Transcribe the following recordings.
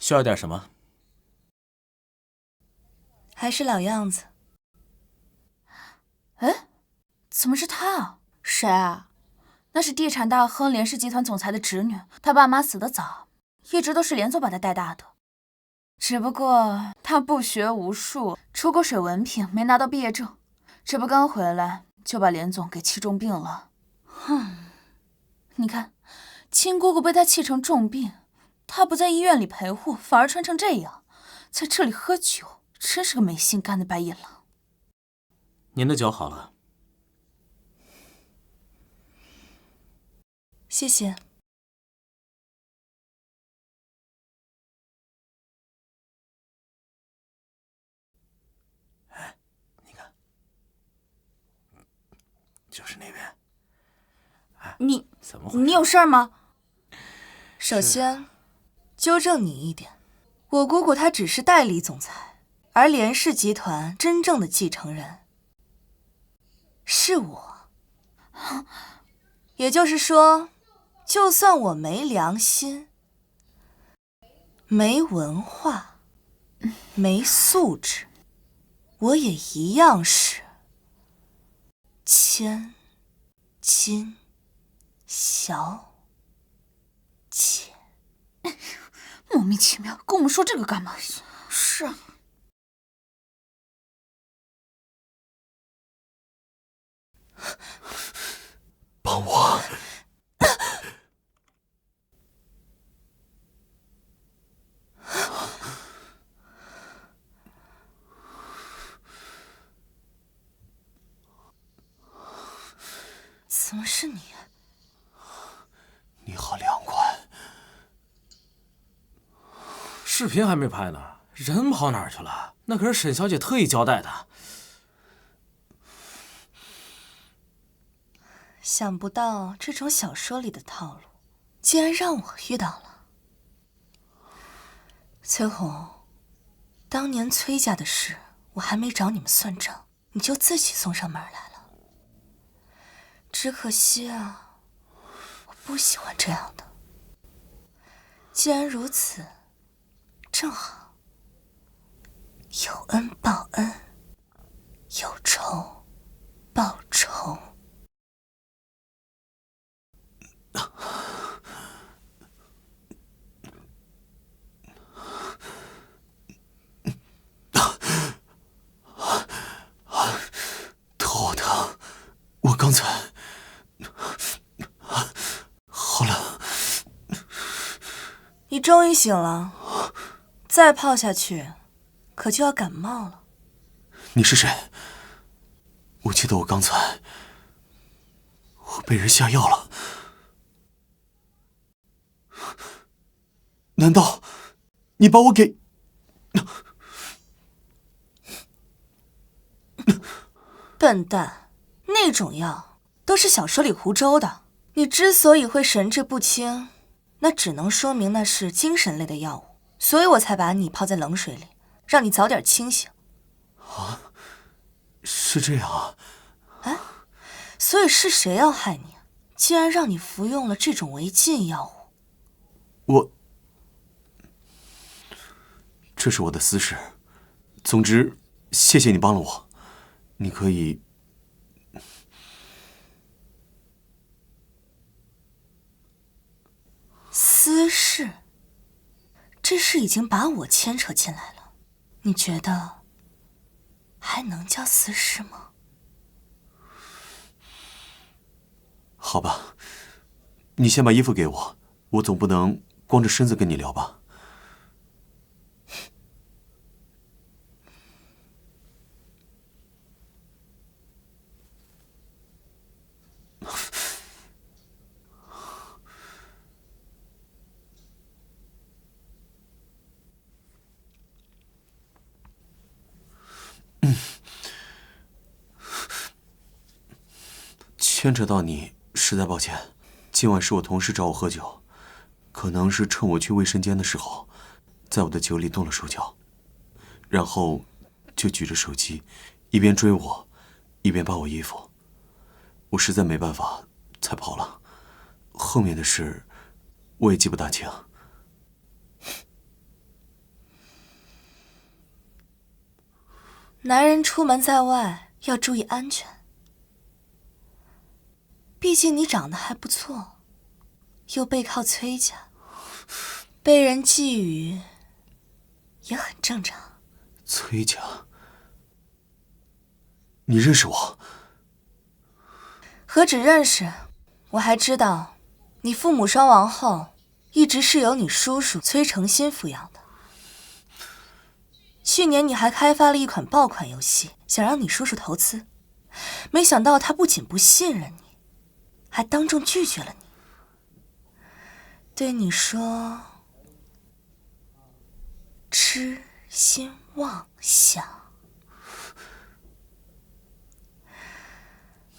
需要点什么？还是老样子。哎，怎么是他啊？谁啊？那是地产大亨连氏集团总裁的侄女，他爸妈死得早，一直都是连总把她带大的。只不过她不学无术，出过水文凭，没拿到毕业证，这不刚回来就把连总给气重病了。你看，亲姑姑被他气成重病，他不在医院里陪护，反而穿成这样，在这里喝酒，真是个没心肝的白眼狼。您的酒好了。谢谢。哎，你看，就是那边。你有事儿吗？首先，纠正你一点，我姑姑她只是代理总裁，而连氏集团真正的继承人是我。也就是说，就算我没良心、没文化、没素质，我也一样是千金小姐。莫名其妙，跟我们说这个干嘛？是啊。帮我。怎么是你？你好凉快。视频还没拍呢，人跑哪儿去了？那可是沈小姐特意交代的。想不到这种小说里的套路，竟然让我遇到了。崔红，当年崔家的事，我还没找你们算账，你就自己送上门来了。只可惜啊，我不喜欢这样的。既然如此，正好有恩报恩，有仇报仇。头好疼，我刚才好了。你终于醒了，再泡下去，可就要感冒了。你是谁？我记得我刚才被人下药了。难道你把我给……笨蛋，那种药都是小说里胡诌的。你之所以会神志不清，那只能说明那是精神类的药物，所以我才把你泡在冷水里，让你早点清醒。啊，是这样啊。哎，所以是谁要害你？竟然让你服用了这种违禁药物？这是我的私事。总之，谢谢你帮了我。你可以……私事？这事已经把我牵扯进来了，你觉得还能叫私事吗？好吧，你先把衣服给我，我总不能光着身子跟你聊吧。牵扯到你，实在抱歉。今晚是我同事找我喝酒，可能是趁我去卫生间的时候，在我的酒里动了手脚，然后就举着手机，一边追我，一边扒我衣服。我实在没办法，才跑了。后面的事，我也记不大清。男人出门在外要注意安全，毕竟你长得还不错，又背靠崔家，被人觊觎也很正常。崔家，你认识我？何止认识，我还知道，你父母双亡后，一直是由你叔叔崔成新抚养的。去年你还开发了一款爆款游戏，想让你叔叔投资，没想到他不仅不信任你，还当众拒绝了你，对你说痴心妄想。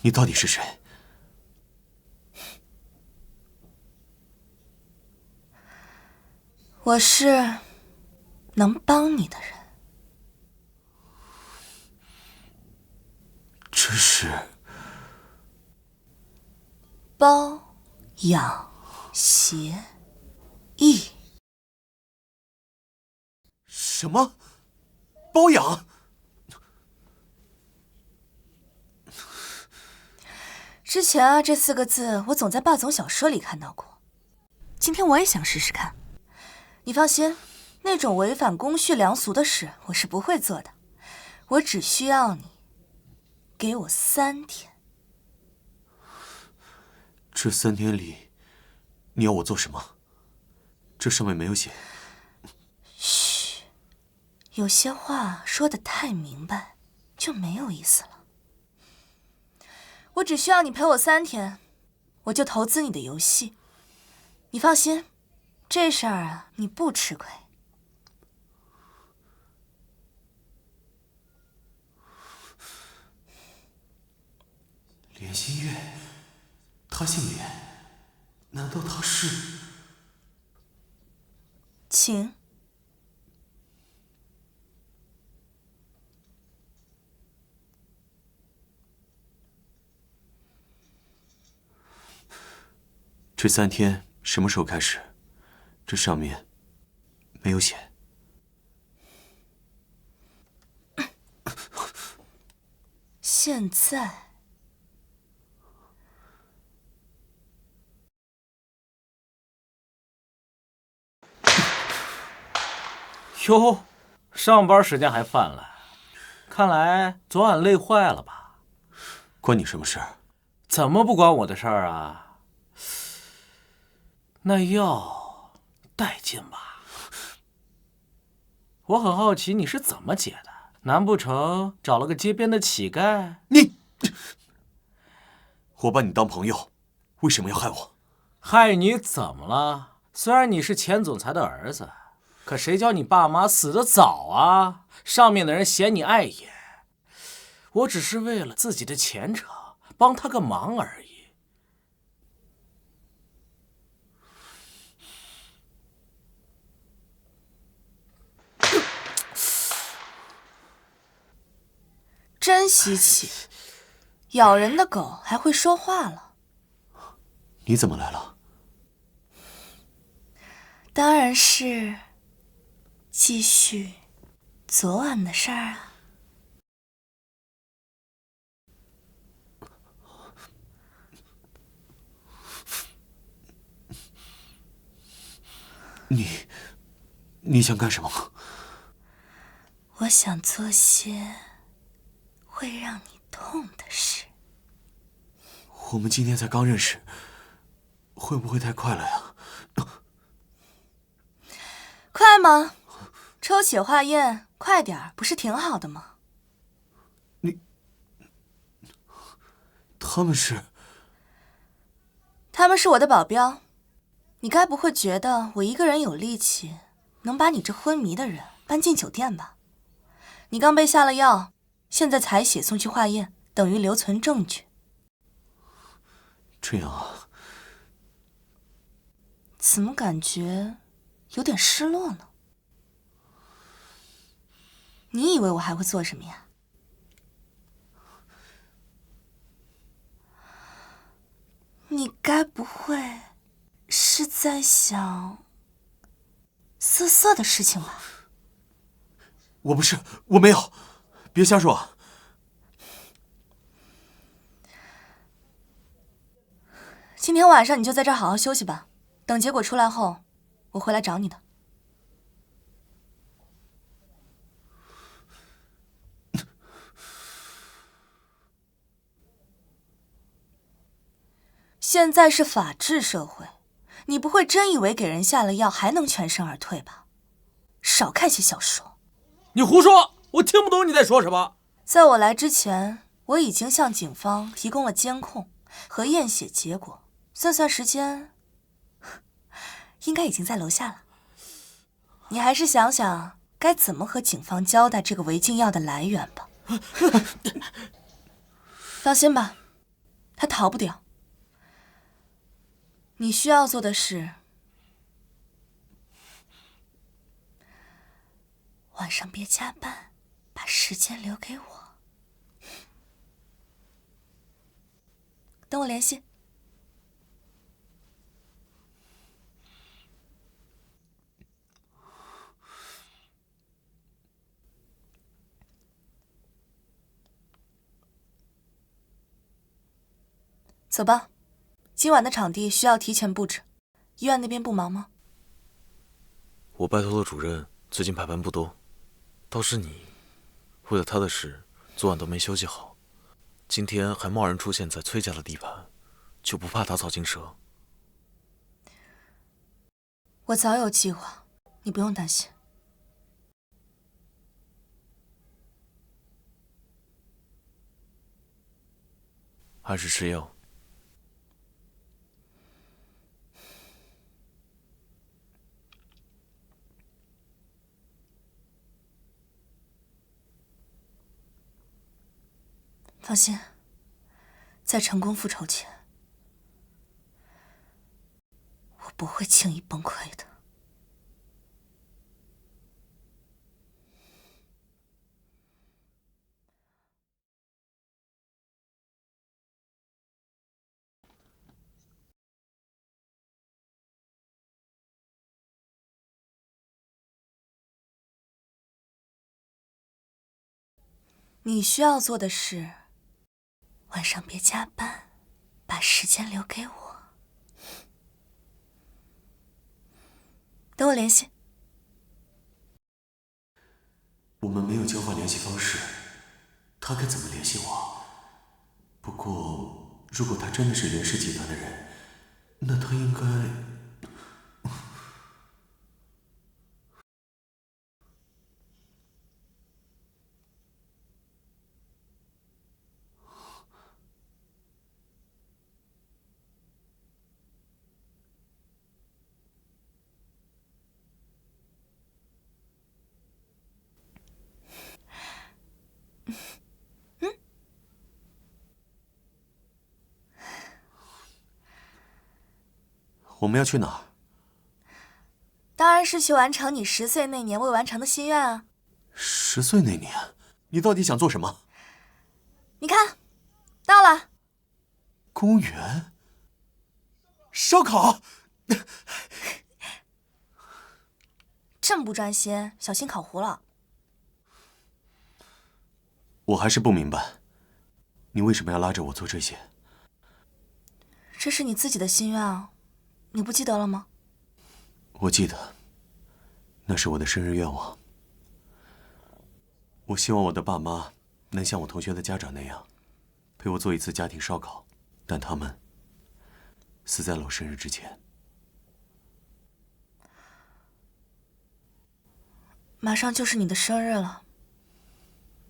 你到底是谁？我是能帮你的人。这是包养协议。什么？包养？之前啊，这4个字我总在霸总小说里看到过，今天我也想试试看。你放心，那种违反公序良俗的事我是不会做的，我只需要你给我3天。这3天里，你要我做什么？这上面没有写。嘘，有些话说得太明白就没有意思了。我只需要你陪我3天，我就投资你的游戏。你放心，这事儿啊，你不吃亏。连心月，他姓连，难道他是？请。这3天什么时候开始？这上面没有写。现在。哟，上班时间还犯了，看来昨晚累坏了吧？关你什么事儿？怎么不关我的事儿啊？那药带劲吧？我很好奇你是怎么解的，难不成找了个街边的乞丐？我把你当朋友，为什么要害我？害你怎么了？虽然你是前总裁的儿子，可谁叫你爸妈死得早啊？上面的人嫌你碍眼，我只是为了自己的前程，帮他个忙而已。真稀奇，咬人的狗还会说话了。你怎么来了？当然是继续昨晚的事儿啊。你想干什么？我想做些会让你痛的事。我们今天才刚认识，会不会太快了呀？快吗？抽血化验快点儿，不是挺好的吗？他们是我的保镖，你该不会觉得我一个人有力气能把你这昏迷的人搬进酒店吧？你刚被下了药，现在采血送去化验，等于留存证据。这样啊？怎么感觉有点失落呢？你以为我还会做什么呀？你该不会是在想色色的事情吧？我不是，我没有，别瞎说。今天晚上你就在这儿好好休息吧，等结果出来后，我会来找你的。现在是法治社会，你不会真以为给人下了药还能全身而退吧？少看些小说。你胡说，我听不懂你在说什么。在我来之前，我已经向警方提供了监控和验血结果，算算时间，应该已经在楼下了。你还是想想该怎么和警方交代这个违禁药的来源吧。放心吧，他逃不掉。你需要做的是，晚上别加班，把时间留给我。等我联系。走吧，今晚的场地需要提前布置。医院那边不忙吗？我拜托了主任，最近排班不多。倒是你，为了他的事，昨晚都没休息好，今天还贸然出现在崔家的地盘，就不怕打草惊蛇？我早有计划，你不用担心。还是吃药？放心，在成功复仇前，我不会轻易崩溃的。你需要做的是，晚上别加班，把时间留给我。等我联系。我们没有交换联系方式，他该怎么联系我？不过，如果他真的是连氏集团的人，那他应该……我们要去哪儿？当然是去完成你10岁那年未完成的心愿啊！10岁那年，你到底想做什么？你看，到了。公园。烧烤。这么不专心，小心烤糊了。我还是不明白，你为什么要拉着我做这些？这是你自己的心愿啊，你不记得了吗？我记得，那是我的生日愿望。我希望我的爸妈能像我同学的家长那样，陪我做一次家庭烧烤，但他们死在了我生日之前。马上就是你的生日了，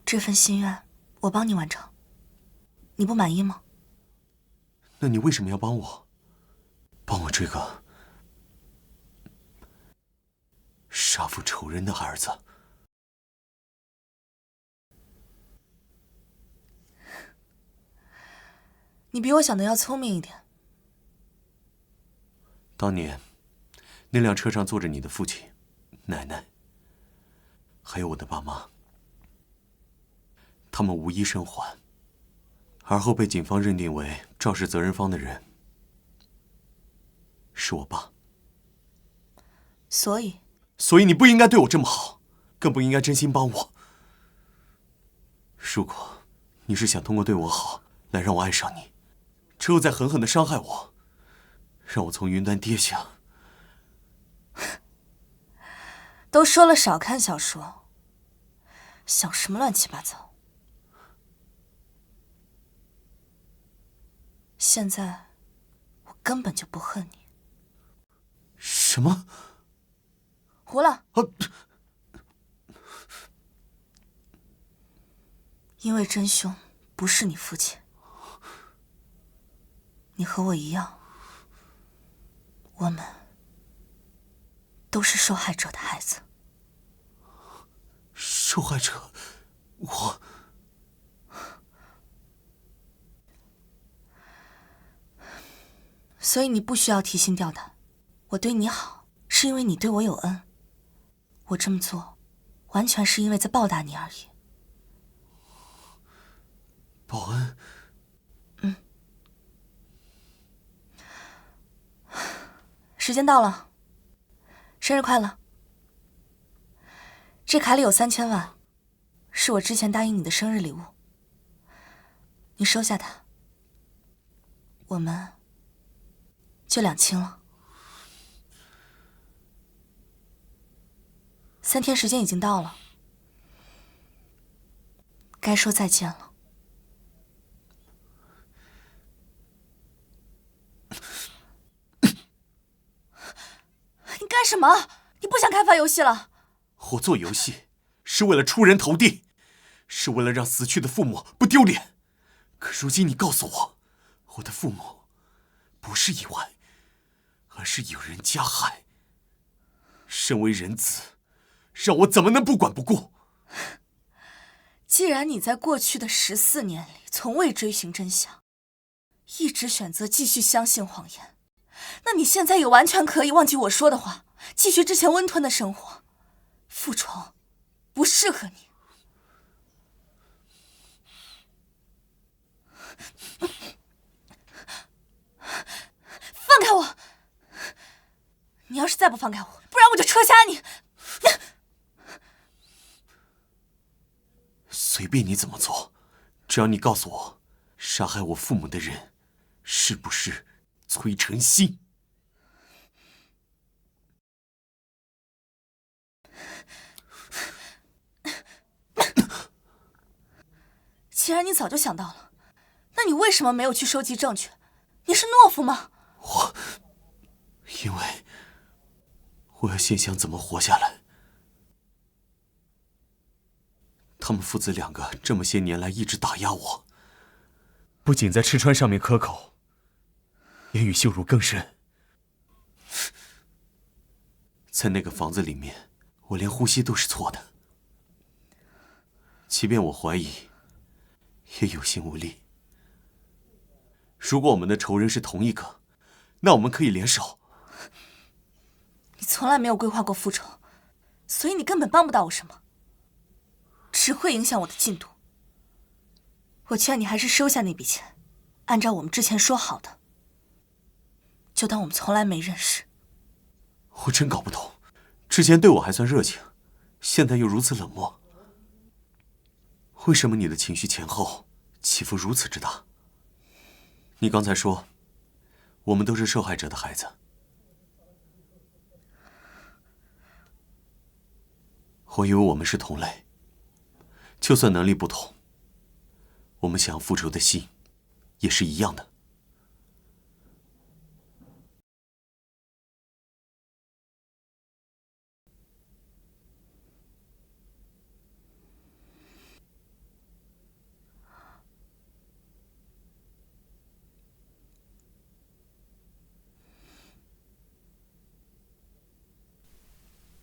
这份心愿我帮你完成，你不满意吗？那你为什么要帮我？帮我这个杀父仇人的儿子？你比我想的要聪明一点。当年，那辆车上坐着你的父亲、奶奶，还有我的爸妈，他们无一生还。而后被警方认定为肇事责任方的人是我爸。所以你不应该对我这么好，更不应该真心帮我。如果你是想通过对我好来让我爱上你，之后再狠狠的伤害我，让我从云端跌下。都说了少看小说，想什么乱七八糟？现在我根本就不恨你。什么？胡了！因为真凶不是你父亲，你和我一样，我们都是受害者的孩子。受害者？我……所以你不需要提心吊胆，我对你好，是因为你对我有恩。我这么做，完全是因为在报答你而已。报恩？时间到了，生日快乐！这卡里有3000万，是我之前答应你的生日礼物，你收下它，我们就两清了。3天时间已经到了，该说再见了。你干什么？你不想开发游戏了？我做游戏是为了出人头地，是为了让死去的父母不丢脸。可如今你告诉我，我的父母不是意外，而是有人加害。身为人子，让我怎么能不管不顾？既然你在过去的14年里从未追寻真相，一直选择继续相信谎言，那你现在也完全可以忘记我说的话，继续之前温吞的生活。复仇不适合你。放开我！你要是再不放开我，不然我就戳瞎你！随便你怎么做，只要你告诉我，杀害我父母的人是不是崔晨曦？既然你早就想到了，那你为什么没有去收集证据？你是懦夫吗？因为我要先想怎么活下来。他们父子2个这么些年来一直打压我，不仅在吃穿上面克扣，言语羞辱更甚。在那个房子里面，我连呼吸都是错的。即便我怀疑，也有心无力。如果我们的仇人是同一个，那我们可以联手。你从来没有规划过复仇，所以你根本帮不到我什么，只会影响我的进度。我劝你还是收下那笔钱，按照我们之前说好的，就当我们从来没认识。我真搞不懂，之前对我还算热情，现在又如此冷漠。为什么你的情绪前后起伏如此之大？你刚才说，我们都是受害者的孩子。我以为我们是同类，就算能力不同，我们想要复仇的心也是一样的。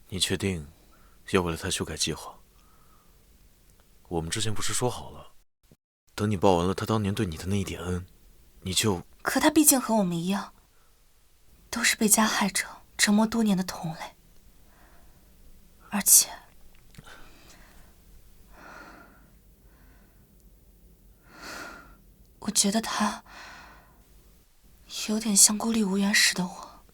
你确定要为了他修改计划？我们之前不是说好了，等你报完了他当年对你的那一点恩，你就……可他毕竟和我们一样，都是被加害者折磨多年的同类，而且我觉得他有点像孤立无援时的我。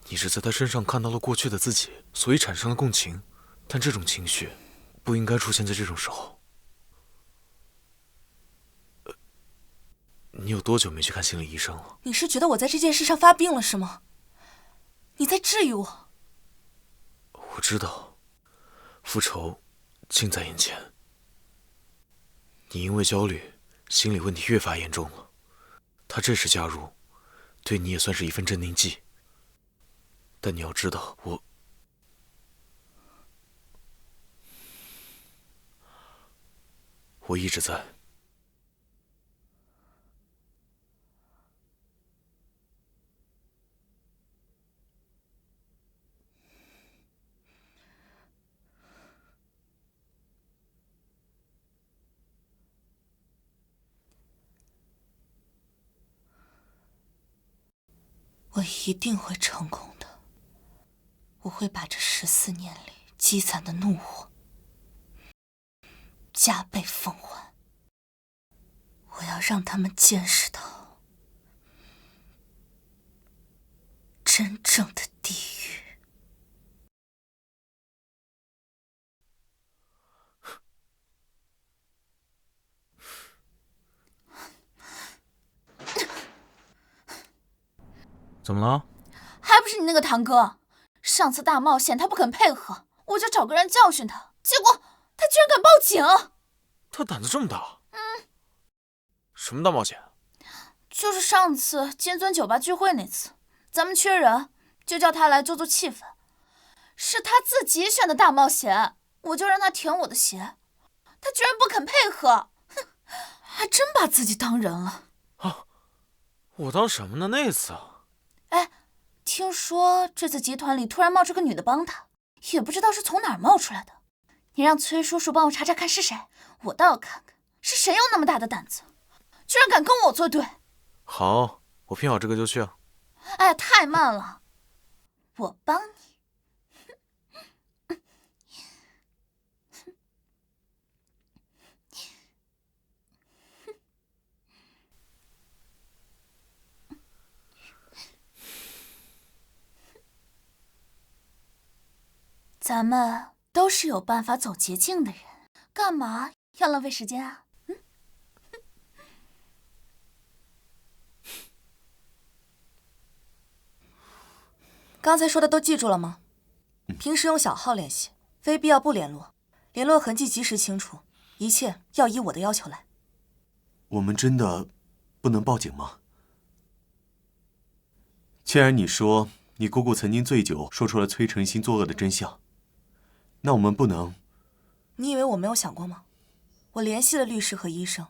你是在他身上看到了过去的自己，所以产生了共情，但这种情绪不应该出现在这种时候。你有多久没去看心理医生了？你是觉得我在这件事上发病了是吗？你在质疑我？我知道，复仇近在眼前。你因为焦虑，心理问题越发严重了。他这时加入，对你也算是一份镇定剂。但你要知道，我一直在。我一定会成功的。我会把这14年里积攒的怒火加倍奉还。我要让他们见识到真正的地狱。怎么了？还不是你那个堂哥，上次大冒险他不肯配合，我就找个人教训他，结果他居然敢报警。他胆子这么大？什么大冒险？就是上次金尊酒吧聚会那次，咱们缺人，就叫他来做做气氛。是他自己选的大冒险，我就让他舔我的鞋，他居然不肯配合，哼，还真把自己当人了。啊，我当什么呢？那次啊。哎，听说这次集团里突然冒出个女的帮他，也不知道是从哪儿冒出来的。你让崔叔叔帮我查查看是谁，我倒要看看是谁有那么大的胆子，居然敢跟我作对。好，我拼好这个就去啊。哎，太慢了，我帮你。咱们都是有办法走捷径的人，干嘛要浪费时间啊？刚才说的都记住了吗？平时用小号联系，非必要不联络，联络痕迹及时清除，一切要依我的要求来。我们真的不能报警吗？既然你说你姑姑曾经醉酒说出了崔成新作恶的真相，那我们不能……你以为我没有想过吗？我联系了律师和医生，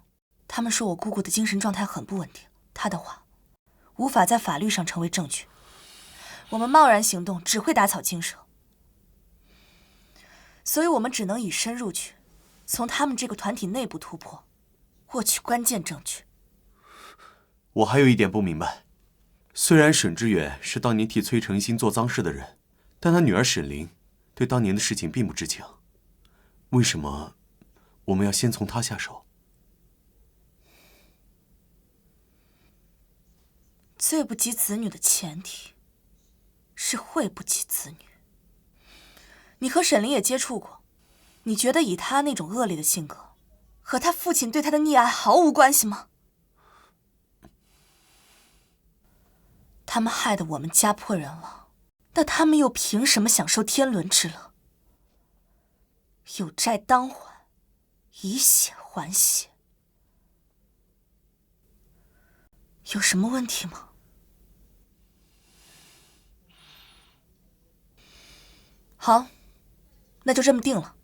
他们说我姑姑的精神状态很不稳定，她的话无法在法律上成为证据。我们贸然行动只会打草惊蛇，所以我们只能以身入去，从他们这个团体内部突破，获取关键证据。我还有一点不明白，虽然沈志远是当年替崔成新做脏事的人，但他女儿沈玲对当年的事情并不知情，为什么我们要先从他下手？罪不及子女的前提是惠不及子女。你和沈凌也接触过，你觉得以他那种恶劣的性格，和他父亲对他的溺爱毫无关系吗？他们害得我们家破人亡，那他们又凭什么享受天伦之乐？有债当还，以血还血，有什么问题吗？好，那就这么定了。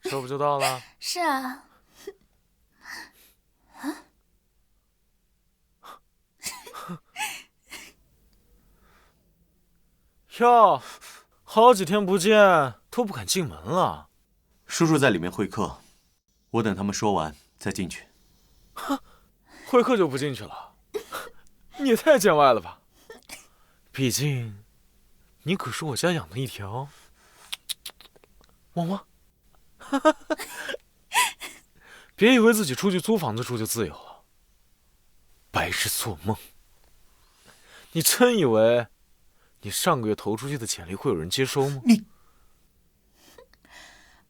这不就到了？是啊。哟，好几天不见，都不敢进门了。叔叔在里面会客，我等他们说完再进去。会客就不进去了？你也太见外了吧！毕竟，你可是我家养的一条汪汪。别以为自己出去租房子住就自由了，白日做梦。你真以为你上个月投出去的简历会有人接收吗？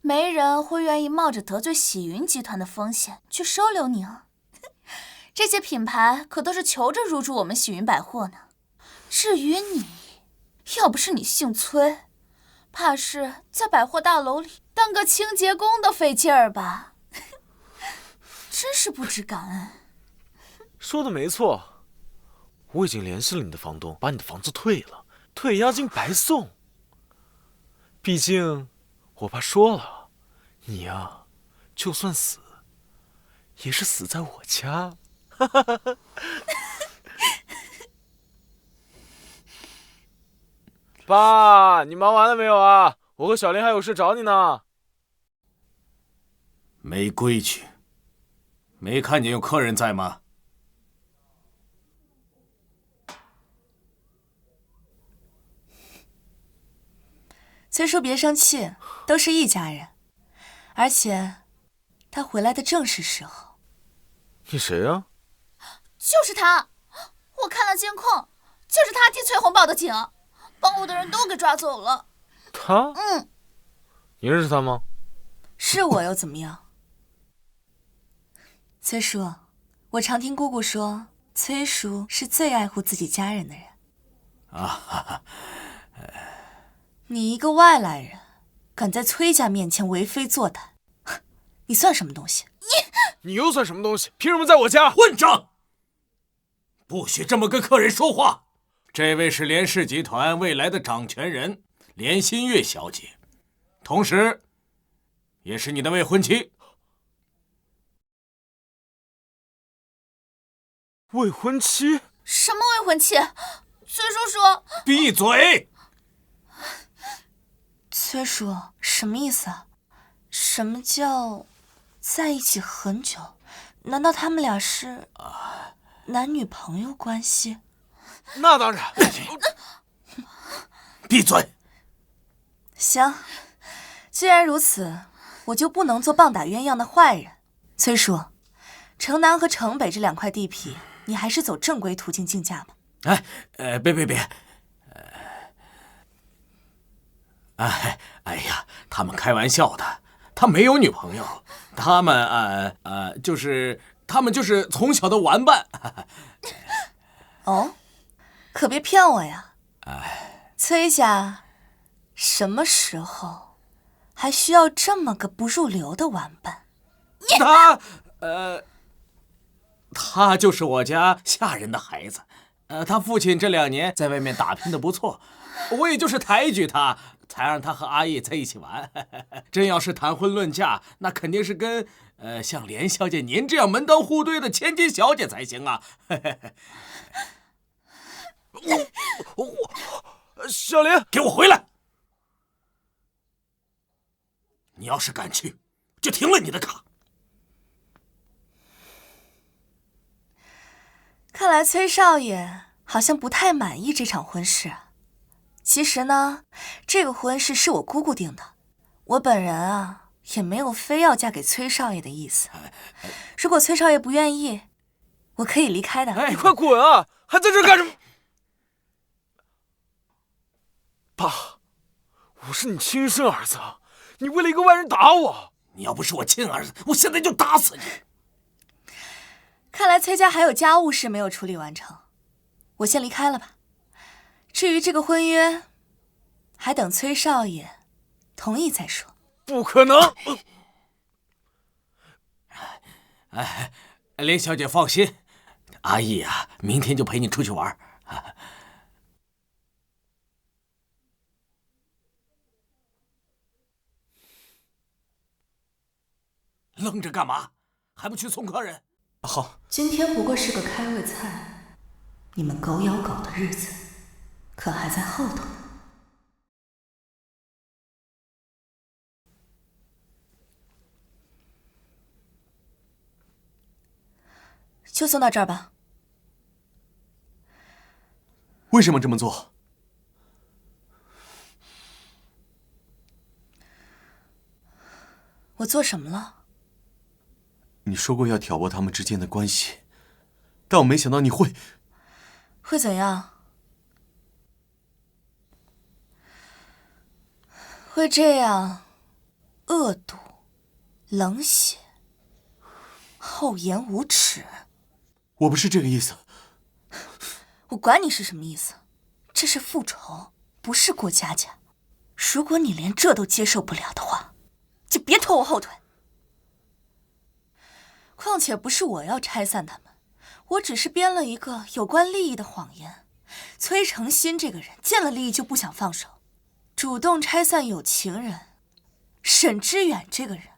没人会愿意冒着得罪喜云集团的风险去收留你啊！这些品牌可都是求着入驻我们喜云百货呢。至于你，要不是你姓崔，怕是在百货大楼里当个清洁工都费劲儿吧？真是不知感恩。说的没错，我已经联系了你的房东，把你的房子退了，退押金白送。毕竟我爸说了，你呀，就算死，也是死在我家。爸，你忙完了没有啊？我和小林还有事找你呢。没规矩，没看见有客人在吗？崔叔别生气，都是一家人，而且他回来的正是时候。你谁呀？就是他，我看了监控，就是他替崔红报的警，帮我的人都给抓走了。他？你认识他吗？是我又怎么样？崔叔，我常听姑姑说，崔叔是最爱护自己家人的人。你一个外来人，敢在崔家面前为非作歹，你算什么东西？你又算什么东西？凭什么在我家？混账！不许这么跟客人说话。这位是连氏集团未来的掌权人连新月小姐，同时也是你的未婚妻。未婚妻？什么未婚妻？崔叔叔，闭嘴！崔叔，什么意思啊？什么叫在一起很久？难道他们俩是男女朋友关系？那当然。闭嘴！行，既然如此，我就不能做棒打鸳鸯的坏人。崔叔，城南和城北这两块地皮，你还是走正规途径竞价吧。别！哎呀，他们开玩笑的，他没有女朋友，他们就是从小的玩伴。哦，可别骗我呀！崔家什么时候还需要这么个不入流的玩伴？他就是我家下人的孩子，他父亲这2年在外面打拼的不错，我也就是抬举他，才让他和阿义在一起玩。真要是谈婚论嫁，那肯定是跟像连小姐您这样门当户对的千金小姐才行啊。小林，给我回来！你要是敢去，就停了你的卡。看来崔少爷好像不太满意这场婚事。其实呢，这个婚事是我姑姑定的，我本人啊也没有非要嫁给崔少爷的意思。如果崔少爷不愿意，我可以离开的。你快滚啊！还在这干什么？爸，我是你亲生儿子，你为了一个外人打我！你要不是我亲儿子，我现在就打死你！看来崔家还有家务事没有处理完成，我先离开了吧。至于这个婚约，还等崔少爷同意再说。不可能！连小姐放心，阿义啊，明天就陪你出去玩。愣着干嘛？还不去送客人？好，今天不过是个开胃菜，你们狗咬狗的日子可还在后头呢。就送到这儿吧。为什么这么做？我做什么了？你说过要挑拨他们之间的关系，但我没想到你会会怎样？会这样恶毒、冷血、厚颜无耻？我不是这个意思。我管你是什么意思，这是复仇，不是过家家。如果你连这都接受不了的话，就别拖我后腿。况且不是我要拆散他们，我只是编了一个有关利益的谎言。崔成新这个人见了利益就不想放手，主动拆散有情人。沈知远这个人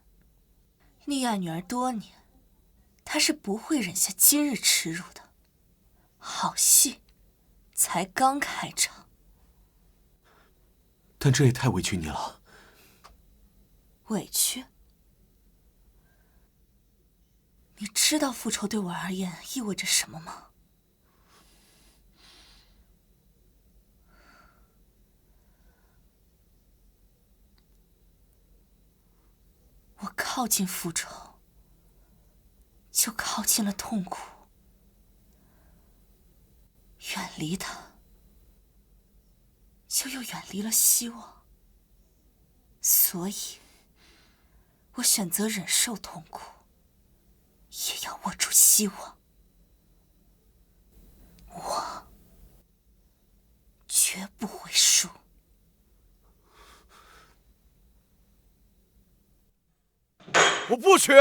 溺爱女儿多年，他是不会忍下今日耻辱的。好戏才刚开场。但这也太委屈你了。委屈？你知道复仇对我而言意味着什么吗？我靠近复仇，就靠近了痛苦；远离它，就又远离了希望。所以，我选择忍受痛苦，也要握住希望。我绝不会输。我不娶。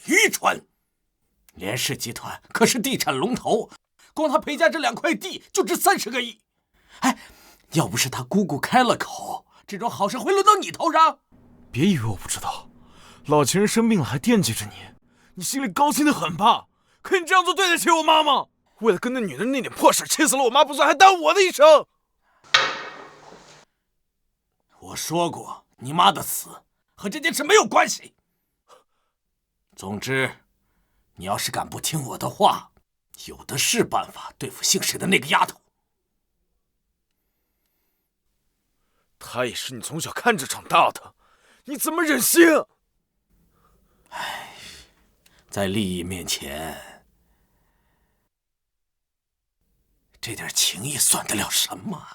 愚蠢！连氏集团可是地产龙头，光他裴家这2块地就值30个亿。哎，要不是他姑姑开了口，这种好事会轮到你头上。别以为我不知道，老情人生病了还惦记着你，你心里高兴得很吧？可你这样做对得起我妈吗？为了跟那女人那点破事，气死了我妈不算，还耽误我的一生。我说过，你妈的死和这件事没有关系。总之，你要是敢不听我的话，有的是办法对付姓沈的那个丫头。她也是你从小看着长大的，你怎么忍心？唉，在利益面前，这点情谊算得了什么？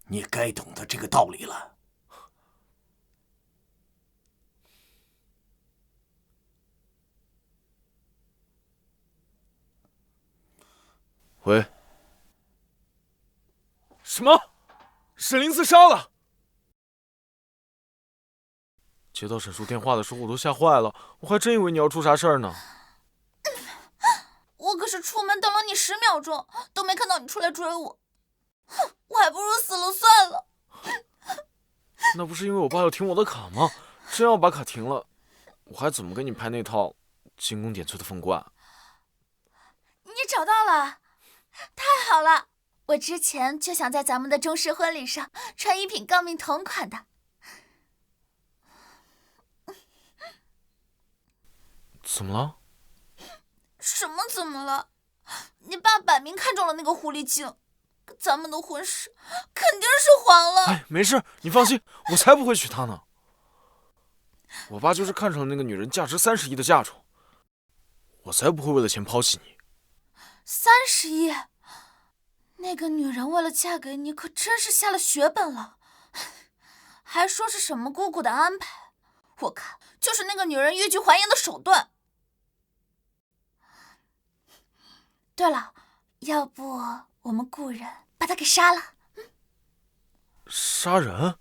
你该懂得这个道理了。喂，什么？沈凌自杀了？接到沈叔电话的时候，我都吓坏了，我还真以为你要出啥事儿呢。我可是出门等了你10秒钟，都没看到你出来追我，我还不如死了算了。那不是因为我爸要停我的卡吗？真要把卡停了，我还怎么给你拍那套精工点翠的凤冠？你找到了，太好了！我之前就想在咱们的中式婚礼上穿一品诰命同款的。怎么了？什么怎么了？你爸摆明看中了那个狐狸精，咱们的婚事肯定是黄了。哎，没事，你放心，我才不会娶她呢。我爸就是看上了那个女人价值30亿的嫁妆，我才不会为了钱抛弃你。30亿？那个女人为了嫁给你，可真是下了血本了，还说是什么姑姑的安排，我看就是那个女人欲拒还迎的手段。对了，要不我们雇人把她给杀了？杀人？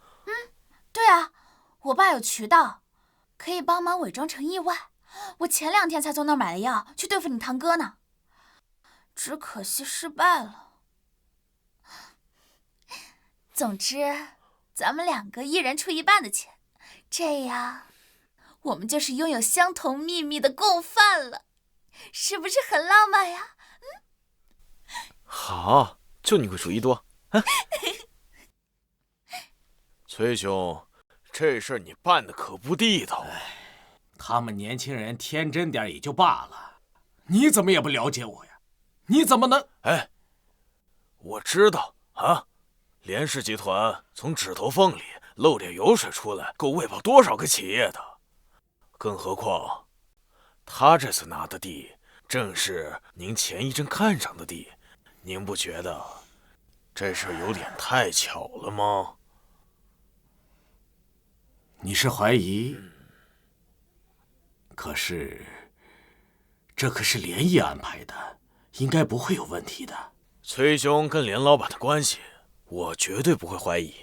对啊，我爸有渠道，可以帮忙伪装成意外。我前2天才从那儿买了药去对付你堂哥呢，只可惜失败了。总之，咱们2个一人出1半的钱，这样我们就是拥有相同秘密的共犯了，是不是很浪漫呀？好，就你会主意多。崔兄，这事儿你办的可不地道。他们年轻人天真点也就罢了，你怎么也不了解我呀？你怎么能……哎，我知道啊，连氏集团从指头缝里漏点油水出来，够喂饱多少个企业的。更何况，他这次拿的地，正是您前一阵看上的地，您不觉得这事儿有点太巧了吗？你是怀疑？可是，这可是连毅安排的，应该不会有问题的。崔兄跟连老板的关系，我绝对不会怀疑。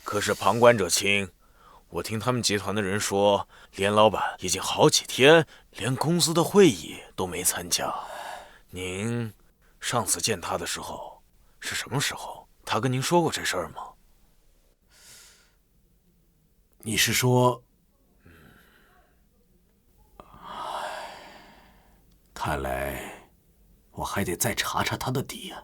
可是旁观者清，我听他们集团的人说，连老板已经好几天连公司的会议都没参加。您上次见他的时候是什么时候？他跟您说过这事儿吗？你是说？看来我还得再查查他的底呀。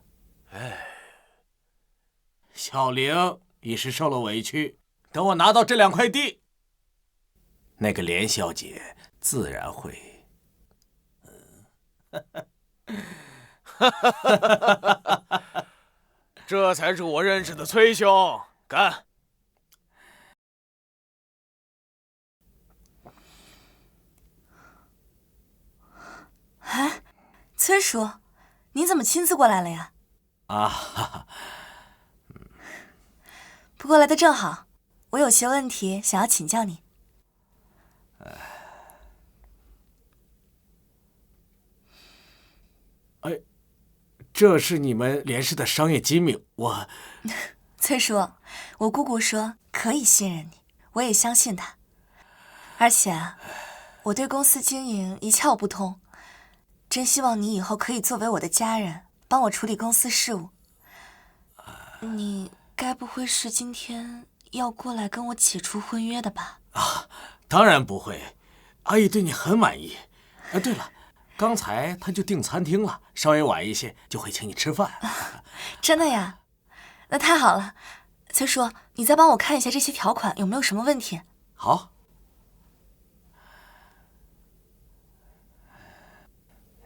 小玲一时受了委屈，等我拿到这2块地，那个连小姐自然会。这才是我认识的崔兄，干！哎，崔叔，你怎么亲自过来了呀？啊，哈哈。不过来的正好，我有些问题想要请教你。哎，这是你们连氏的商业机密，我……崔叔，我姑姑说可以信任你，我也相信她。而且，我对公司经营一窍不通，真希望你以后可以作为我的家人，帮我处理公司事务。你该不会是今天要过来跟我解除婚约的吧？啊，当然不会，阿姨对你很满意。对了，刚才她就订餐厅了，稍微晚一些就会请你吃饭。真的呀？那太好了，崔叔，你再帮我看一下这些条款有没有什么问题。好。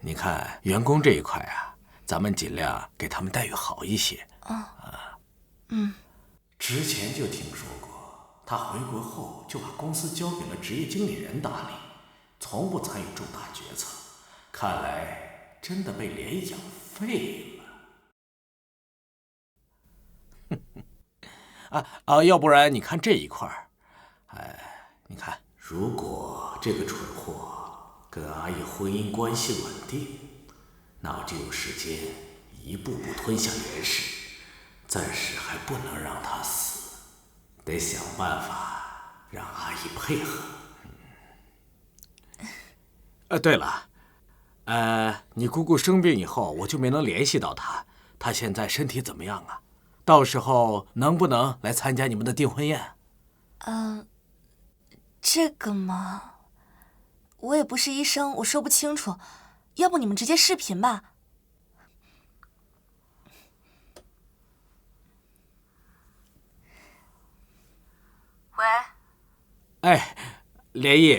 你看员工这一块啊，咱们尽量给他们待遇好一些。之前就听说过，他回国后就把公司交给了职业经理人打理，从不参与重大决策。看来真的被连养废了。要不然你看这一块儿，你看，如果这个蠢货跟阿姨婚姻关系稳定，那我就有时间一步步吞下连氏。暂时还不能让他死，得想办法让阿姨配合。对了，你姑姑生病以后，我就没能联系到她。她现在身体怎么样啊？到时候能不能来参加你们的订婚宴？这个嘛，我也不是医生，我说不清楚。要不你们直接视频吧。喂，哎，连毅，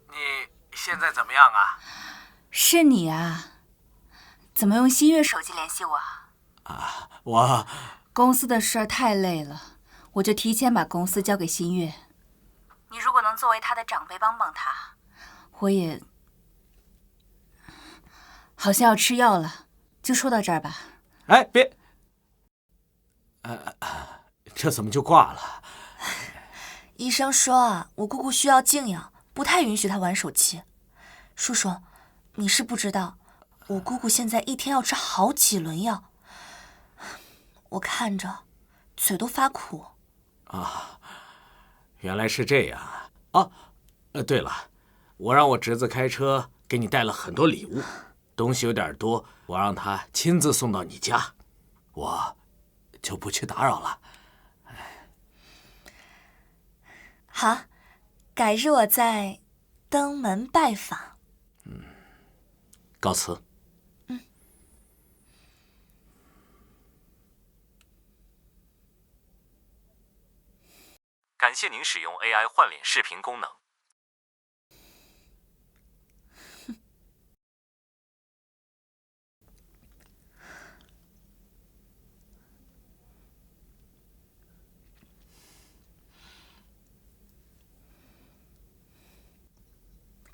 你现在怎么样啊？是你啊？怎么用新月手机联系我？我公司的事儿太累了，我就提前把公司交给新月。你如果能作为他的长辈帮帮他，我也……好像要吃药了，就说到这儿吧。哎，别，这怎么就挂了？医生说啊，我姑姑需要静养，不太允许她玩手机。叔叔，你是不知道，我姑姑现在一天要吃好几轮药，我看着嘴都发苦。原来是这样啊！对了，我让我侄子开车给你带了很多礼物，东西有点多，我让他亲自送到你家，我就不去打扰了。好，改日我再登门拜访。告辞。感谢您使用 AI 换脸视频功能。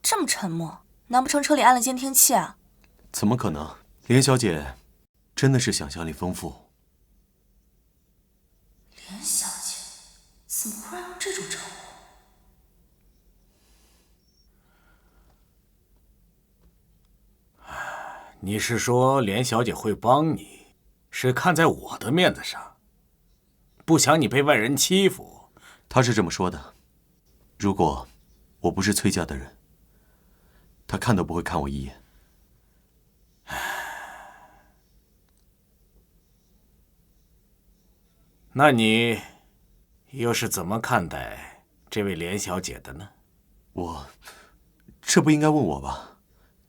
这么沉默，难不成车里安了监听器啊？怎么可能？连小姐真的是想象力丰富。连小姐，怎么忽然用这种称呼？你是说连小姐会帮你，是看在我的面子上，不想你被外人欺负？她是这么说的。如果我不是崔家的人，她看都不会看我一眼。那你又是怎么看待这位连小姐的呢？这不应该问我吧？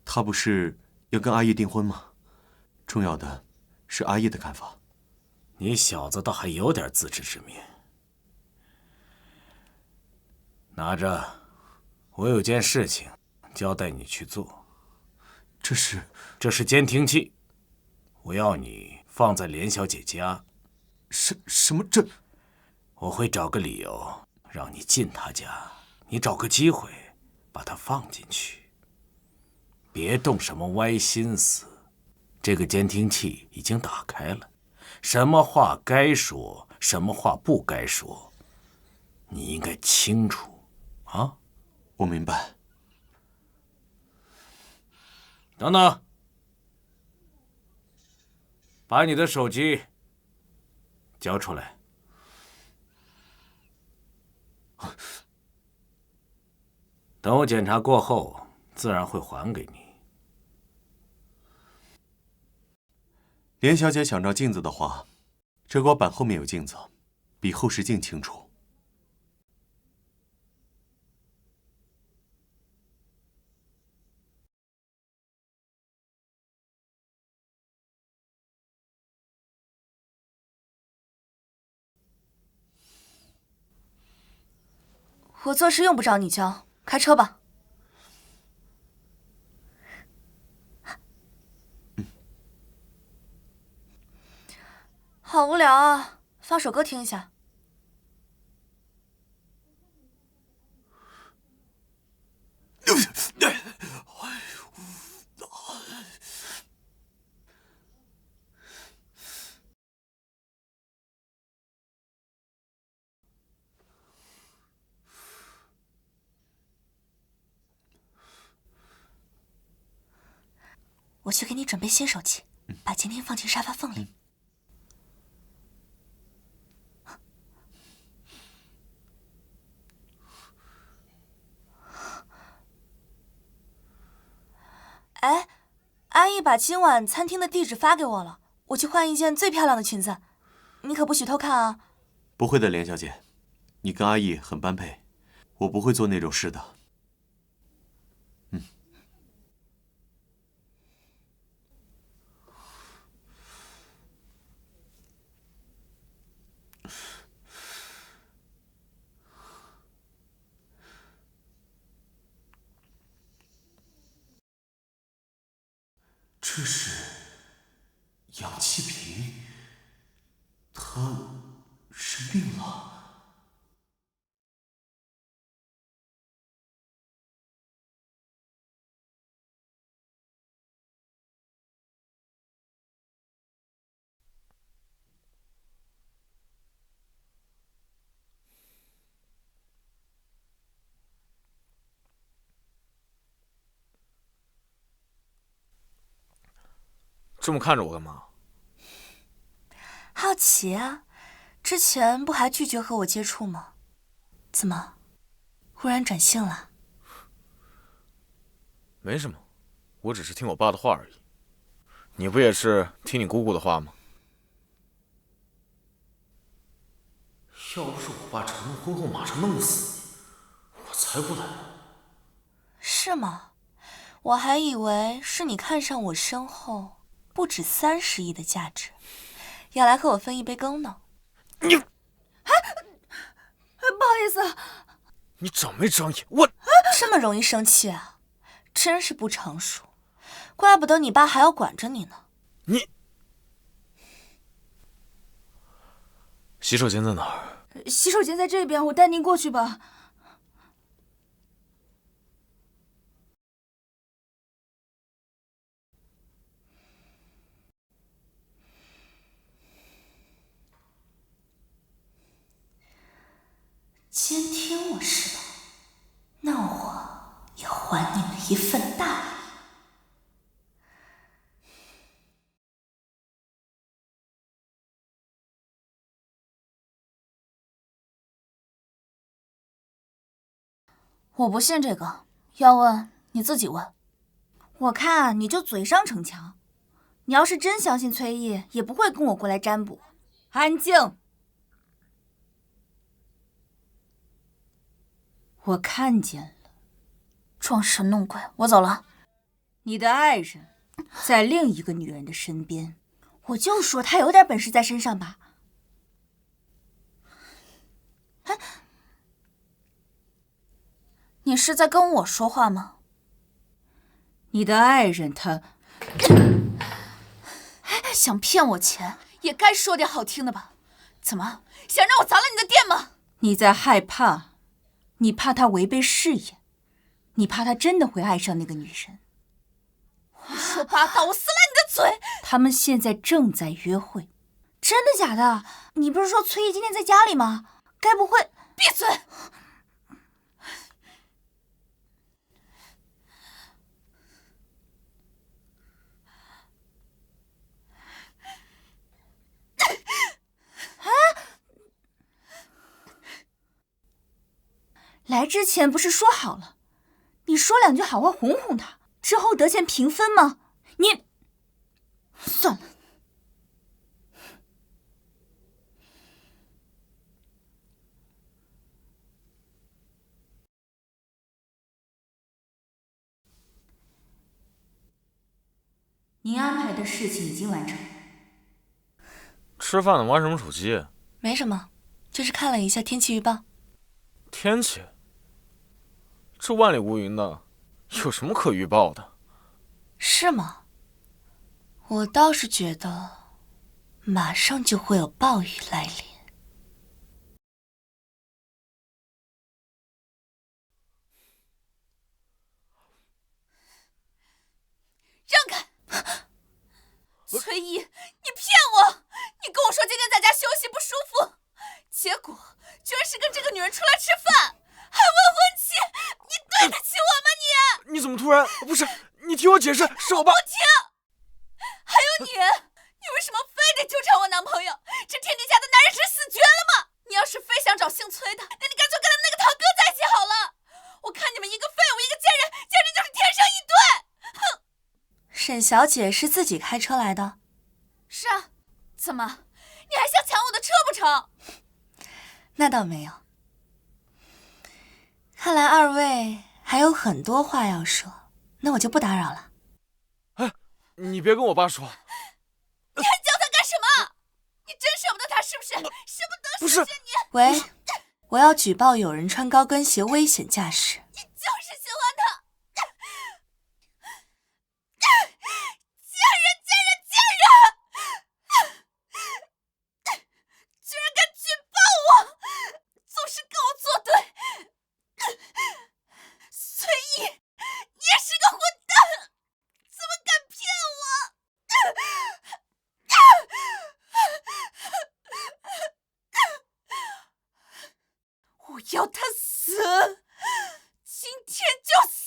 她不是要跟阿义订婚吗？重要的是阿义的看法。你小子倒还有点自知之明。拿着，我有件事情交代你去做。这是监听器，我要你放在连小姐家。什么这？我会找个理由让你进她家，你找个机会把她放进去。别动什么歪心思，这个监听器已经打开了，什么话该说，什么话不该说，你应该清楚啊。我明白。等等，把你的手机交出来。等我检查过后，自然会还给你。连小姐想照镜子的话，这块板后面有镜子，比后视镜清楚。我做事用不着你教，开车吧。好无聊啊，放首歌听一下。我去给你准备新手机，把监听放进沙发缝里。哎，阿义把今晚餐厅的地址发给我了，我去换一件最漂亮的裙子，你可不许偷看啊！不会的，连小姐，你跟阿义很般配，我不会做那种事的。这是氧气瓶，他生病了。这么看着我干嘛？好奇啊，之前不还拒绝和我接触吗？怎么，忽然转性了？没什么，我只是听我爸的话而已。你不也是听你姑姑的话吗？要不是我爸承诺婚后马上弄死你，我才不来呢。是吗？我还以为是你看上我身后不止30亿的价值，要来和我分一杯羹呢。你，不好意思，你长没长眼？我这么容易生气啊，真是不成熟，怪不得你爸还要管着你呢。你，洗手间在哪儿？洗手间在这边，我带您过去吧。监听我是吧？那我也还你们一份大礼。我不信这个，要问你自己问。我看你就嘴上逞强，你要是真相信崔毅，也不会跟我过来占卜。安静！我看见了，装神弄鬼，我走了。你的爱人在另一个女人的身边，我就说他有点本事在身上吧。你是在跟我说话吗？你的爱人他想骗我钱，也该说点好听的吧？怎么，想让我砸了你的店吗？你在害怕，你怕他违背誓言，你怕他真的会爱上那个女人。胡说八道！我撕烂你的嘴！他们现在正在约会。真的假的？你不是说崔毅今天在家里吗？该不会……闭嘴！来之前不是说好了，你说两句好话哄哄他，之后得钱平分吗？你……算了。您安排的事情已经完成。吃饭呢，玩什么手机？没什么，就是看了一下天气预报。天气？这万里无云的，有什么可预报的？是吗？我倒是觉得，马上就会有暴雨来临。让开！崔毅，你骗我！你跟我说今天在家休息不舒服，结果居然是跟这个女人出来吃饭，还未婚妻，你对得起我吗你？你怎么突然……不是，你听我解释，是我爸。不听！还有你为什么非得纠缠我男朋友？这天底下的男人是死绝了吗？你要是非想找姓崔的，那你干脆跟他们那个堂哥在一起好了。我看你们一个废物，一个贱人，简直就是天生一对！哼！沈小姐是自己开车来的？是啊，怎么，你还想抢我的车不成？那倒没有。看来二位还有很多话要说，那我就不打扰了。哎，你别跟我爸说。你还叫他干什么？你真舍不得他是不是？舍不得不是你！喂，我要举报有人穿高跟鞋危险驾驶。你就是喜欢他！贱人！居然敢举报我，总是跟我作对！崔毅，你也是个混蛋，怎么敢骗我？我要他死，今天就死！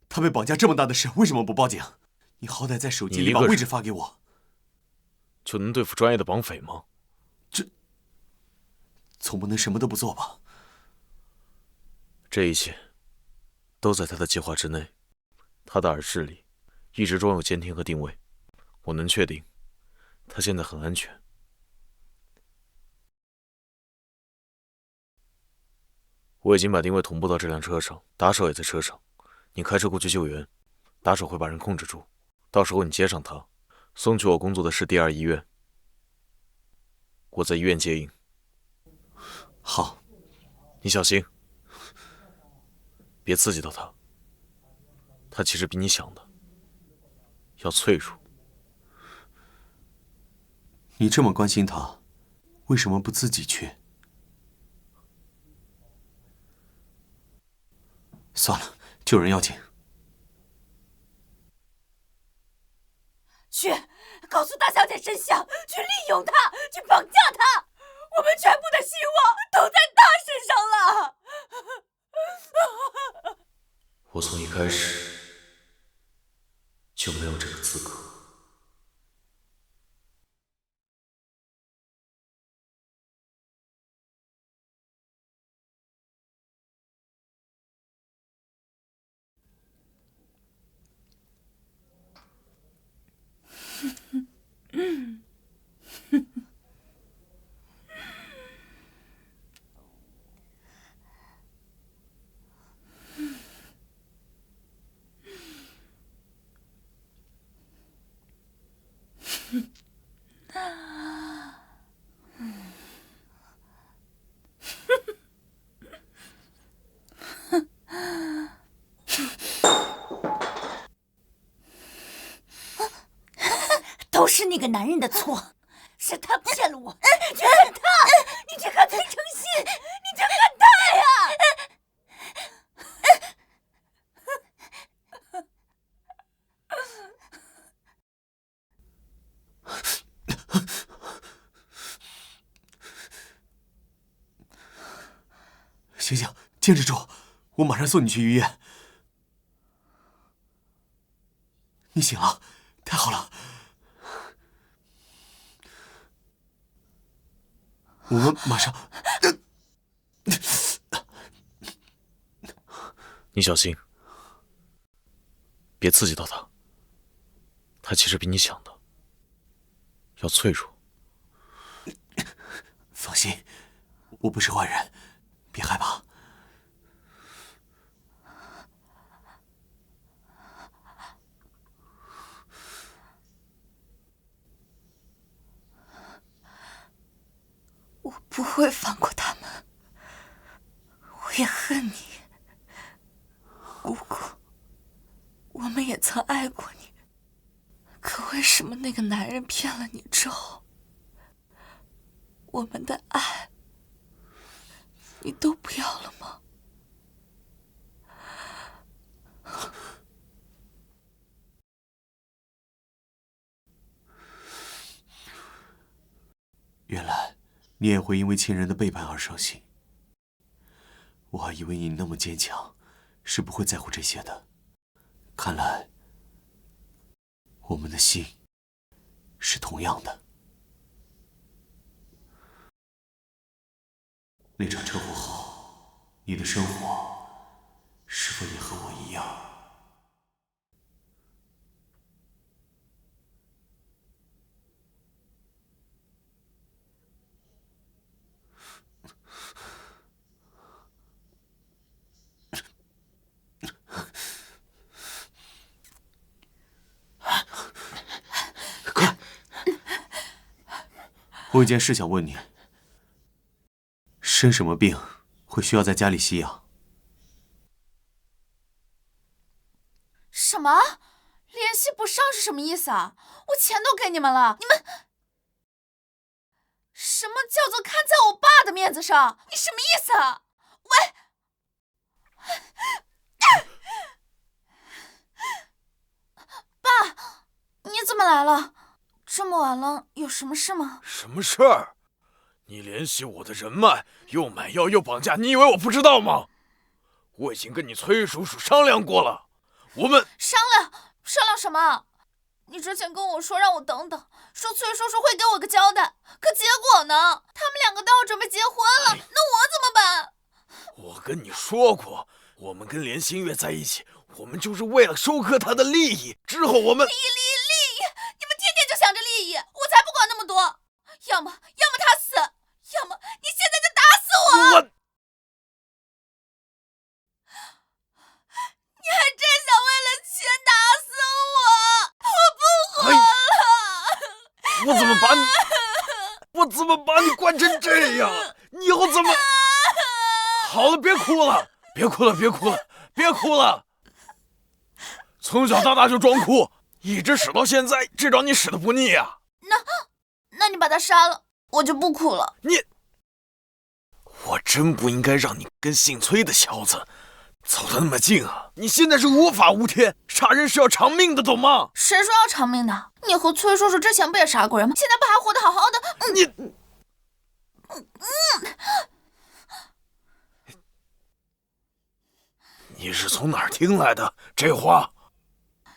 他被绑架这么大的事，为什么不报警？你好歹在手机里把位置发给我，就能对付专业的绑匪吗？总不能什么都不做吧？这一切都在他的计划之内。他的耳室里一直装有监听和定位，我能确定他现在很安全。我已经把定位同步到这辆车上，打手也在车上。你开车过去救援，打手会把人控制住，到时候你接上他，送去我工作的是第2医院。我在医院接应。好，你小心，别刺激到他。他其实比你想的要脆弱。你这么关心他，为什么不自己去？算了，救人要紧。去告诉大小姐真相，去利用她，去绑架她，我们全部的希望都在她身上了。开始就没有这个资格。都是那个男人的错，是他骗了我，你去看他，你去看崔成信，你去看他呀！醒醒，坚持住，我马上送你去医院。你醒了，太好了。我们马上。你小心，别刺激到他。他其实比你想的要脆弱。放心，我不是坏人，别害怕。我不会放过他们，我也恨你，姑姑。我们也曾爱过你，可为什么那个男人骗了你之后，我们的爱你都不要了吗？原来你也会因为亲人的背叛而伤心。我还以为你那么坚强，是不会在乎这些的。看来我们的心是同样的。那场车祸后，你的生活是否也和我一样？快！我有件事想问你。生什么病会需要在家里吸氧？什么？联系不上是什么意思啊？我钱都给你们了，你们什么叫做看在我爸的面子上？你什么意思啊？喂！爸，你怎么来了？这么晚了，有什么事吗？什么事儿？你联系我的人脉，又买药又绑架，你以为我不知道吗？我已经跟你崔叔叔商量过了，我们商量什么？你之前跟我说让我等等，说崔叔叔会给我个交代，可结果呢？他们两个都要准备结婚了，那我怎么办？我跟你说过，我们跟连新月在一起，我们就是为了收割他的利益。之后我们利益，你们天天就想着利益，我才不管那么多。要么他死，要么你现在就打死我！你还真想为了钱打死我？我不活了！我怎么把你惯成这样？你以后怎么……好了，别哭了，别哭了！从小到大就装哭，一直使到现在，这招你使得不腻啊？那你把他杀了，我就不哭了。我真不应该让你跟姓崔的小子走得那么近啊！你现在是无法无天，杀人是要偿命的，懂吗？谁说要偿命的？你和崔叔叔之前不也杀过人吗？现在不还活得好好的？你是从哪儿听来的这话？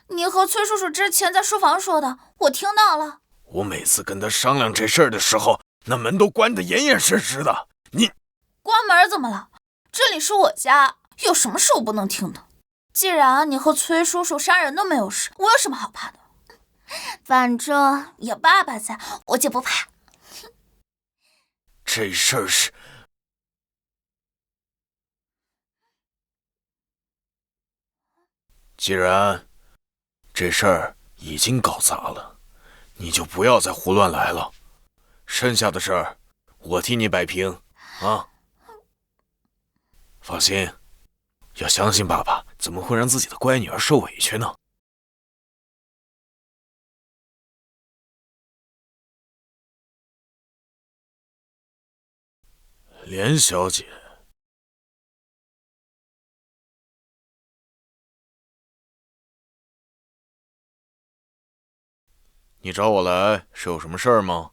你和崔叔叔之前在书房说的，我听到了。我每次跟他商量这事儿的时候，那门都关得严严实实的。你关门怎么了？这里是我家，有什么是我不能听的？既然你和崔叔叔杀人都没有事，我有什么好怕的？反正有爸爸在，我就不怕。这事儿是……既然这事儿已经搞砸了，你就不要再胡乱来了。剩下的事儿，我替你摆平啊！放心，要相信爸爸，怎么会让自己的乖女儿受委屈呢？连小姐，你找我来是有什么事儿吗？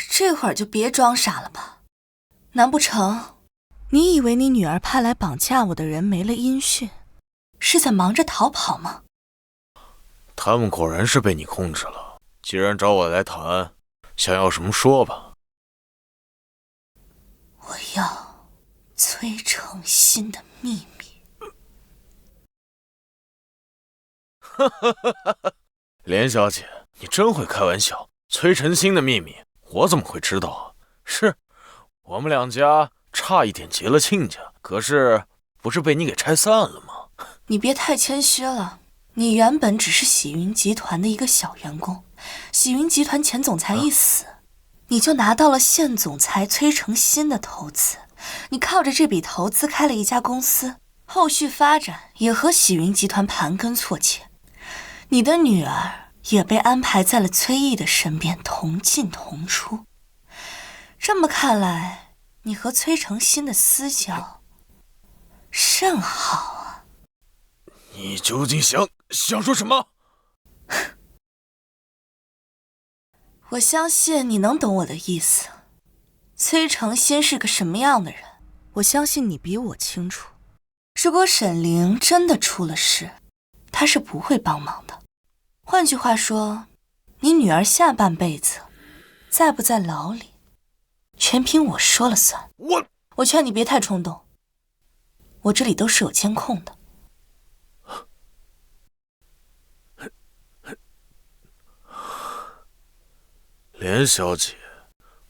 这会儿就别装傻了吧？难不成你以为你女儿派来绑架我的人没了音讯，是在忙着逃跑吗？他们果然是被你控制了。既然找我来谈，想要什么说吧。我要崔成新的秘密。连小姐，你真会开玩笑。崔成新的秘密，我怎么会知道啊？是我们两家差一点结了亲家，可是不是被你给拆散了吗？你别太谦虚了，你原本只是喜云集团的一个小员工，喜云集团前总裁一死，你就拿到了现总裁崔成新的投资，你靠着这笔投资开了一家公司，后续发展也和喜云集团盘根错节，你的女儿也被安排在了崔毅的身边，同进同出。这么看来，你和崔成新的私交甚好啊。你究竟想说什么？我相信你能懂我的意思。崔成新是个什么样的人，我相信你比我清楚。如果沈凌真的出了事，他是不会帮忙的。换句话说，你女儿下半辈子在不在牢里，全凭我说了算。我劝你别太冲动，我这里都是有监控的。连小姐，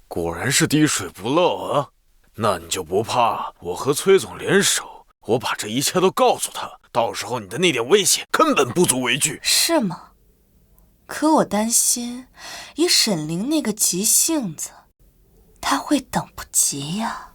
果然是滴水不漏啊！那你就不怕我和崔总联手，我把这一切都告诉他，到时候你的那点威胁根本不足为惧。是吗？可我担心，以沈凌那个急性子，他会等不及呀。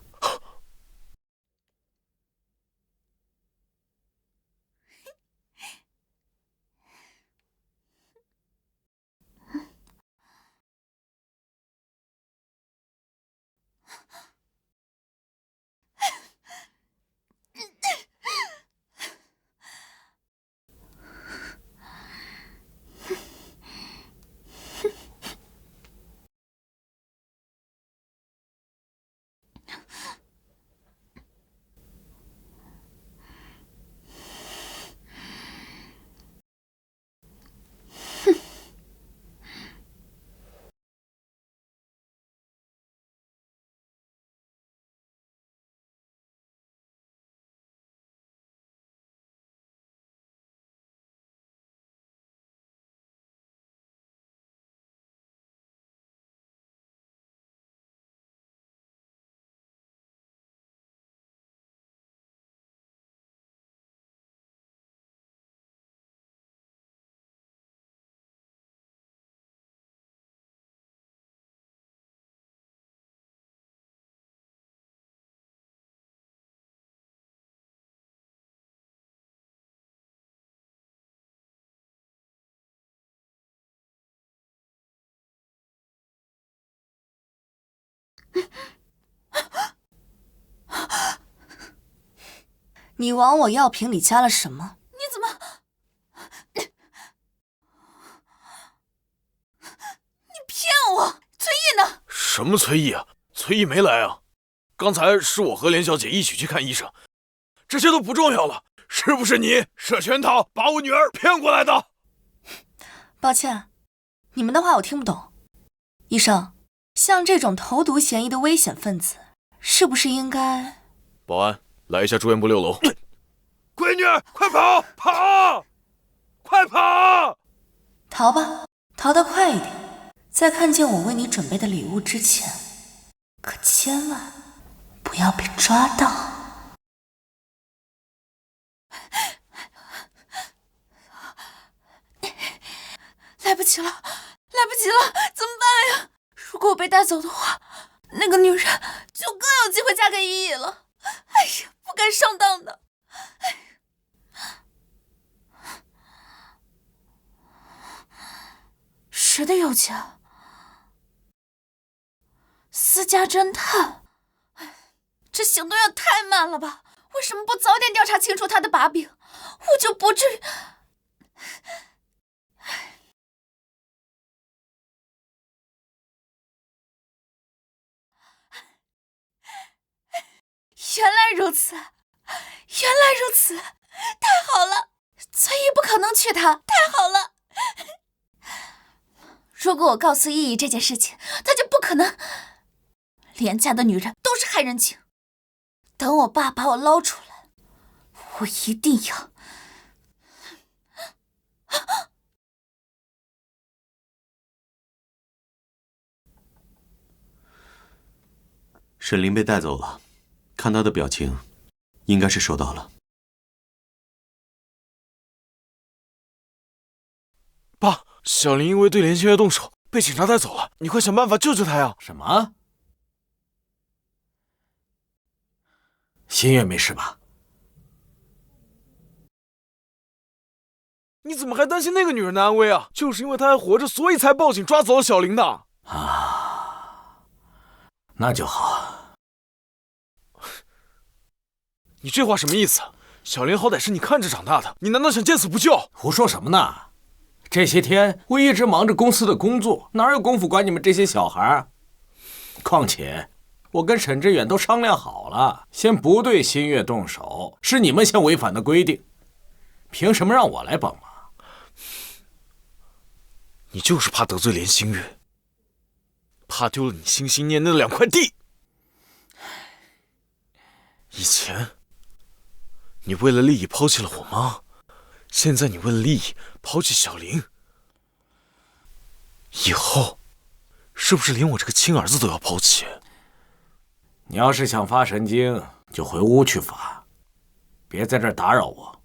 你往我药瓶里加了什么？你怎么？你骗我！崔毅呢？什么崔毅啊？崔毅没来啊！刚才是我和连小姐一起去看医生，这些都不重要了。是不是你设圈套把我女儿骗过来的？抱歉，你们的话我听不懂。医生，像这种投毒嫌疑的危险分子，是不是应该……保安，来一下住院部6楼。闺女，快跑！跑！快跑！逃吧，逃得快一点，在看见我为你准备的礼物之前，可千万不要被抓到。来不及了，来不及了，怎么办呀？如果我被带走的话，那个女人就更有机会嫁给依依了。哎呀，不该上当的。谁的邮件？私家侦探。这行动也太慢了吧？为什么不早点调查清楚他的把柄？我就不至于……原来如此，原来如此，太好了！崔姨不可能娶她，太好了！如果我告诉依依这件事情，她就不可能。廉价的女人都是害人精。等我爸把我捞出来，我一定要……沈凌被带走了。看他的表情，应该是收到了。爸，小林因为对连心月动手，被警察带走了，你快想办法救救他呀！什么？心月没事吧？你怎么还担心那个女人的安危啊？就是因为她还活着，所以才报警抓走了小林的。啊，那就好。你这话什么意思？小林好歹是你看着长大的，你难道想见死不救？胡说什么呢？这些天我一直忙着公司的工作，哪有功夫管你们这些小孩？况且我跟沈志远都商量好了，先不对新月动手，是你们先违反的规定，凭什么让我来帮忙？你就是怕得罪连心月，怕丢了你心心念念的2块地。以前你为了利益抛弃了我妈，现在你为了利益抛弃小林，以后是不是连我这个亲儿子都要抛弃？你要是想发神经，就回屋去发，别在这儿打扰我。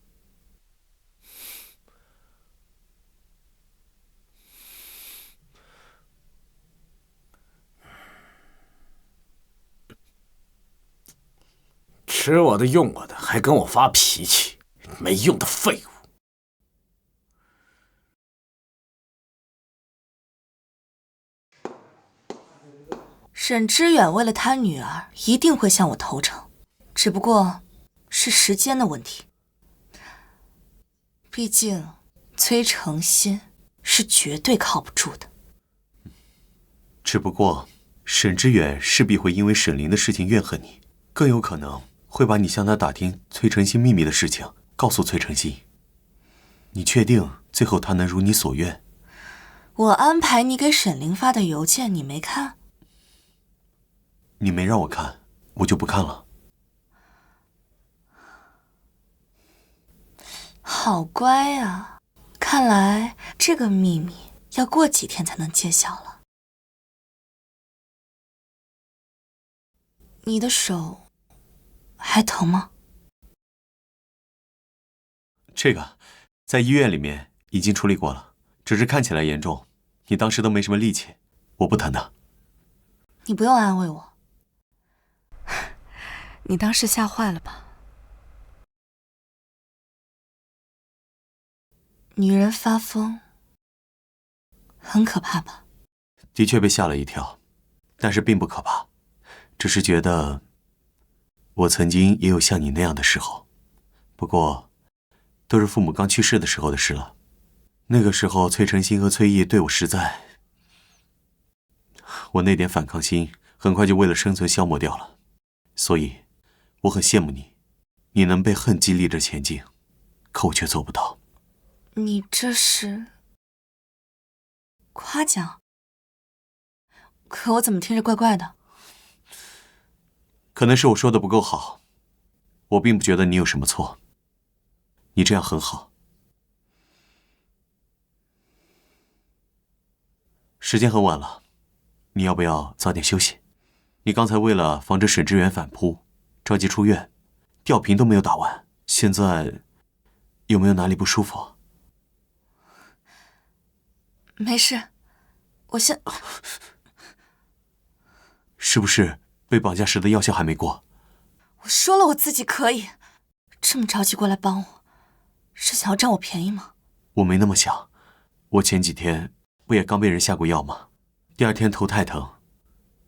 吃我的用我的，还跟我发脾气，没用的废物！沈知远为了他女儿，一定会向我投诚，只不过是时间的问题。毕竟崔成新是绝对靠不住的。只不过沈知远势必会因为沈凌的事情怨恨你，更有可能会把你向他打听崔成新秘密的事情告诉崔成新。你确定最后他能如你所愿？我安排你给沈凌发的邮件，你没看？你没让我看，我就不看了。好乖啊，看来这个秘密要过几天才能揭晓了。你的手还疼吗？这个在医院里面已经处理过了，只是看起来严重，你当时都没什么力气，我不疼的。你不用安慰我，你当时吓坏了吧？女人发疯很可怕吧？的确被吓了一跳，但是并不可怕，只是觉得我曾经也有像你那样的时候，不过都是父母刚去世的时候的事了。那个时候崔成新和崔毅对我实在，我那点反抗心很快就为了生存消磨掉了，所以我很羡慕你，你能被恨激励着前进。可我却做不到。你这是夸奖？可我怎么听着怪怪的？可能是我说的不够好，我并不觉得你有什么错，你这样很好。时间很晚了，你要不要早点休息？你刚才为了防止沈志远反扑，着急出院，吊瓶都没有打完，现在有没有哪里不舒服？没事，我是不是被绑架时的药效还没过？我说了我自己可以，这么着急过来帮我，是想要占我便宜吗？我没那么想，我前几天不也刚被人下过药吗？第二天头太疼，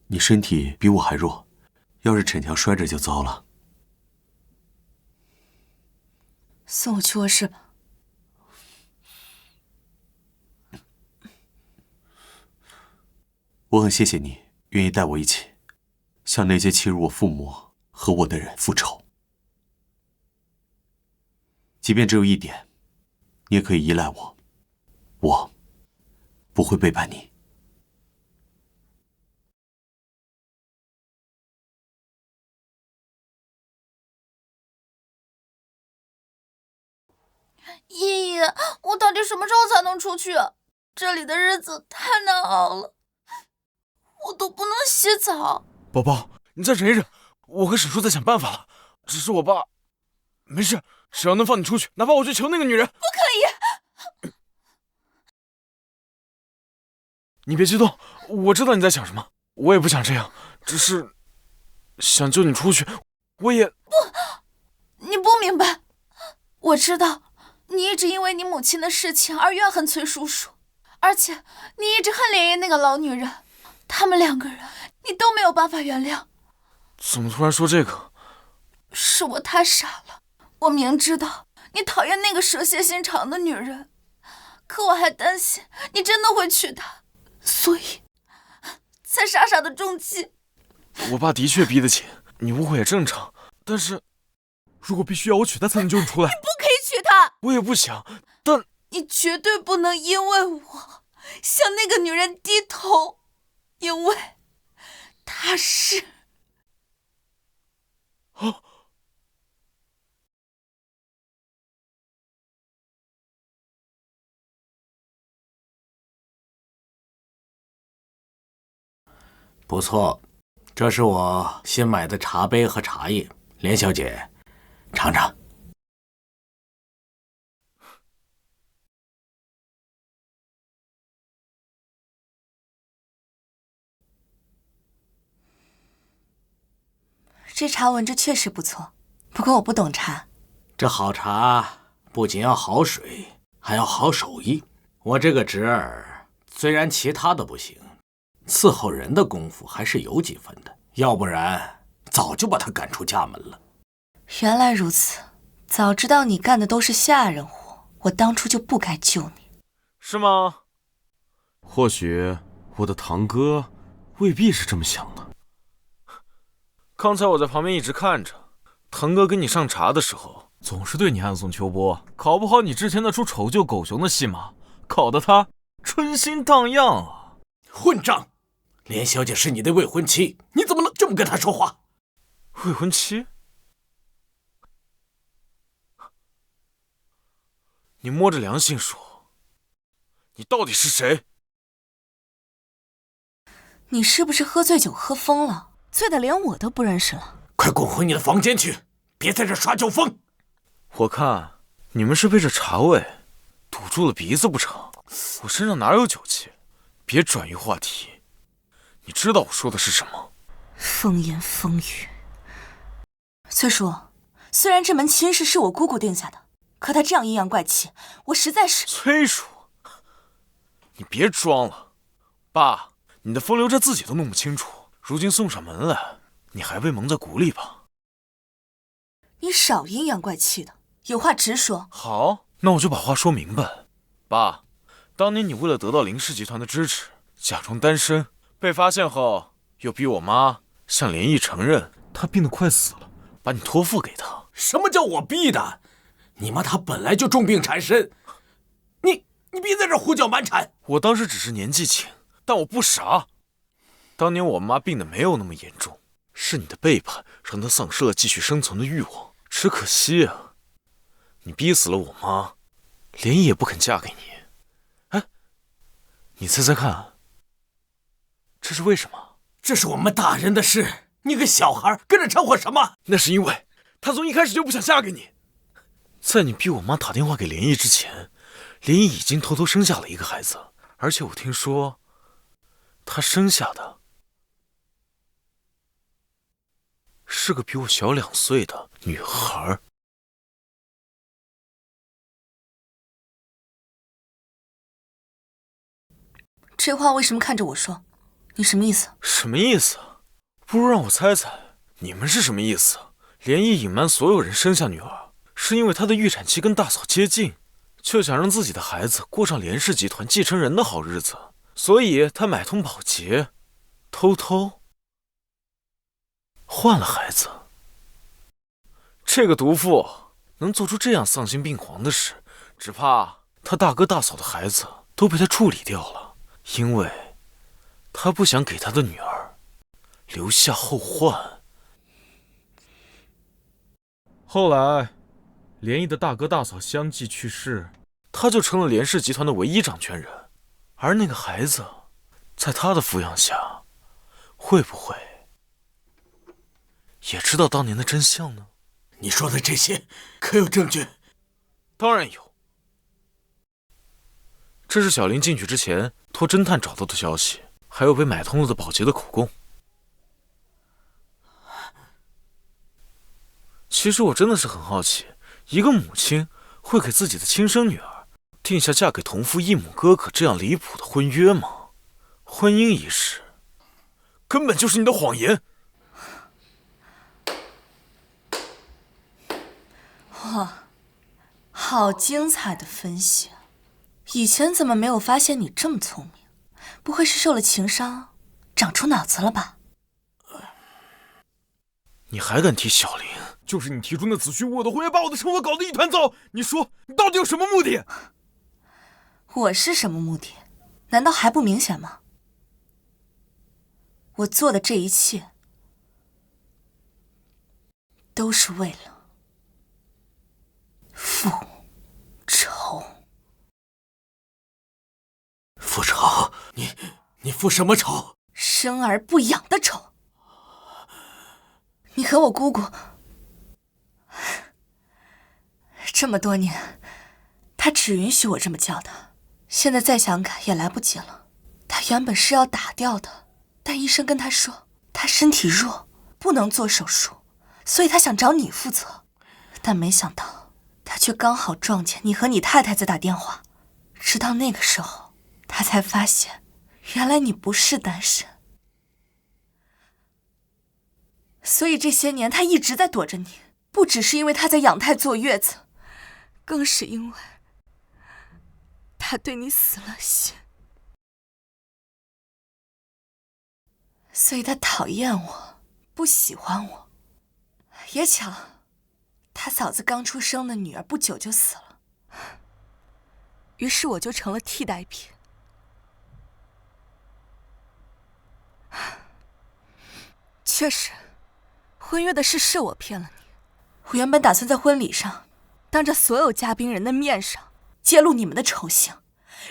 你身体比我还弱，要是逞强摔着就糟了。送我去卧室吧。我很谢谢你愿意带我一起，向那些欺辱我父母和我的人复仇。即便只有一点，你也可以依赖我，我不会背叛你。爷爷，我到底什么时候才能出去？这里的日子太难熬了，我都不能洗澡。宝宝，你再忍一忍，我和沈叔在想办法了。只是我爸，没事，只要能放你出去，哪怕我去求那个女人。不可以！你别激动，我知道你在想什么，我也不想这样，只是想救你出去，我也……不，你不明白，我知道。你一直因为你母亲的事情而怨恨崔叔叔，而且你一直恨莲叶那个老女人，他们两个人你都没有办法原谅。怎么突然说这个？是我太傻了，我明知道你讨厌那个蛇蝎心肠的女人，可我还担心你真的会娶她，所以才傻傻的中计。我爸的确逼得紧，你误会也正常，但是如果必须要我娶她才能救你出来，你不可以娶她。我也不想，但你绝对不能因为我向那个女人低头，因为她是……啊！不错，这是我新买的茶杯和茶叶，连小姐，尝尝。这茶闻着确实不错，不过我不懂茶。这好茶不仅要好水，还要好手艺。我这个侄儿虽然其他的不行，伺候人的功夫还是有几分的，要不然早就把他赶出家门了。原来如此，早知道你干的都是下人活，我当初就不该救你。是吗？或许我的堂哥未必是这么想的。刚才我在旁边一直看着，堂哥给你上茶的时候，总是对你暗送秋波，搞不好你之前那出丑救狗熊的戏码，搞得他春心荡漾啊！混账！连小姐是你的未婚妻，你怎么能这么跟她说话？未婚妻？你摸着良心说，你到底是谁？你是不是喝醉酒喝疯了，醉得连我都不认识了？快滚回你的房间去，别在这耍酒疯！我看你们是被这茶味堵住了鼻子不成？我身上哪有酒气？别转移话题，你知道我说的是什么？风言风语。崔叔，虽然这门亲事是我姑姑定下的，可他这样阴阳怪气，我实在是……崔叔，你别装了。爸，你的风流债自己都弄不清楚，如今送上门来，你还被蒙在鼓里吧？你少阴阳怪气的，有话直说。好，那我就把话说明白。爸，当年你为了得到林氏集团的支持，假装单身，被发现后，又逼我妈向连毅承认她病得快死了，把你托付给她。什么叫我逼的？你妈她本来就重病缠身，你别在这胡搅蛮缠。我当时只是年纪轻，但我不傻。当年我妈病得没有那么严重，是你的背叛让她丧失了继续生存的欲望。只可惜啊，你逼死了我妈，莲姨也不肯嫁给你。哎，你猜猜看，这是为什么？这是我们大人的事，你个小孩跟着掺和什么？那是因为她从一开始就不想嫁给你。在你逼我妈打电话给莲姨之前，莲姨已经偷偷生下了一个孩子，而且我听说，她生下的是个比我小2岁的女孩。这话为什么看着我说？你什么意思？什么意思？不如让我猜猜，你们是什么意思？莲姨隐瞒所有人生下女儿，是因为她的预产期跟大嫂接近，就想让自己的孩子过上连氏集团继承人的好日子，所以她买通保洁，偷偷换了孩子。这个毒妇能做出这样丧心病狂的事，只怕她大哥大嫂的孩子都被她处理掉了，因为她不想给她的女儿留下后患。后来，莲姨的大哥大嫂相继去世，她就成了连氏集团的唯一掌权人。而那个孩子，在她的抚养下，会不会也知道当年的真相呢？你说的这些可有证据？当然有。这是小林进去之前托侦探找到的消息，还有被买通了的保洁的口供。其实我真的是很好奇，一个母亲会给自己的亲生女儿定下嫁给同父异母哥哥这样离谱的婚约吗？婚姻一事根本就是你的谎言。哇，好精彩的分析！以前怎么没有发现你这么聪明？不会是受了情伤，长出脑子了吧？你还敢提小林？就是你提出那子虚乌有的婚约，把我的生活搞得一团糟。你说你到底有什么目的？我是什么目的？难道还不明显吗？我做的这一切，都是为了复仇。复仇？你复什么仇？生而不养的仇。你和我姑姑这么多年，她只允许我这么叫她，现在再想改也来不及了。她原本是要打掉的，但医生跟她说她身体弱，不能做手术，所以她想找你负责。但没想到她却刚好撞见你和你太太在打电话，直到那个时候，她才发现原来你不是单身。所以这些年他一直在躲着你，不只是因为他在养胎坐月子，更是因为他对你死了心。所以他讨厌我，不喜欢我。也巧，他嫂子刚出生的女儿不久就死了，于是我就成了替代品。确实，婚约的事是我骗了你。我原本打算在婚礼上，当着所有嘉宾人的面上揭露你们的丑行，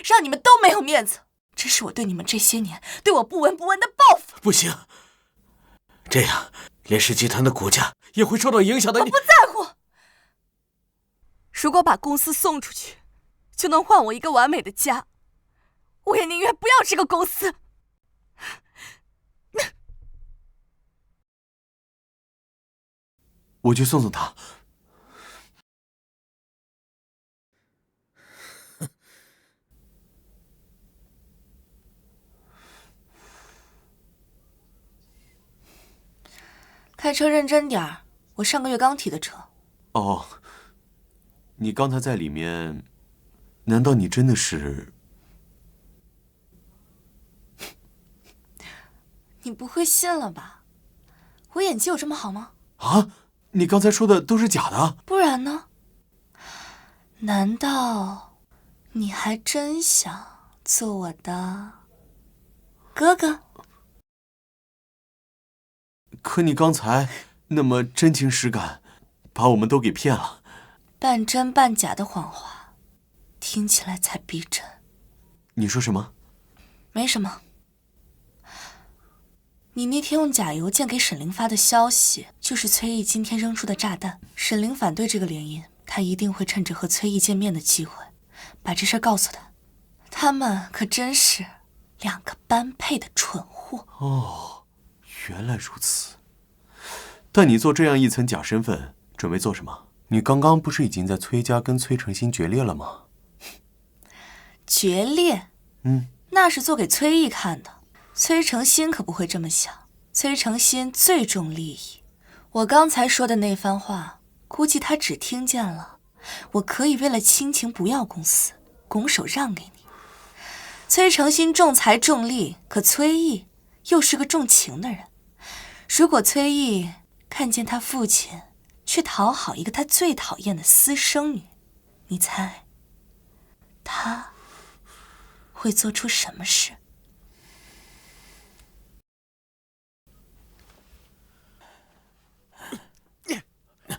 让你们都没有面子。这是我对你们这些年对我不闻不问的报复。不行，这样连氏集团的股价也会受到影响的。我不在乎。如果把公司送出去，就能换我一个完美的家，我也宁愿不要这个公司。我去送送他。开车认真点儿，我上个月刚提的车。哦，你刚才在里面，难道你真的是？你不会信了吧？我演技有这么好吗？啊！你刚才说的都是假的？不然呢？难道你还真想做我的哥哥？可你刚才那么真情实感，把我们都给骗了。半真半假的谎话，听起来才逼真。你说什么？没什么。你那天用假邮件给沈凌发的消息，就是崔毅今天扔出的炸弹。沈凌反对这个联姻，他一定会趁着和崔毅见面的机会，把这事告诉他。他们可真是两个般配的蠢货。哦，原来如此。但你做这样一层假身份，准备做什么？你刚刚不是已经在崔家跟崔成新决裂了吗？决裂？那是做给崔毅看的。崔成新可不会这么想。崔成新最重利益。我刚才说的那番话，估计他只听见了我可以为了亲情不要公司，拱手让给你。崔成新重财重利，可崔毅又是个重情的人。如果崔毅看见他父亲去讨好一个他最讨厌的私生女，你猜他会做出什么事？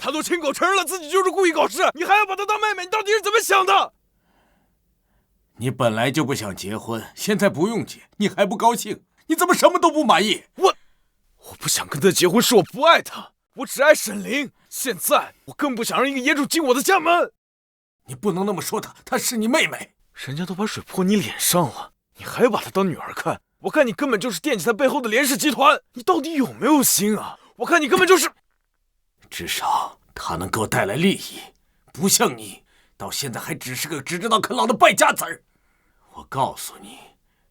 他都亲口承认了自己就是故意搞事，你还要把她当妹妹，你到底是怎么想的？你本来就不想结婚，现在不用结，你还不高兴？你怎么什么都不满意？我不想跟他结婚，是我不爱他，我只爱沈凌。现在我更不想让一个野种进我的家门。你不能那么说她，她是你妹妹。人家都把水泼你脸上了，你还把她当女儿看？我看你根本就是惦记她背后的连氏集团，你到底有没有心啊？我看你根本就是……至少她能给我带来利益，不像你，到现在还只是个只知道啃老的败家子儿。我告诉你，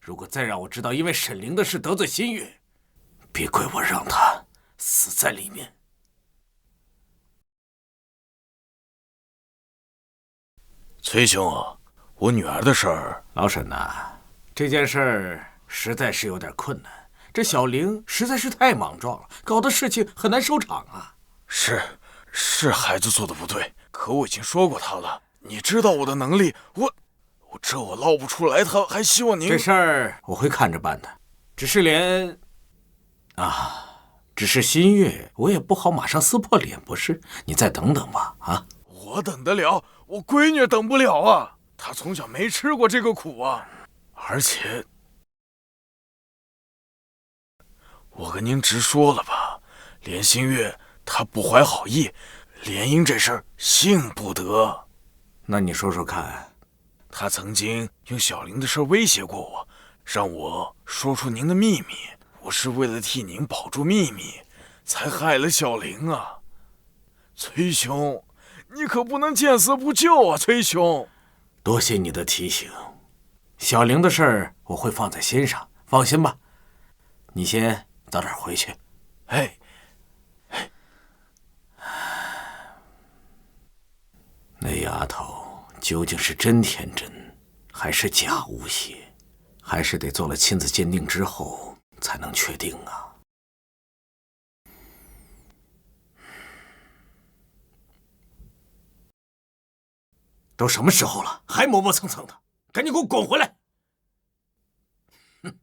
如果再让我知道因为沈凌的事得罪新月，别怪我让她死在里面。崔兄啊，我女儿的事儿，老沈呐，这件事儿实在是有点困难。这小玲实在是太莽撞了，搞的事情很难收场啊。是孩子做的不对，可我已经说过他了。你知道我的能力，我捞不出来，他还希望您……这事儿我会看着办的，只是新月，我也不好马上撕破脸，不是？你再等等吧，啊！我等得了，我闺女等不了啊！她从小没吃过这个苦啊，而且，我跟您直说了吧，连新月她不怀好意，联姻这事儿信不得。那你说说看，她曾经用小玲的事威胁过我，让我说出您的秘密。我是为了替您保住秘密，才害了小玲啊！崔兄，你可不能见死不救啊！崔兄，多谢你的提醒，小玲的事儿我会放在心上，放心吧。你先早点回去。哎，那丫头究竟是真天真，还是假无邪？还是得做了亲子鉴定之后才能确定啊。都什么时候了，还磨磨蹭蹭的，赶紧给我滚回来！哼，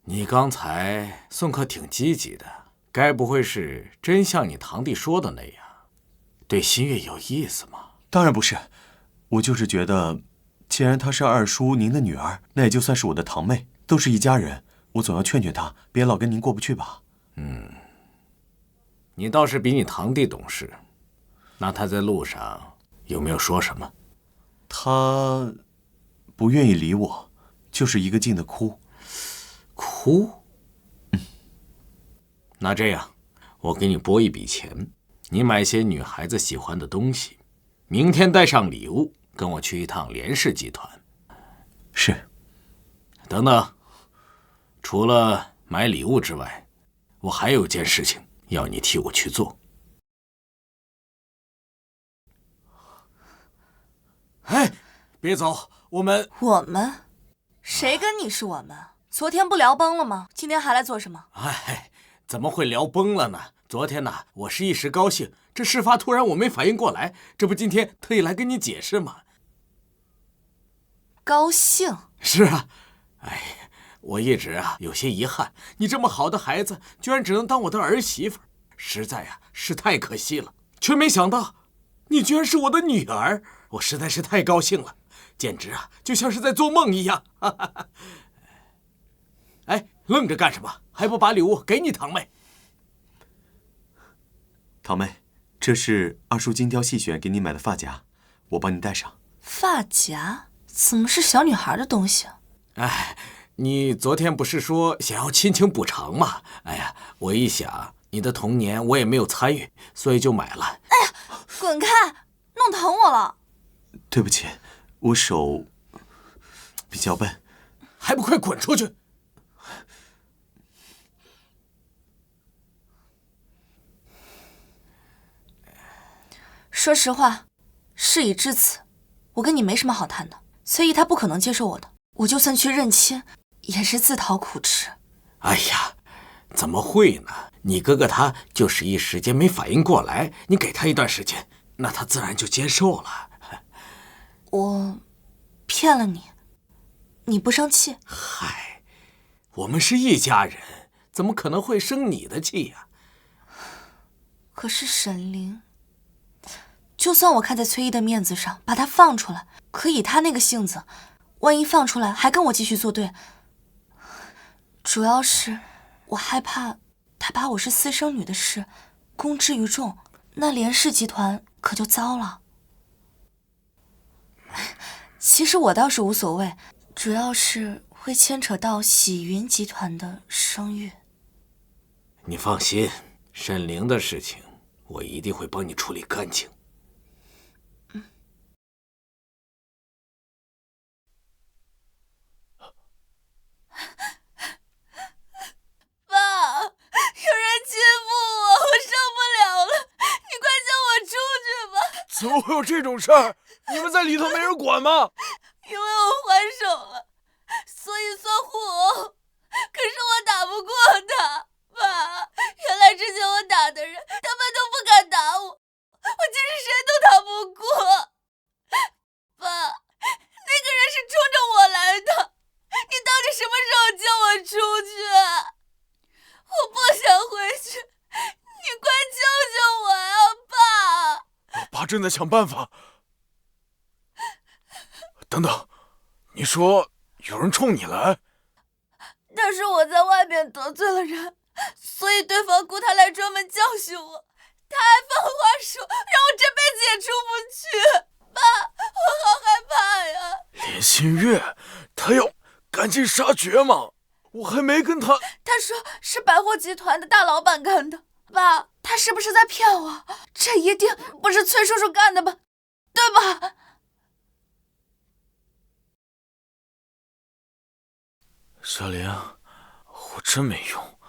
你刚才送客挺积极的，该不会是真像你堂弟说的那样，对新月有意思吗？当然不是，我就是觉得，既然她是二叔您的女儿，那也就算是我的堂妹，都是一家人，我总要劝劝她，别老跟您过不去吧。你倒是比你堂弟懂事。那他在路上有没有说什么？他不愿意理我，就是一个劲的哭。哭？那这样，我给你拨一笔钱，你买些女孩子喜欢的东西，明天带上礼物，跟我去一趟连氏集团。是。等等，除了买礼物之外，我还有件事情要你替我去做。哎，别走，我们谁跟你是我们？昨天不聊崩了吗？今天还来做什么？哎，怎么会聊崩了呢？昨天呢，我是一时高兴，这事发突然，我没反应过来，这不今天特意来跟你解释吗？高兴？是啊，哎，我一直有些遗憾，你这么好的孩子，居然只能当我的儿媳妇，实在是太可惜了。却没想到，你居然是我的女儿，我实在是太高兴了，简直就像是在做梦一样。哎，愣着干什么？还不把礼物给你堂妹？堂妹，这是二叔精雕细选给你买的发夹，我帮你戴上。发夹？怎么是小女孩的东西？哎，你昨天不是说想要亲情补偿吗？哎呀，我一想你的童年我也没有参与，所以就买了。哎呀，滚开，弄疼我了。对不起，我手比较笨。还不快滚出去！说实话，事已至此，我跟你没什么好谈的。崔姨她不可能接受我的，我就算去认亲，也是自讨苦吃。哎呀，怎么会呢？你哥哥他就是一时间没反应过来，你给他一段时间，那他自然就接受了。我骗了你，你不生气？嗨，我们是一家人，怎么可能会生你的气呀？可是沈凌，就算我看在崔姨的面子上把她放出来，可以她那个性子，万一放出来还跟我继续作对，主要是我害怕她把我是私生女的事公之于众，那连氏集团可就糟了。其实我倒是无所谓，主要是会牵扯到喜云集团的声誉。你放心，沈凌的事情我一定会帮你处理干净。爸，有人欺负我，我受不了了，你快叫我出去吧。怎么会有这种事儿？你们在里头没人管吗？因为我还手了，所以算互殴。可是我打不过他，爸。原来之前我打的人，他们都不敢打我，我即使谁都打不过。爸，那个人是冲着我来的，你到底什么时候叫我出去？我不想回去，你快救救我呀，爸！我爸正在想办法。等等，你说有人冲你来？但是我在外面得罪了人，所以对方雇他来专门教训我。他还放话说让我这辈子也出不去。爸，我好害怕呀！连新月，他要赶尽杀绝吗？我还没跟他……他说是百货集团的大老板干的。爸，他是不是在骗我？这一定不是崔叔叔干的吧？对吧？小林，我真没用，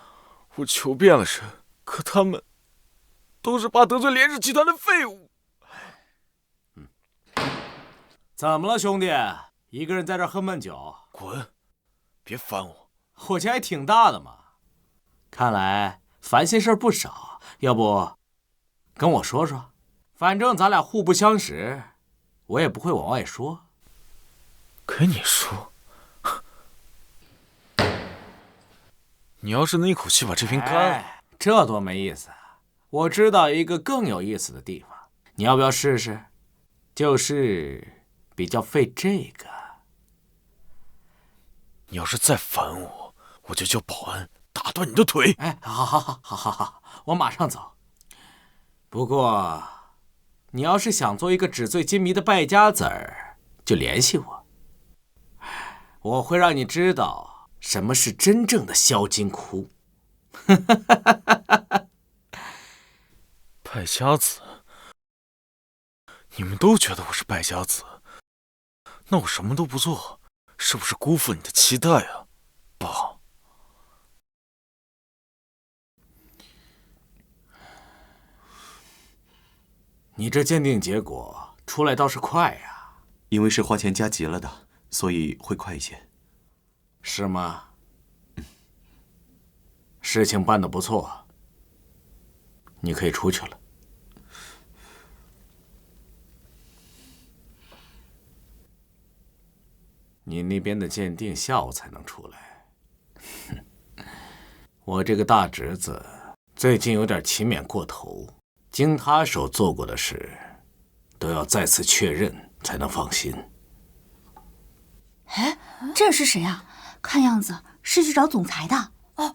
我求遍了神，可他们都是怕得罪连氏集团的废物。怎么了，兄弟？一个人在这喝闷酒？滚！别烦我。火气还挺大的嘛。看来烦心事儿不少，要不跟我说说？反正咱俩互不相识，我也不会往外说。跟你说，你要是能一口气把这瓶干了，哎，这多没意思啊！我知道一个更有意思的地方，你要不要试试？就是比较费这个。你要是再烦我，我就叫保安打断你的腿。哎，好，我马上走。不过，你要是想做一个纸醉金迷的败家子儿，就联系我，我会让你知道什么是真正的销金窟。败家子？你们都觉得我是败家子，那我什么都不做，是不是辜负你的期待啊，爸？你这鉴定结果出来倒是快呀。因为是花钱加急了的，所以会快一些。是吗？事情办得不错，你可以出去了。你那边的鉴定下午才能出来。我这个大侄子最近有点勤勉过头，经他手做过的事，都要再次确认才能放心。哎，这是谁啊？看样子是去找总裁的。哦，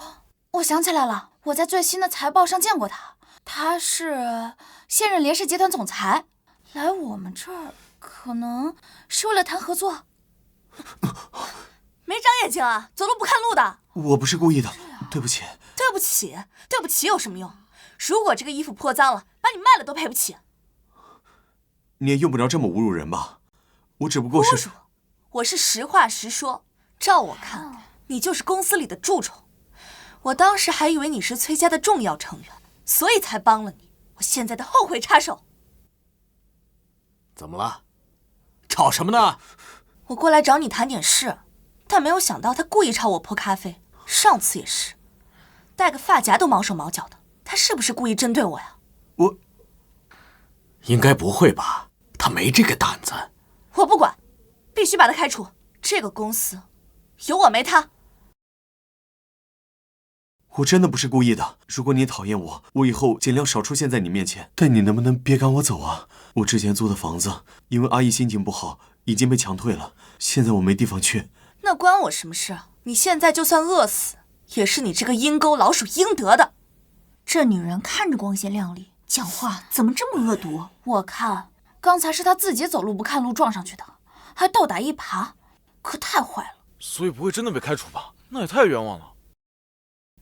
我想起来了，我在最新的财报上见过他。他是现任联氏集团总裁，来我们这儿可能是为了谈合作。没长眼睛啊，走路不看路的。我不是故意的，对不起。对不起，对不起有什么用？如果这个衣服破脏了，把你卖了都赔不起。你也用不着这么侮辱人吧？我只不过是……侮辱？我是实话实说。照我看，你就是公司里的蛀虫。我当时还以为你是崔家的重要成员，所以才帮了你。我现在的后悔插手。怎么了？吵什么呢？我过来找你谈点事，但没有想到他故意朝我泼咖啡。上次也是，戴个发夹都毛手毛脚的，他是不是故意针对我呀？我应该不会吧？他没这个胆子。我不管，必须把他开除。这个公司有我没他。我真的不是故意的。如果你讨厌我，我以后尽量少出现在你面前。但你能不能别赶我走啊？我之前租的房子，因为阿姨心情不好，已经被强退了。现在我没地方去。那关我什么事？你现在就算饿死，也是你这个阴沟老鼠应得的。这女人看着光鲜亮丽，讲话怎么这么恶毒？我看刚才是他自己走路不看路撞上去的，还倒打一耙，可太坏了。所以不会真的被开除吧？那也太冤枉了。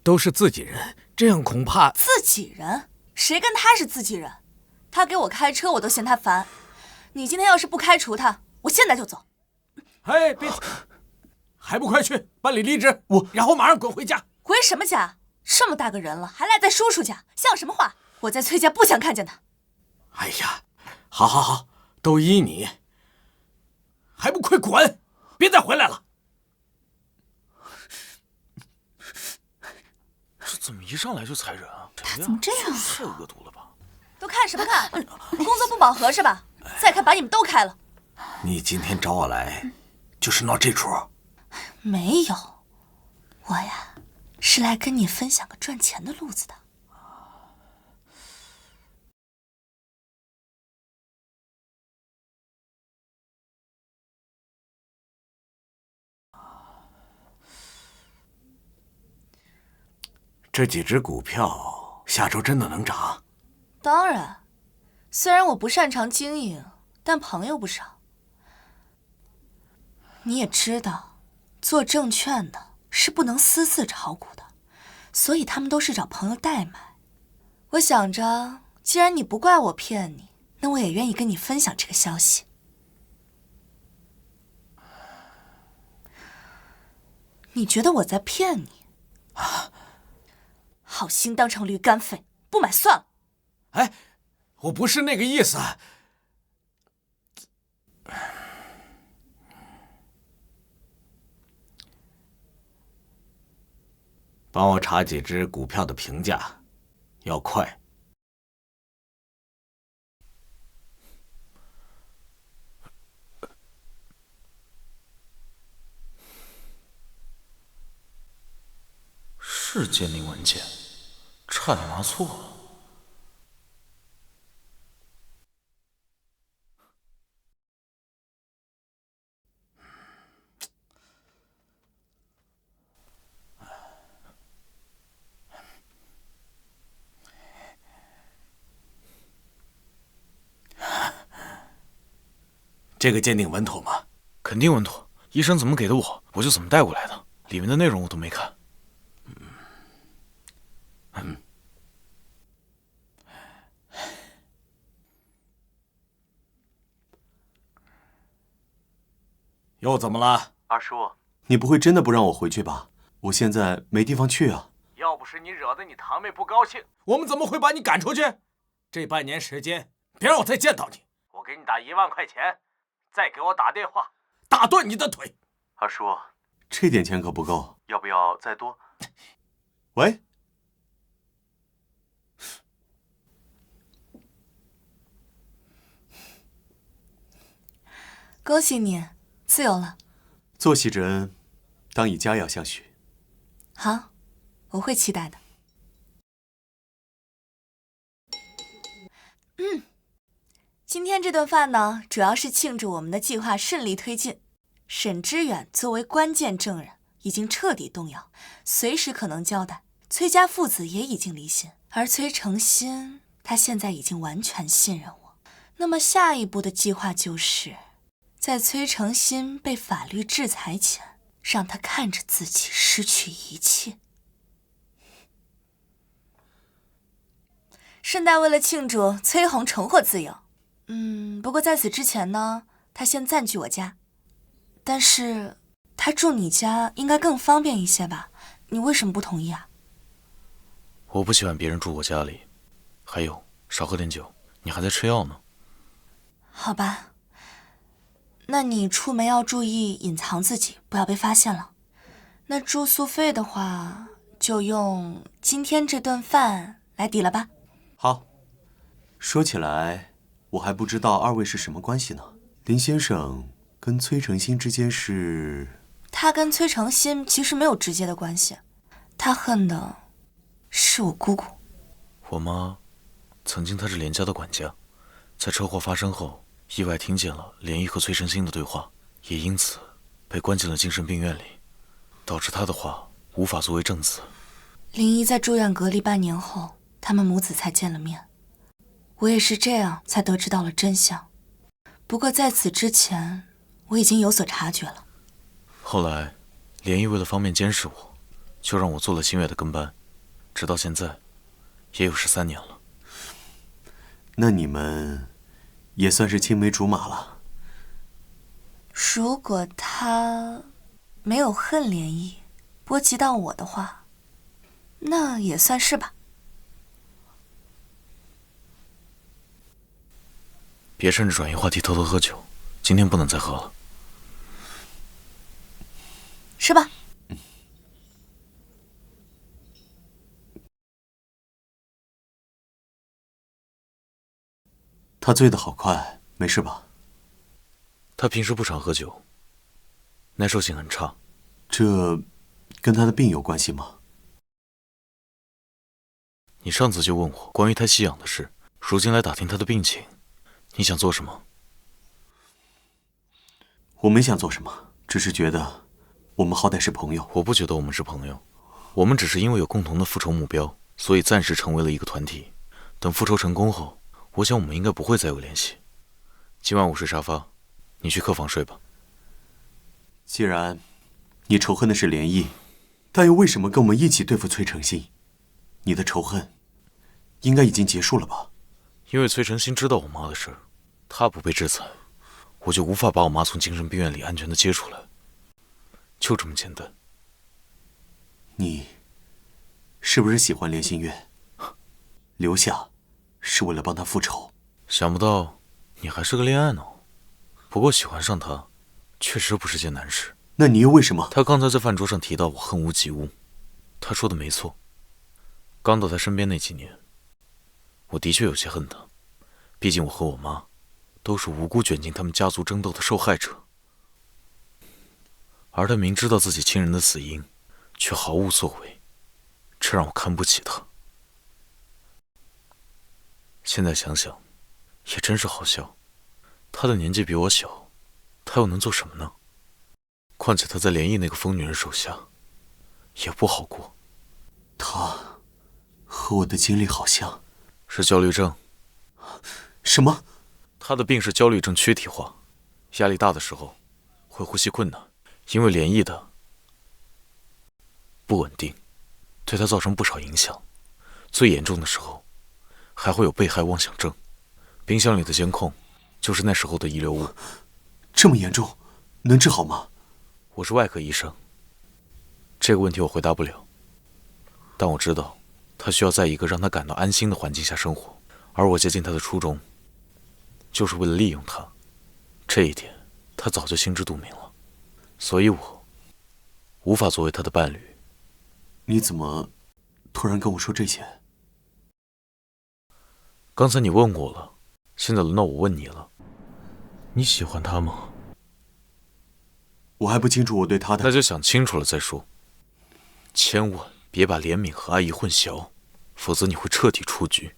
都是自己人，这样恐怕……自己人？谁跟他是自己人？他给我开车，我都嫌他烦。你今天要是不开除他，我现在就走。哎，别，还不快去办理离职！然后马上滚回家。回什么家？这么大个人了，还赖在叔叔家，像什么话？我在崔家不想看见他。哎呀，好好好，都依你，还不快滚！别再回来了。这怎么一上来就踩人啊？他怎么这样？太恶毒了吧！都看什么看？工作不饱和是吧？再看把你们都开了。你今天找我来，就是闹这出？没有，我呀是来跟你分享个赚钱的路子的。这几只股票下周真的能涨？当然，虽然我不擅长经营，但朋友不少。你也知道，做证券的是不能私自炒股的，所以他们都是找朋友代买。我想着，既然你不怪我骗你，那我也愿意跟你分享这个消息。你觉得我在骗你？好心当成驴肝肺，不买算了。哎，我不是那个意思。帮我查几只股票的评价，要快。是鉴定文件，差点拿错了。这个鉴定稳妥吗？肯定稳妥，医生怎么给的我就怎么带过来的，里面的内容我都没看。又怎么了？二叔，你不会真的不让我回去吧？我现在没地方去啊。要不是你惹得你堂妹不高兴，我们怎么会把你赶出去？这半年时间，别让我再见到你。我给你打1万块钱，再给我打电话，打断你的腿。二叔，这点钱可不够，要不要再多？喂，恭喜你，自由了。做戏之恩，当以佳肴相许。好，我会期待的。今天这顿饭呢，主要是庆祝我们的计划顺利推进。沈知远作为关键证人，已经彻底动摇，随时可能交代。崔家父子也已经离心，而崔成新，他现在已经完全信任我。那么下一步的计划就是，在崔成新被法律制裁前，让他看着自己失去一切。顺带为了庆祝崔红重获自由，不过在此之前呢，他先暂居我家。但是他住你家应该更方便一些吧？你为什么不同意啊？我不喜欢别人住我家里，还有少喝点酒，你还在吃药呢。好吧，那你出门要注意隐藏自己，不要被发现了。那住宿费的话，就用今天这顿饭来抵了吧。好，说起来，我还不知道二位是什么关系呢。林先生跟崔成新之间是……他跟崔成新其实没有直接的关系，他恨的是我姑姑。我妈曾经她是连家的管家，在车祸发生后，意外听见了连毅和崔成新的对话，也因此被关进了精神病院里，导致她的话无法作为证词。林毅在住院隔离半年后，他们母子才见了面。我也是这样才得知到了真相。不过在此之前，我已经有所察觉了。后来，连毅为了方便监视我，就让我做了星月的跟班，直到现在，也有13年了。那你们也算是青梅竹马了。如果他没有恨连毅，波及到我的话，那也算是吧。别趁着转移话题偷偷喝酒，今天不能再喝了。是吧？他醉得好快，没事吧？他平时不常喝酒，耐受性很差。这跟他的病有关系吗？你上次就问我关于他吸氧的事，如今来打听他的病情，你想做什么？我没想做什么，只是觉得我们好歹是朋友。我不觉得我们是朋友，我们只是因为有共同的复仇目标，所以暂时成为了一个团体。等复仇成功后，我想我们应该不会再有联系。今晚我睡沙发，你去客房睡吧。既然你仇恨的是连毅，但又为什么跟我们一起对付崔成新？你的仇恨应该已经结束了吧？因为崔成新知道我妈的事，他不被制裁，我就无法把我妈从精神病院里安全的接出来，就这么简单。你是不是喜欢连心月？留下是为了帮他复仇？想不到你还是个恋爱脑，不过喜欢上他确实不是件难事。那你又为什么？他刚才在饭桌上提到我恨无及无，他说的没错。刚到他身边那几年，我的确有些恨他，毕竟我和我妈都是无辜卷进他们家族争斗的受害者，而他明知道自己亲人的死因，却毫无作为，这让我看不起他。现在想想，也真是好笑。他的年纪比我小，他又能做什么呢？况且他在连毅那个疯女人手下，也不好过。他和我的经历好像。是焦虑症。什么？他的病是焦虑症躯体化，压力大的时候会呼吸困难，因为连毅的不稳定，对他造成不少影响。最严重的时候，还会有被害妄想症。冰箱里的监控就是那时候的遗留物。这么严重，能治好吗？我是外科医生，这个问题我回答不了。但我知道，他需要在一个让他感到安心的环境下生活，而我接近他的初衷，就是为了利用他。这一点，他早就心知肚明了，所以我无法作为他的伴侣。你怎么突然跟我说这些？刚才你问我了，现在轮到我问你了。你喜欢他吗？我还不清楚我对他的。那就想清楚了再说，千万别把怜悯和爱意混淆，否则你会彻底出局。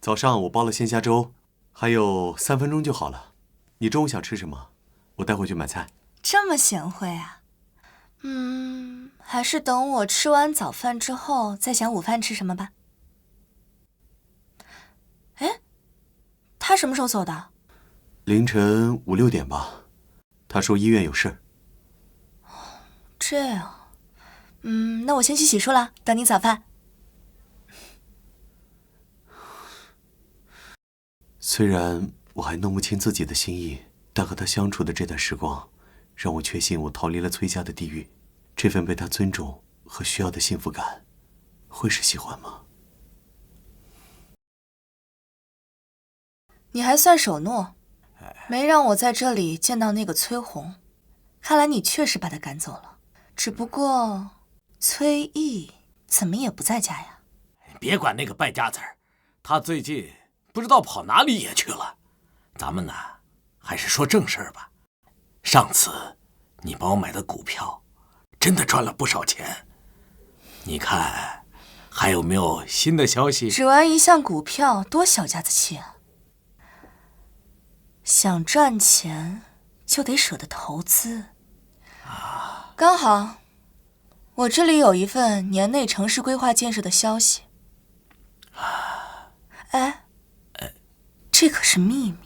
早上我煲了鲜虾粥，还有3分钟就好了。你中午想吃什么？我带回去买菜。这么贤惠啊？还是等我吃完早饭之后再想午饭吃什么吧。哎，他什么时候走的？凌晨5、6点吧。他说医院有事儿。这样，那我先去洗漱了，等你早饭。虽然我还弄不清自己的心意，但和他相处的这段时光，让我确信我逃离了崔家的地狱。这份被他尊重和需要的幸福感，会是喜欢吗？你还算守诺，没让我在这里见到那个崔红。看来你确实把他赶走了，只不过崔毅怎么也不在家呀？别管那个败家子儿，他最近不知道跑哪里野去了。咱们呢，还是说正事儿吧。上次你帮我买的股票，真的赚了不少钱。你看，还有没有新的消息？只玩一项股票，多小家子气啊！想赚钱，就得舍得投资。刚好，我这里有一份年内城市规划建设的消息。哎，这可是秘密，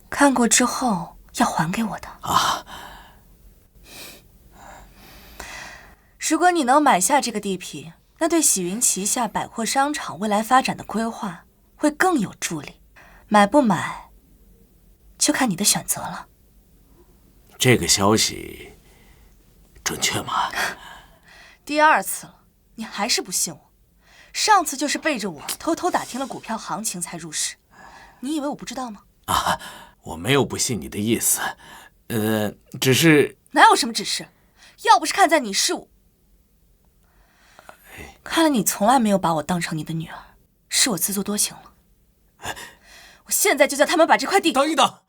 看过之后要还给我的啊。如果你能买下这个地皮，那对喜云旗下百货商场未来发展的规划会更有助力。买不买，就看你的选择了。这个消息准确吗？第2次了，你还是不信我。上次就是背着我偷偷打听了股票行情才入市，你以为我不知道吗？啊，我没有不信你的意思，只是……哪有什么只是？要不是看在你是我……看来你从来没有把我当成你的女儿，是我自作多情了。我现在就叫他们把这块地……等一等。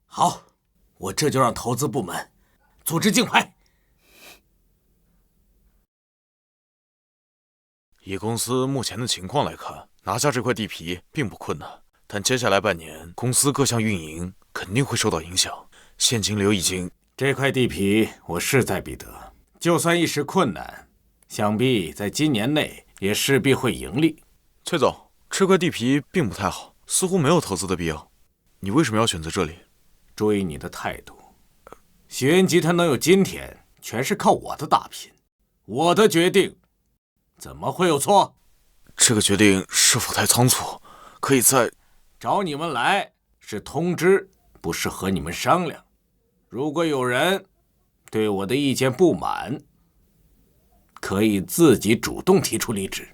好，我这就让投资部门组织竞拍。以公司目前的情况来看，拿下这块地皮并不困难，但接下来半年公司各项运营肯定会受到影响，现金流已经……这块地皮我势在必得，就算一时困难，想必在今年内也势必会盈利。崔总，这块地皮并不太好，似乎没有投资的必要。你为什么要选择这里？注意你的态度。喜云集团能有今天，全是靠我的打拼，我的决定怎么会有错？这个决定是否太仓促？可以再……找你们来是通知，不是和你们商量。如果有人对我的意见不满，可以自己主动提出离职。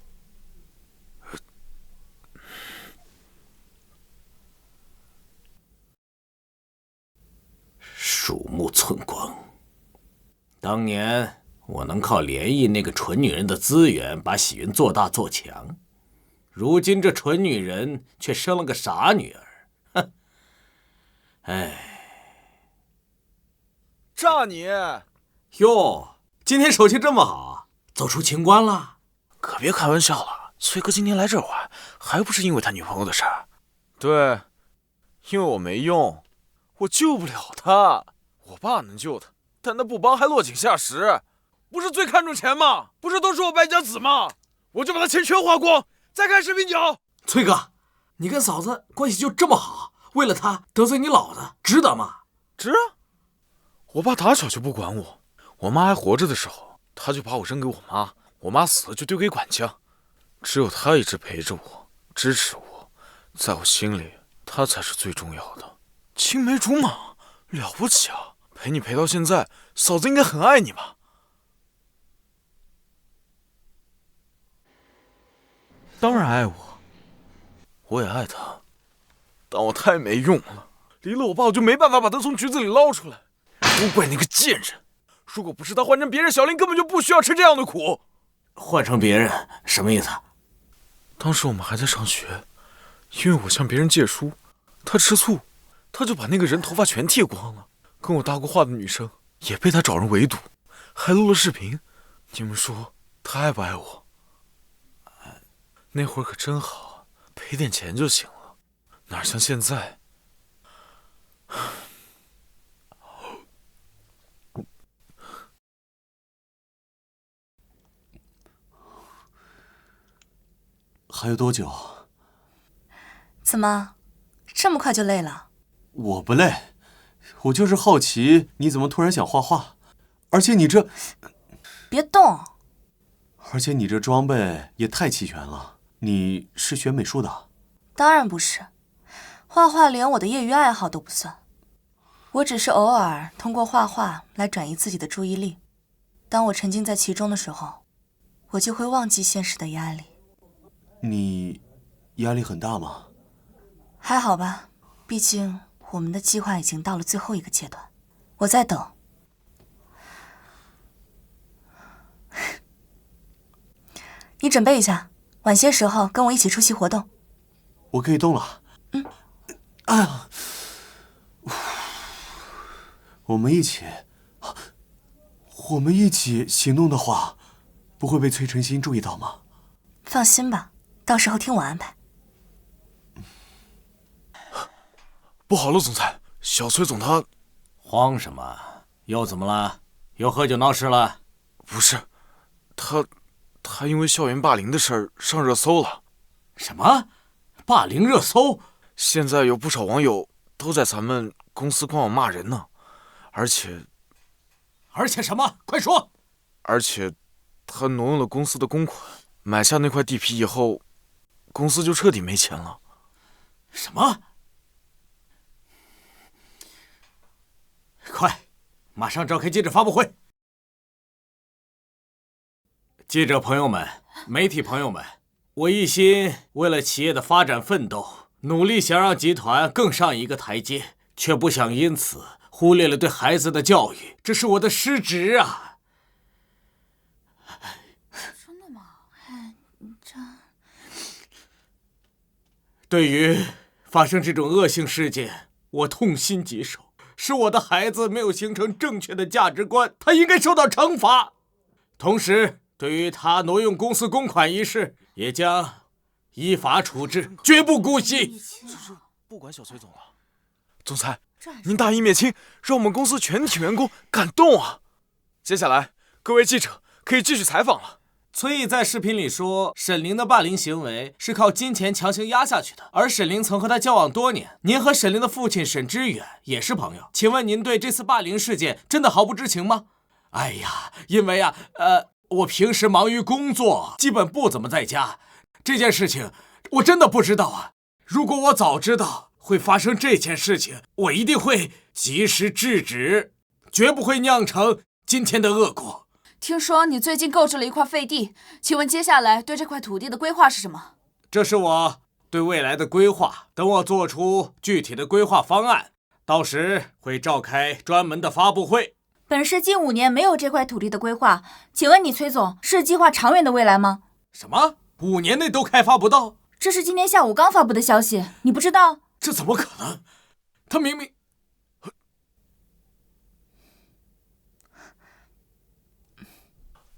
鼠目寸光。当年我能靠连毅那个蠢女人的资源把喜云做大做强，如今这蠢女人却生了个傻女儿。哼，哎。炸你！哟，今天手气这么好，走出情关了？可别开玩笑了，崔哥今天来这儿玩，还不是因为他女朋友的事儿？对，因为我没用，我救不了他。我爸能救他，但他不帮还落井下石。不是最看重钱吗？不是都说我败家子吗？我就把他钱全花光，再开视频角。崔哥，你跟嫂子关系就这么好，为了他得罪你老子，值得吗？值啊！我爸打小就不管我，我妈还活着的时候，他就把我扔给我妈，我妈死了就丢给管家。只有他一直陪着我，支持我，在我心里，他才是最重要的。青梅竹马，了不起啊！陪你陪到现在，嫂子应该很爱你吧？当然爱我，我也爱他，但我太没用了，离了我爸我就没办法把他从局子里捞出来。都怪那个贱人！如果不是他换成别人，小林根本就不需要吃这样的苦。换成别人什么意思？当时我们还在上学，因为我向别人借书，他吃醋，他就把那个人头发全剃光了。跟我搭过话的女生也被他找人围堵，还录了视频。你们说他爱不爱我？那会儿可真好，赔点钱就行了，哪像现在。还有多久？怎么，这么快就累了？我不累，我就是好奇你怎么突然想画画，而且你这……别动！而且你这装备也太齐全了，你是学美术的？当然不是，画画连我的业余爱好都不算。我只是偶尔通过画画来转移自己的注意力。当我沉浸在其中的时候，我就会忘记现实的压力。你压力很大吗？还好吧，毕竟我们的计划已经到了最后一个阶段，我在等。你准备一下，晚些时候跟我一起出席活动。我可以动了。哎呀，我们一起行动的话，不会被崔晨曦注意到吗？放心吧，到时候听我安排。不好了，总裁，小崔总他……慌什么？又怎么了？又喝酒闹事了？不是，他因为校园霸凌的事儿上热搜了。什么？霸凌热搜？现在有不少网友都在咱们公司官网骂人呢，而且什么？快说！而且他挪用了公司的公款，买下那块地皮以后，公司就彻底没钱了。什么？快，马上召开记者发布会！记者朋友们，媒体朋友们，我一心为了企业的发展奋斗，努力想让集团更上一个台阶，却不想因此忽略了对孩子的教育，这是我的失职啊！真的吗？对于发生这种恶性事件，我痛心疾首。是我的孩子没有形成正确的价值观，他应该受到惩罚。同时，对于他挪用公司公款一事，也将依法处置，绝不姑息。不管小崔总了。总裁，您大义灭亲，让我们公司全体员工感动啊！接下来，各位记者可以继续采访了。崔毅在视频里说，沈凌的霸凌行为是靠金钱强行压下去的，而沈凌曾和他交往多年。您和沈凌的父亲沈之远也是朋友，请问您对这次霸凌事件真的毫不知情吗？哎呀，因为我平时忙于工作，基本不怎么在家，这件事情我真的不知道啊。如果我早知道会发生这件事情，我一定会及时制止，绝不会酿成今天的恶果。听说你最近购置了一块废地，请问接下来对这块土地的规划是什么？这是我对未来的规划，等我做出具体的规划方案，到时会召开专门的发布会。本市近5年没有这块土地的规划，请问你崔总是计划长远的未来吗？什么？5年内都开发不到？这是今天下午刚发布的消息，你不知道？这怎么可能？他明明……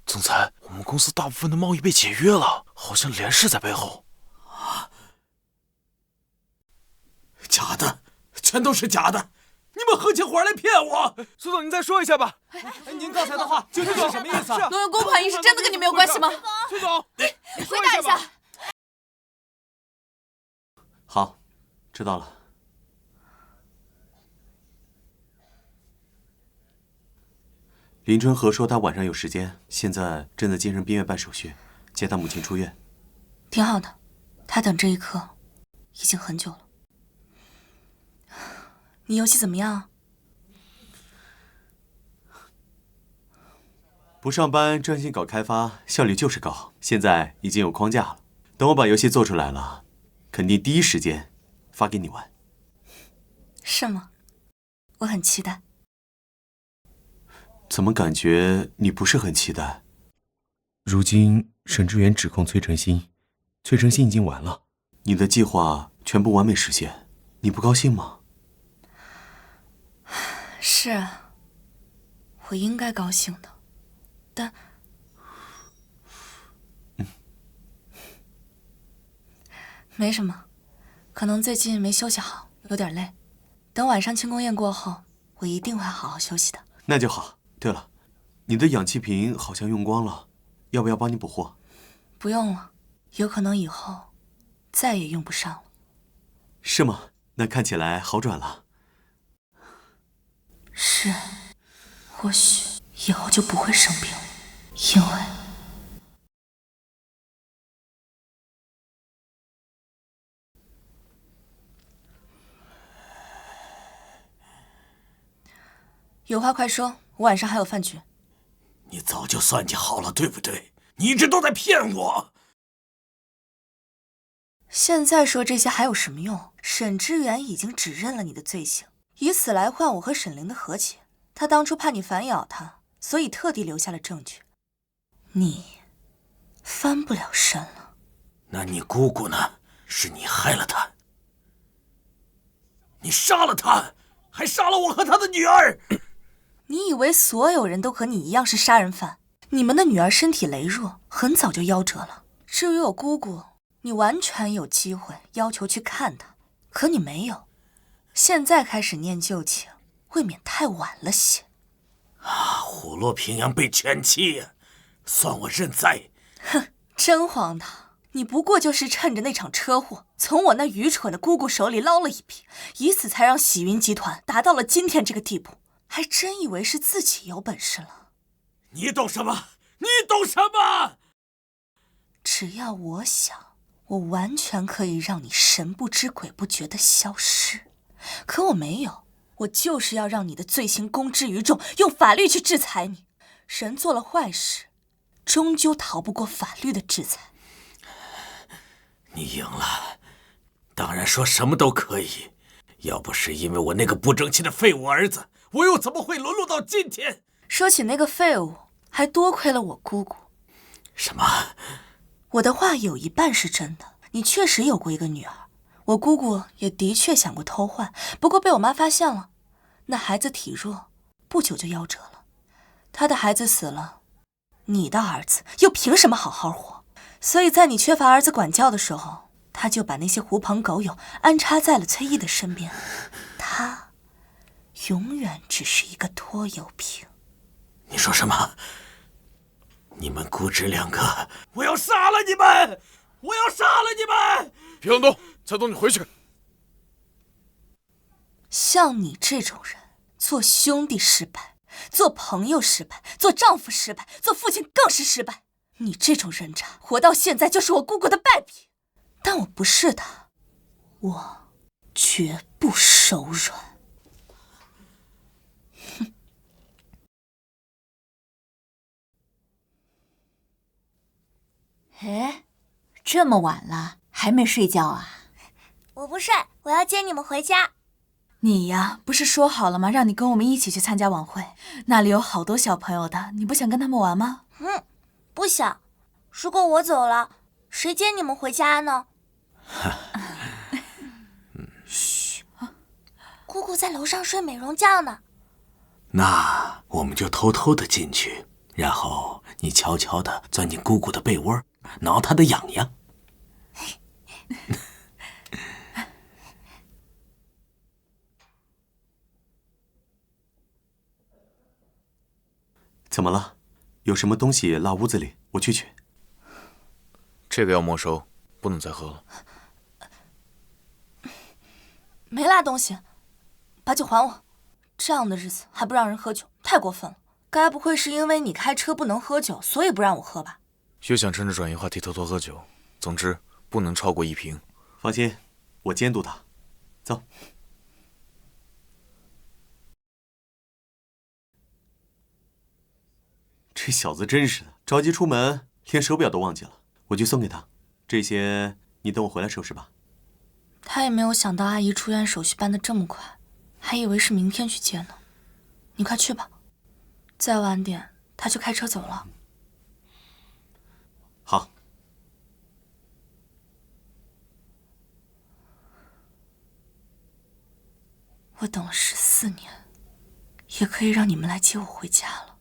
总裁，我们公司大部分的贸易被解约了，好像连氏在背后。假的，全都是假的！你们合起伙来骗我！苏总，您再说一下吧。您刚才的话究竟是什么意思啊？挪用公款一事真的跟你没有关系吗？苏总，你回答一下。好，知道了。林春和说他晚上有时间，现在正在精神病院办手续，接他母亲出院。挺好的，他等这一刻已经很久了。你游戏怎么样？不上班专心搞开发，效率就是高。现在已经有框架了，等我把游戏做出来了，肯定第一时间发给你玩。是吗？我很期待。怎么感觉你不是很期待？如今沈志远指控崔成新，崔成新已经完了，你的计划全部完美实现，你不高兴吗？是啊，我应该高兴的，但……没什么，可能最近没休息好，有点累。等晚上庆功宴过后，我一定会好好休息的。那就好。对了，你的氧气瓶好像用光了，要不要帮你补货？不用了，有可能以后再也用不上了。是吗？那看起来好转了。是，或许以后就不会生病了，因为……有话快说，我晚上还有饭局。你早就算计好了，对不对？你一直都在骗我。现在说这些还有什么用？沈志远已经指认了你的罪行，以此来换我和沈凌的和解。他当初怕你反咬他，所以特地留下了证据。你翻不了身了。那你姑姑呢？是你害了她，你杀了她，还杀了我和她的女儿。你以为所有人都和你一样是杀人犯？你们的女儿身体羸弱，很早就夭折了。至于我姑姑，你完全有机会要求去看她，可你没有。现在开始念旧情，未免太晚了些。虎落平阳被犬欺，算我认栽。哼，真荒唐！你不过就是趁着那场车祸，从我那愚蠢的姑姑手里捞了一笔，以此才让喜云集团达到了今天这个地步。还真以为是自己有本事了。你懂什么？你懂什么？只要我想，我完全可以让你神不知鬼不觉地消失。可我没有，我就是要让你的罪行公之于众，用法律去制裁你。人做了坏事，终究逃不过法律的制裁。你赢了，当然说什么都可以。要不是因为我那个不争气的废物儿子，我又怎么会沦落到今天？说起那个废物，还多亏了我姑姑。什么？我的话有一半是真的，你确实有过一个女儿，我姑姑也的确想过偷换，不过被我妈发现了。那孩子体弱，不久就夭折了。她的孩子死了，你的儿子又凭什么好好活？所以在你缺乏儿子管教的时候，他就把那些狐朋狗友安插在了崔毅的身边。他永远只是一个拖油瓶。你说什么？你们姑侄两个，我要杀了你们！我要杀了你们！别乱动，蔡总，你回去。像你这种人，做兄弟失败，做朋友失败，做丈夫失败，做父亲更是失败。你这种人渣，活到现在就是我姑姑的败笔。但我不是他，我绝不手软。哼！哎，这么晚了还没睡觉啊？我不睡，我要接你们回家。你呀，不是说好了吗？让你跟我们一起去参加晚会，那里有好多小朋友的，你不想跟他们玩吗？不想。如果我走了，谁接你们回家呢？嘘，姑姑在楼上睡美容觉呢。那我们就偷偷的进去，然后你悄悄的钻进姑姑的被窝，挠她的痒痒。怎么了？有什么东西落屋子里？我去取。这个要没收，不能再喝了。没落东西，把酒还我。这样的日子还不让人喝酒，太过分了。该不会是因为你开车不能喝酒，所以不让我喝吧？又想趁着转移话题偷偷喝酒，总之不能超过1瓶。放心，我监督他。走。这小子真是的，着急出门，连手表都忘记了。我去送给他。这些你等我回来收拾吧。他也没有想到阿姨出院手续办得这么快，还以为是明天去接呢。你快去吧，再晚点他就开车走了。我等了14年，也可以让你们来接我回家了。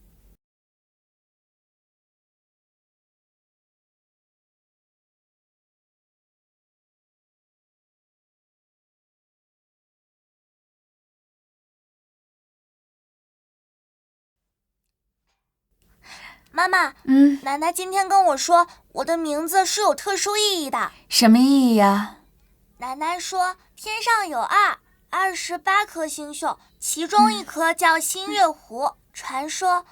妈妈，奶奶今天跟我说，我的名字是有特殊意义的。什么意义呀？奶奶说，天上有28颗星宿，其中一颗叫新月湖。传说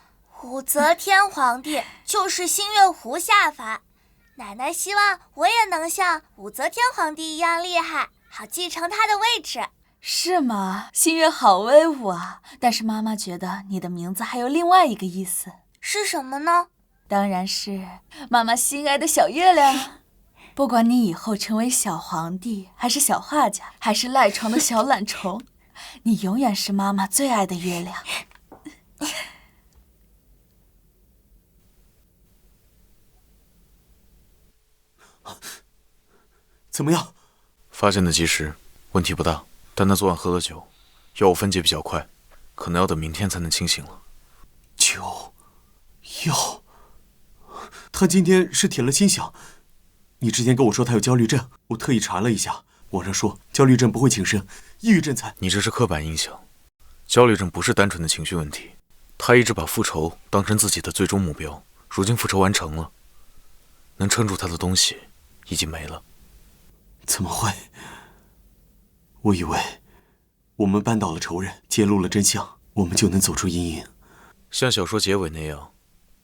武则天皇帝就是新月湖下凡。奶奶希望我也能像武则天皇帝一样厉害，好继承她的位置。是吗？新月好威武啊！但是妈妈觉得你的名字还有另外一个意思。是什么呢？当然是妈妈心爱的小月亮。不管你以后成为小皇帝，还是小画家，还是赖床的小懒虫，你永远是妈妈最爱的月亮。怎么样？发现的及时，问题不大。但他昨晚喝了酒，药物分解比较快，可能要等明天才能清醒了。酒，药，他今天是铁了心想。你之前跟我说他有焦虑症，我特意查了一下，网上说焦虑症不会轻生，抑郁症才。你这是刻板印象，焦虑症不是单纯的情绪问题。他一直把复仇当成自己的最终目标，如今复仇完成了，能撑住他的东西已经没了。怎么会？我以为我们扳倒了仇人，揭露了真相，我们就能走出阴影。像小说结尾那样，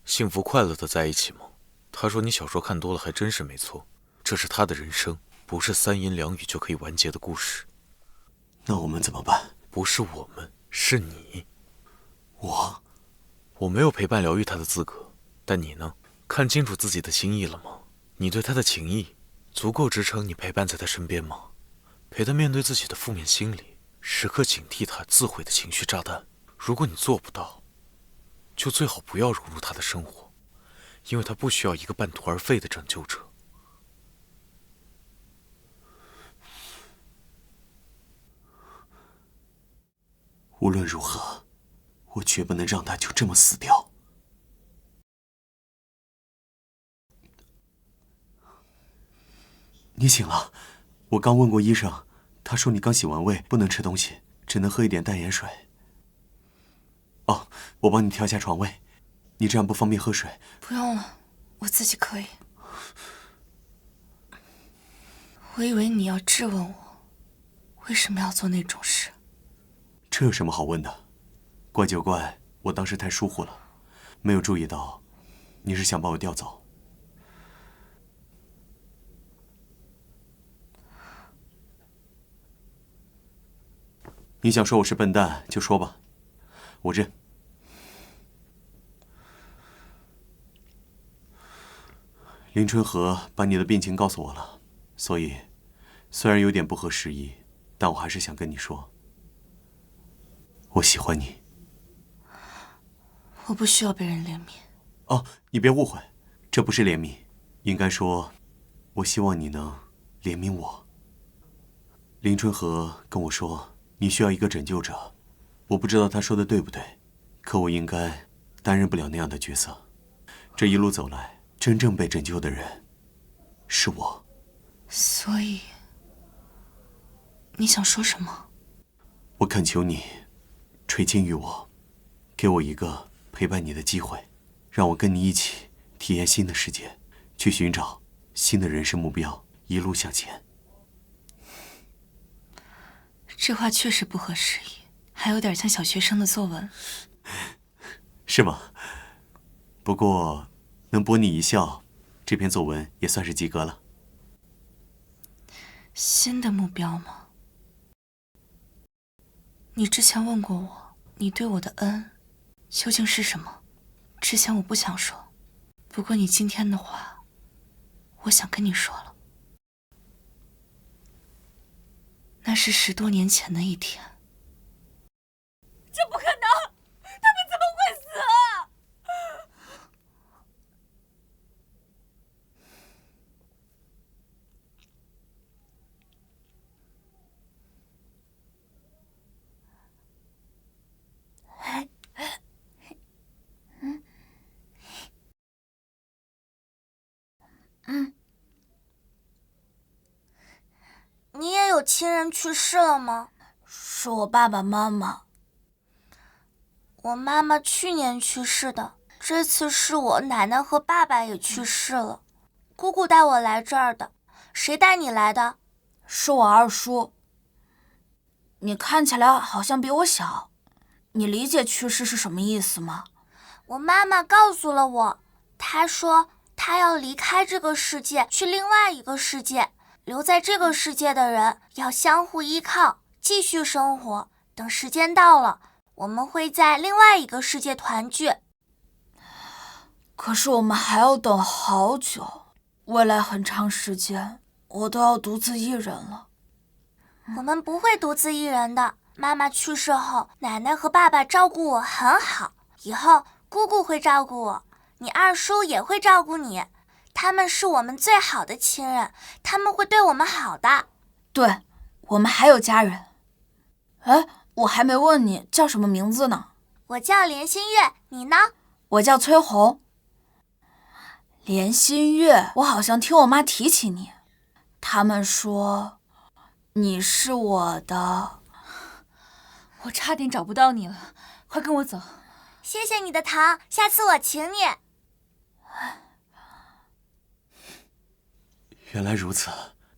幸福快乐的在一起吗？他说你小说看多了，还真是没错。这是他的人生，不是3言2语就可以完结的故事。那我们怎么办？不是我们，是你。我没有陪伴疗愈他的资格，但你呢？看清楚自己的心意了吗？你对他的情谊足够支撑你陪伴在他身边吗？陪他面对自己的负面心理，时刻警惕他自毁的情绪炸弹。如果你做不到，就最好不要融入他的生活，因为他不需要一个半途而废的拯救者。无论如何，我绝不能让他就这么死掉。你醒了，我刚问过医生，他说你刚洗完胃，不能吃东西，只能喝一点淡盐水。哦，我帮你调下床位，你这样不方便喝水。不用了，我自己可以。我以为你要质问我，为什么要做那种事。这有什么好问的？怪就怪我当时太疏忽了，没有注意到你是想把我调走。你想说我是笨蛋就说吧，我认。林春和把你的病情告诉我了，所以虽然有点不合时宜，但我还是想跟你说，我喜欢你。我不需要被人怜悯。哦，你别误会，这不是怜悯，应该说，我希望你能怜悯我。林春和跟我说，你需要一个拯救者，我不知道他说的对不对，可我应该担任不了那样的角色。这一路走来，真正被拯救的人是我。所以，你想说什么？我恳求你，垂青于我，给我一个陪伴你的机会，让我跟你一起体验新的世界，去寻找新的人生目标，一路向前。这话确实不合时宜，还有点像小学生的作文。是吗？不过能博你一笑，这篇作文也算是及格了。新的目标吗？你之前问过我，你对我的恩究竟是什么？之前我不想说，不过你今天的话，我想跟你说了。那是10多年前的一天。这不可能！他们怎么会死啊？亲人去世了吗？是我爸爸妈妈。我妈妈去年去世的，这次是我奶奶和爸爸也去世了。姑姑带我来这儿的。谁带你来的？是我二叔。你看起来好像比我小，你理解去世是什么意思吗？我妈妈告诉了我，她说她要离开这个世界，去另外一个世界。留在这个世界的人要相互依靠，继续生活。等时间到了，我们会在另外一个世界团聚。可是我们还要等好久，未来很长时间，我都要独自一人了。我们不会独自一人的。妈妈去世后，奶奶和爸爸照顾我很好，以后姑姑会照顾我，你二叔也会照顾你。他们是我们最好的亲人，他们会对我们好的。对，我们还有家人。哎，我还没问你叫什么名字呢。我叫连心月，你呢？我叫崔红。连心月，我好像听我妈提起你，他们说你是我的。我差点找不到你了，快跟我走。谢谢你的糖，下次我请你。原来如此，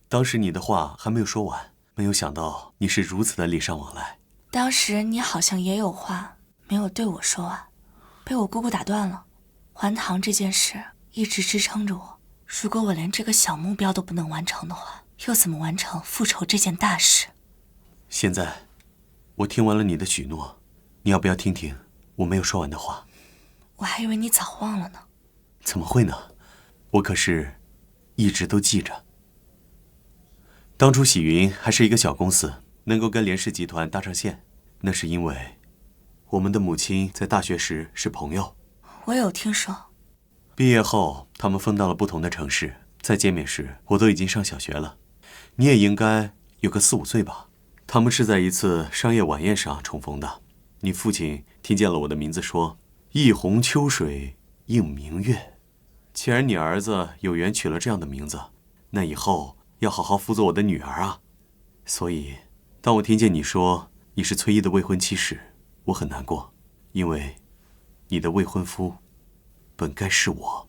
当时你的话还没有说完，没有想到你是如此的礼尚往来。当时你好像也有话没有对我说完，被我姑姑打断了。还糖这件事一直支撑着我，如果我连这个小目标都不能完成的话，又怎么完成复仇这件大事？现在我听完了你的许诺，你要不要听听我没有说完的话？我还以为你早忘了呢。怎么会呢？我可是一直都记着。当初喜云还是一个小公司，能够跟连氏集团搭上线，那是因为我们的母亲在大学时是朋友。我有听说。毕业后他们分到了不同的城市，再见面时我都已经上小学了，你也应该有个4、5岁吧。他们是在一次商业晚宴上重逢的，你父亲听见了我的名字说一泓秋水映明月。既然你儿子有缘取了这样的名字，那以后要好好辅佐我的女儿啊。所以当我听见你说你是崔毅的未婚妻时，我很难过，因为你的未婚夫本该是我。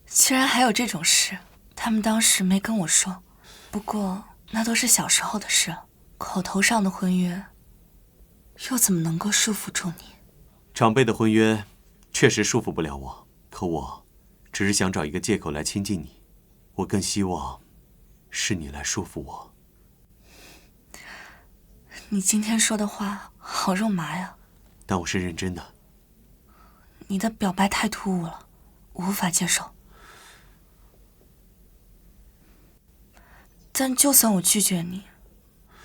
居然还有这种事，他们当时没跟我说。不过那都是小时候的事了，口头上的婚约又怎么能够束缚住你？长辈的婚约确实束缚不了我，可我只是想找一个借口来亲近你。我更希望是你来束缚我。你今天说的话好肉麻呀。但我是认真的。你的表白太突兀了，我无法接受。但就算我拒绝你，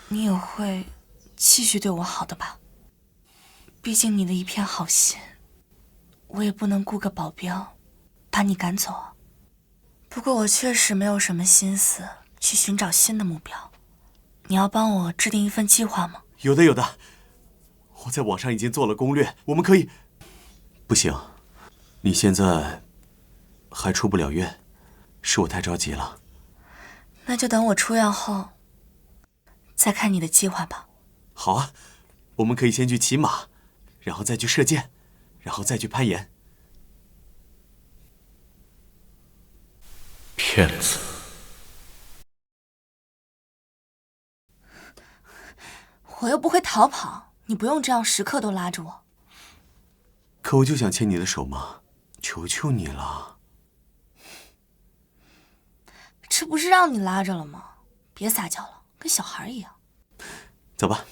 你也会继续对我好的吧？毕竟你的一片好心，我也不能雇个保镖把你赶走啊。不过我确实没有什么心思去寻找新的目标。你要帮我制定一份计划吗？有的有的，我在网上已经做了攻略，我们可以。不行，你现在还出不了院，是我太着急了。那就等我出院后再看你的计划吧。好啊，我们可以先去骑马，然后再去射箭，然后再去攀岩。骗子！我又不会逃跑，你不用这样时刻都拉着我。可我就想牵你的手嘛，求求你了。这不是让你拉着了吗？别撒娇了，跟小孩一样。走吧。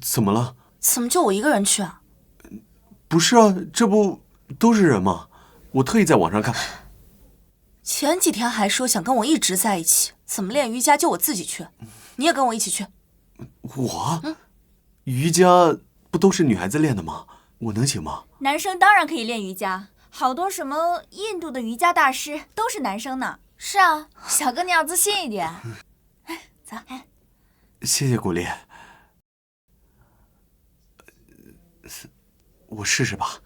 怎么了？怎么就我一个人去啊？不是啊，这不都是人吗？我特意在网上看。前几天还说想跟我一直在一起，怎么练瑜伽就我自己去？你也跟我一起去？我？瑜伽不都是女孩子练的吗？我能行吗？男生当然可以练瑜伽，好多什么印度的瑜伽大师都是男生呢。是啊，小哥你要自信一点。走，谢谢鼓励。我试试吧。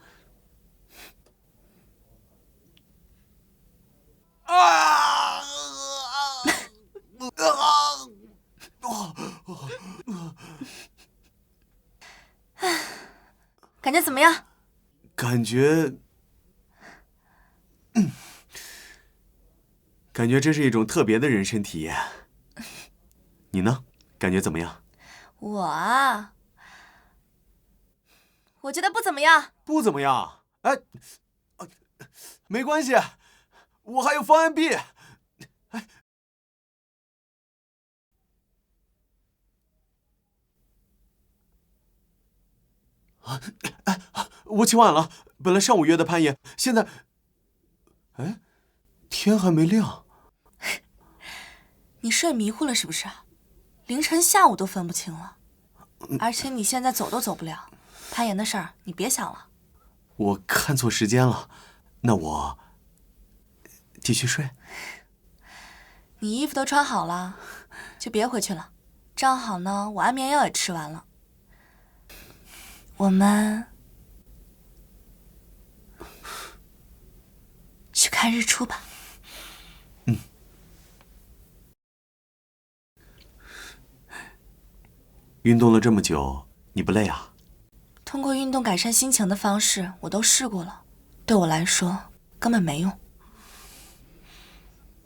感觉怎么样？感觉，感觉这是一种特别的人生体验。你呢？感觉怎么样？我啊，我觉得不怎么样。不怎么样。哎，没关系，我还有方案 B。我起晚了，本来上午约的攀岩，现在，哎，天还没亮。你睡迷糊了是不是？凌晨下午都分不清了，而且你现在走都走不了，攀岩的事儿你别想了。我看错时间了，那我继续睡。你衣服都穿好了，就别回去了。正好呢，我安眠药也吃完了。我们去看日出吧。运动了这么久，你不累啊？通过运动改善心情的方式，我都试过了，对我来说根本没用。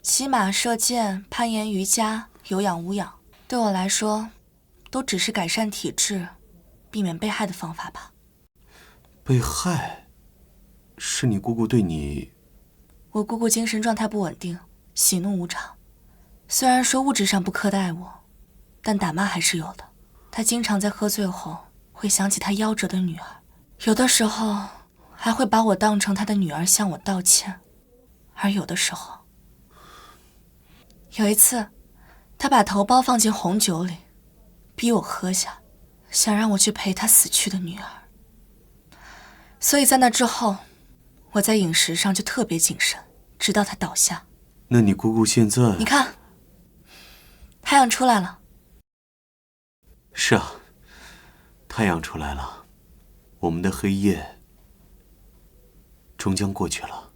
骑马、射箭、攀岩、瑜伽、有氧、无氧，对我来说，都只是改善体质、避免被害的方法吧。被害？是你姑姑对你……我姑姑精神状态不稳定，喜怒无常。虽然说物质上不苛待我，但打骂还是有的。她经常在喝醉后会想起她夭折的女儿，有的时候还会把我当成她的女儿向我道歉，而有的时候，有一次，她把头孢放进红酒里，逼我喝下，想让我去陪她死去的女儿。所以在那之后，我在饮食上就特别谨慎，直到她倒下。那你姑姑现在……你看，太阳出来了。是啊，太阳出来了，我们的黑夜终将过去了。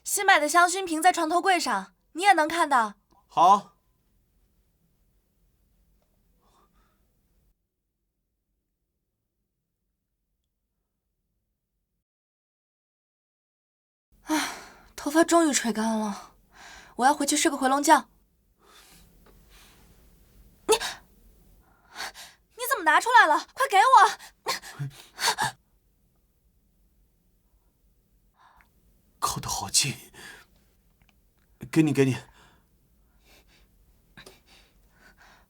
新买的香薰瓶在床头柜上，你也能看到。好。头发终于吹干了，我要回去睡个回笼觉。你怎么拿出来了？快给我！靠得好近，给你，给你。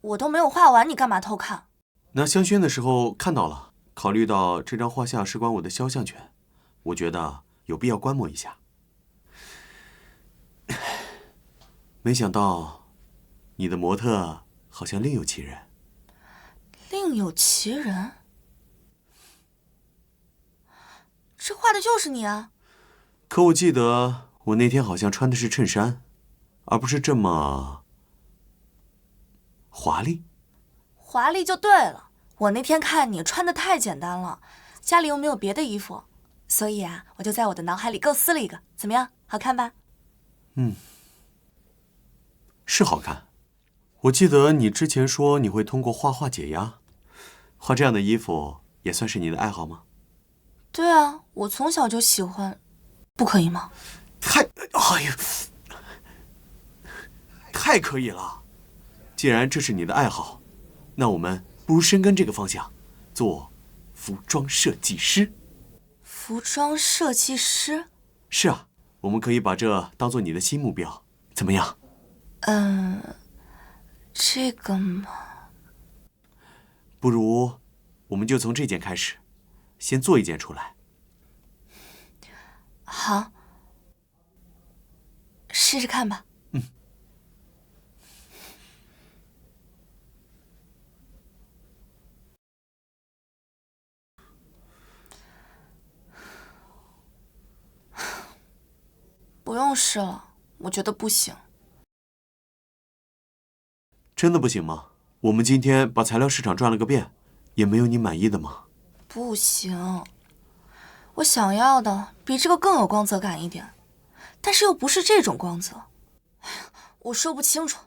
我都没有画完，你干嘛偷看？拿香薰的时候看到了，考虑到这张画像事关我的肖像权，我觉得有必要观摩一下。没想到，你的模特好像另有其人。另有其人？这画的就是你啊！可我记得我那天好像穿的是衬衫，而不是这么华丽。华丽就对了，我那天看你穿的太简单了，家里又没有别的衣服，所以啊，我就在我的脑海里构思了一个，怎么样？好看吧？是好看。我记得你之前说你会通过画画解压，画这样的衣服也算是你的爱好吗？对啊，我从小就喜欢，不可以吗？太可以了！既然这是你的爱好，那我们不如深耕这个方向，做服装设计师。服装设计师？是啊，我们可以把这当做你的新目标，怎么样？这个嘛，不如我们就从这件开始，先做一件出来。好，试试看吧。就是了，我觉得不行。真的不行吗？我们今天把材料市场转了个遍，也没有你满意的吗？不行，我想要的比这个更有光泽感一点，但是又不是这种光泽。我说不清楚，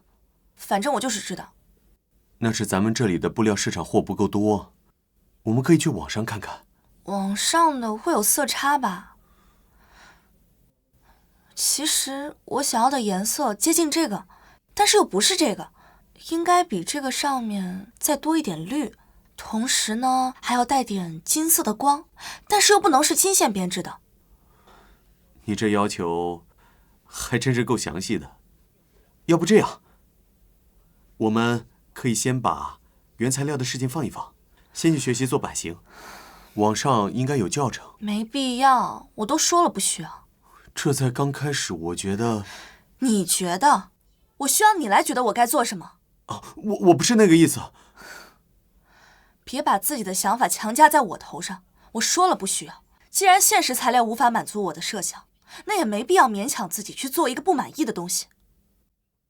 反正我就是知道。那是咱们这里的布料市场货不够多，我们可以去网上看看。网上的会有色差吧？其实我想要的颜色接近这个，但是又不是这个，应该比这个上面再多一点绿，同时呢还要带点金色的光，但是又不能是金线编织的。你这要求还真是够详细的。要不这样，我们可以先把原材料的事情放一放，先去学习做版型。网上应该有教程。没必要，我都说了不需要。这才刚开始，我觉得。你觉得？我需要你来觉得我该做什么？哦，我不是那个意思。别把自己的想法强加在我头上。我说了不需要。既然现实材料无法满足我的设想，那也没必要勉强自己去做一个不满意的东西。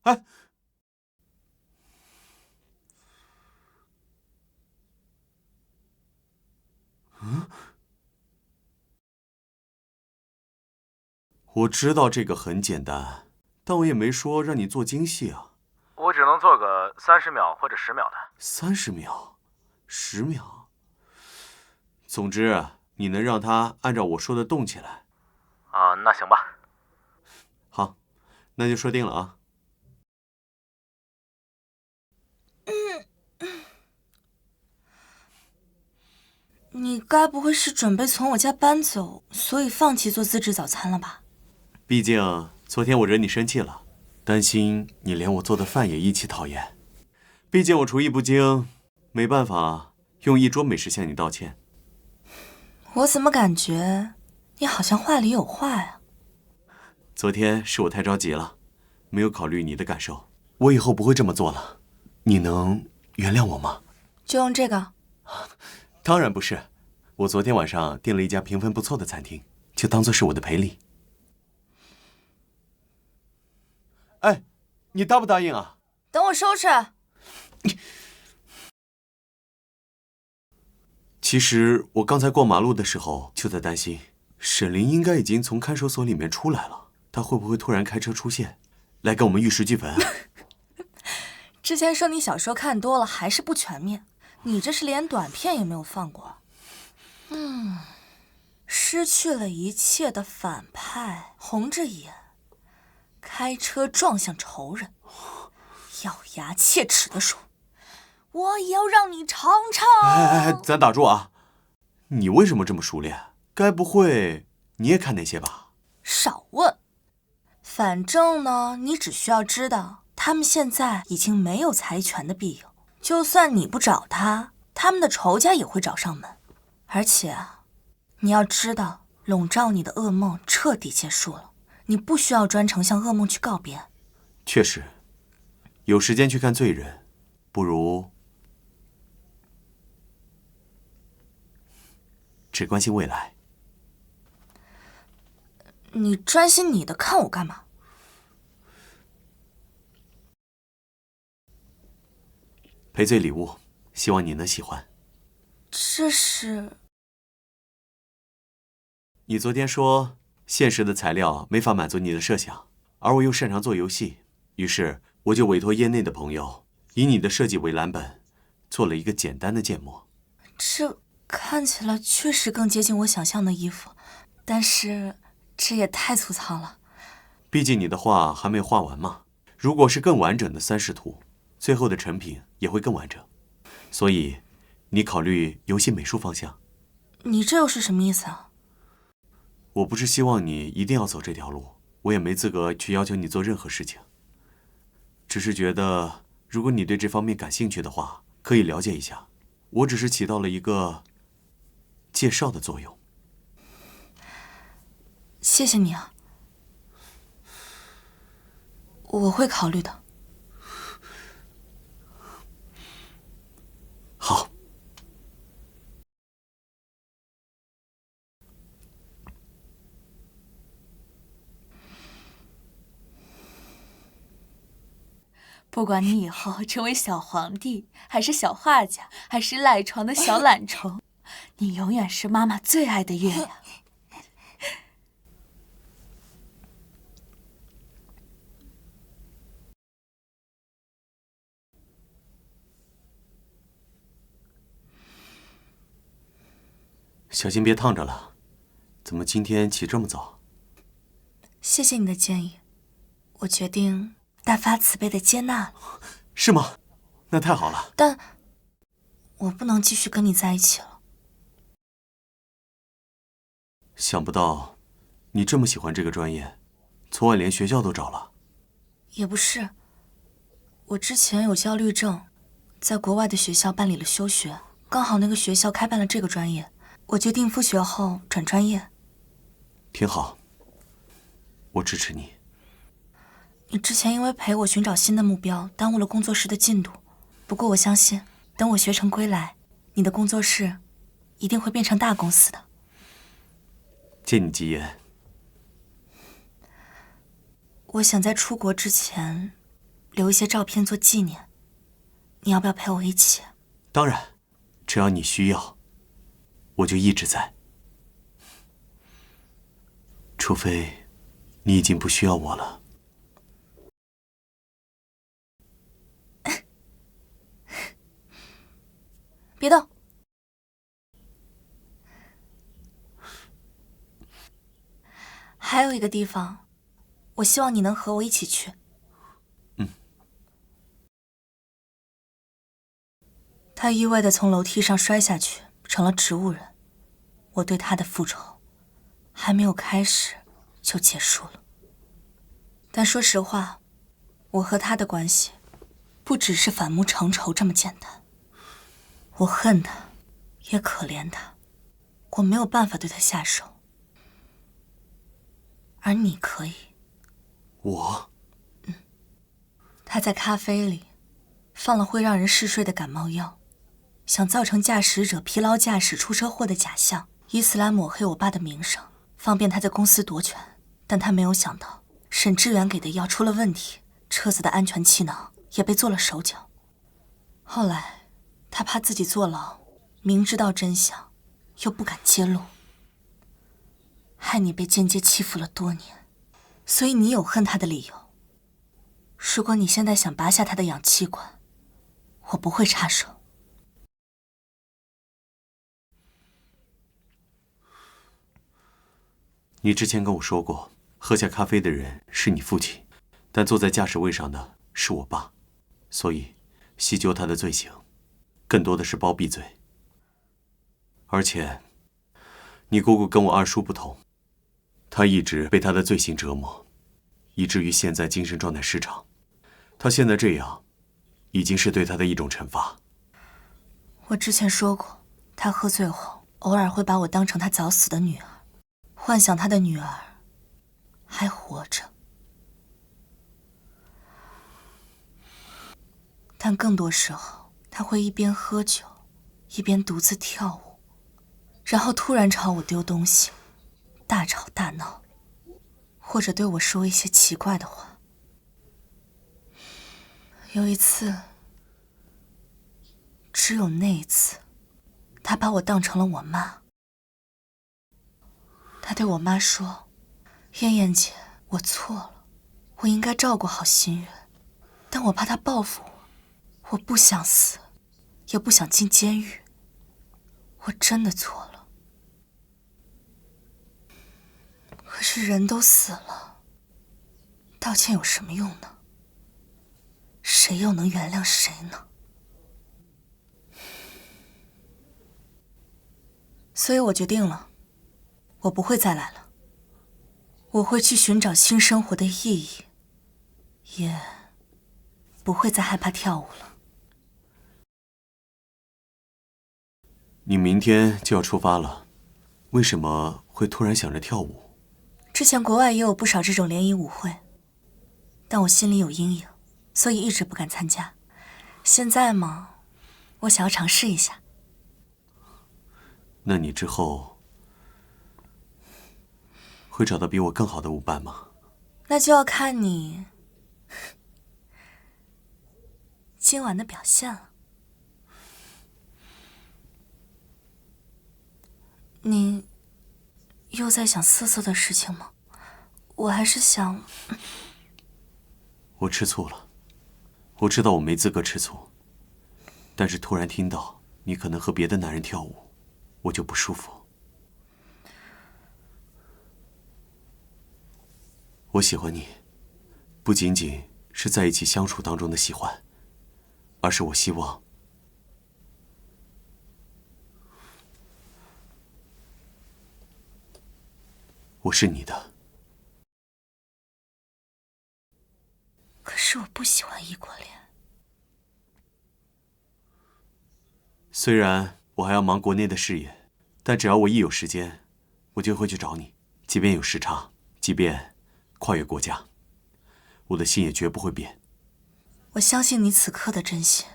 哎，我知道这个很简单，但我也没说让你做精细啊。我只能做个30秒或者10秒的。30秒，10秒。总之，你能让它按照我说的动起来。啊，那行吧。好，那就说定了啊。你该不会是准备从我家搬走，所以放弃做自制早餐了吧？毕竟昨天我惹你生气了，担心你连我做的饭也一起讨厌。毕竟我厨艺不精，没办法用一桌美食向你道歉。我怎么感觉你好像话里有话呀？昨天是我太着急了，没有考虑你的感受。我以后不会这么做了，你能原谅我吗？就用这个？当然不是，我昨天晚上订了一家评分不错的餐厅，就当做是我的赔礼。哎，你答不答应啊？等我收拾。其实我刚才过马路的时候就在担心，沈凌应该已经从看守所里面出来了，他会不会突然开车出现，来跟我们玉石俱焚？之前说你小说看多了还是不全面，你这是连短片也没有放过。失去了一切的反派，红着眼开车撞向仇人，咬牙切齿地说：“我也要让你尝尝。”哎，咱打住啊！你为什么这么熟练？该不会你也看那些吧？少问。反正呢，你只需要知道，他们现在已经没有财权的庇佑，就算你不找他，他们的仇家也会找上门。而且啊，你要知道，笼罩你的噩梦彻底结束了，你不需要专程向噩梦去告别。确实，有时间去看罪人，不如只关心未来。你专心你的，看我干嘛？赔罪礼物，希望你能喜欢。这是……你昨天说现实的材料没法满足你的设想，而我又擅长做游戏，于是我就委托业内的朋友，以你的设计为蓝本，做了一个简单的建模。这看起来确实更接近我想象的衣服，但是这也太粗糙了。毕竟你的画还没有画完嘛，如果是更完整的3视图，最后的成品也会更完整。所以，你考虑游戏美术方向。你这又是什么意思啊？我不是希望你一定要走这条路，我也没资格去要求你做任何事情。只是觉得，如果你对这方面感兴趣的话，可以了解一下。我只是起到了一个介绍的作用。谢谢你啊，我会考虑的。好。不管你以后成为小皇帝，还是小画家，还是赖床的小懒虫，你永远是妈妈最爱的月亮。小心别烫着了。怎么今天起这么早？谢谢你的建议，我决定大发慈悲的接纳了。是吗？那太好了。但我不能继续跟你在一起了。想不到你这么喜欢这个专业，昨晚连学校都找了。也不是，我之前有焦虑症，在国外的学校办理了休学，刚好那个学校开办了这个专业，我决定复学后转专业。挺好，我支持你。你之前因为陪我寻找新的目标，耽误了工作室的进度。不过我相信，等我学成归来，你的工作室一定会变成大公司的。借你吉言。我想在出国之前留一些照片做纪念，你要不要陪我一起？当然，只要你需要，我就一直在。除非你已经不需要我了。别动。还有一个地方，我希望你能和我一起去。他意外地从楼梯上摔下去，成了植物人。我对他的复仇还没有开始就结束了。但说实话，我和他的关系不只是反目成仇这么简单。我恨他，也可怜他，我没有办法对他下手。而你可以。我？他在咖啡里放了会让人嗜睡的感冒药，想造成驾驶者疲劳驾驶出车祸的假象，以此来抹黑我爸的名声，方便他在公司夺权。但他没有想到，沈志远给的药出了问题，车子的安全气囊也被做了手脚。后来他怕自己坐牢，明知道真相又不敢揭露，害你被间接欺负了多年。所以你有恨他的理由。如果你现在想拔下他的氧气管，我不会插手。你之前跟我说过，喝下咖啡的人是你父亲，但坐在驾驶位上的是我爸，所以细究他的罪行，更多的是包庇罪。而且，你姑姑跟我二叔不同，他一直被他的罪行折磨，以至于现在精神状态失常。他现在这样，已经是对他的一种惩罚。我之前说过，他喝醉后偶尔会把我当成他早死的女儿，幻想他的女儿还活着。但更多时候，他会一边喝酒，一边独自跳舞，然后突然朝我丢东西，大吵大闹，或者对我说一些奇怪的话。有一次，只有那一次，他把我当成了我妈。他对我妈说：“燕燕姐，我错了，我应该照顾好心月，但我怕他报复我，我不想死，也不想进监狱，我真的错了。可是人都死了，道歉有什么用呢？谁又能原谅谁呢？所以我决定了，我不会再来了。我会去寻找新生活的意义，也不会再害怕跳舞了。你明天就要出发了，为什么会突然想着跳舞？之前国外也有不少这种联谊舞会，但我心里有阴影，所以一直不敢参加。现在嘛，我想要尝试一下。那你之后会找到比我更好的舞伴吗？那就要看你今晚的表现了。你又在想瑟瑟的事情吗？我还是想……我吃醋了，我知道我没资格吃醋，但是突然听到你可能和别的男人跳舞，我就不舒服。我喜欢你，不仅仅是在一起相处当中的喜欢，而是我希望我是你的。可是我不喜欢异国恋。虽然我还要忙国内的事业，但只要我一有时间，我就会去找你，即便有时差，即便跨越国家，我的心也绝不会变。我相信你此刻的真心，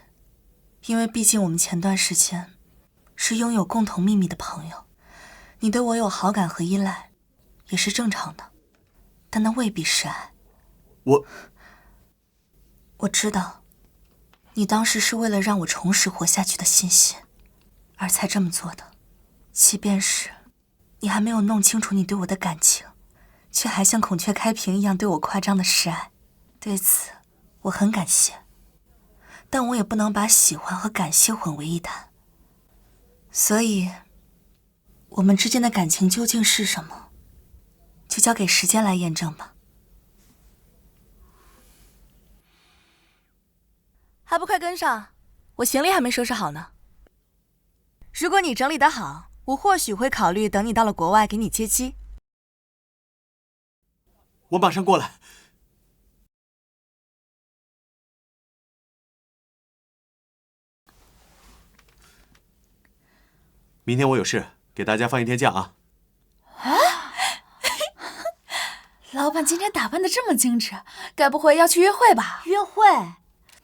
因为毕竟我们前段时间是拥有共同秘密的朋友，你对我有好感和依赖，也是正常的，但那未必是爱。我知道，你当时是为了让我重拾活下去的信心，而才这么做的。即便是你还没有弄清楚你对我的感情，却还像孔雀开屏一样对我夸张的示爱，对此我很感谢。但我也不能把喜欢和感谢混为一谈。所以，我们之间的感情究竟是什么，就交给时间来验证吧。还不快跟上，我行李还没收拾好呢。如果你整理得好，我或许会考虑等你到了国外给你接机。我马上过来。明天我有事，给大家放一天假啊。老板今天打扮的这么精致，该不会要去约会吧？约会？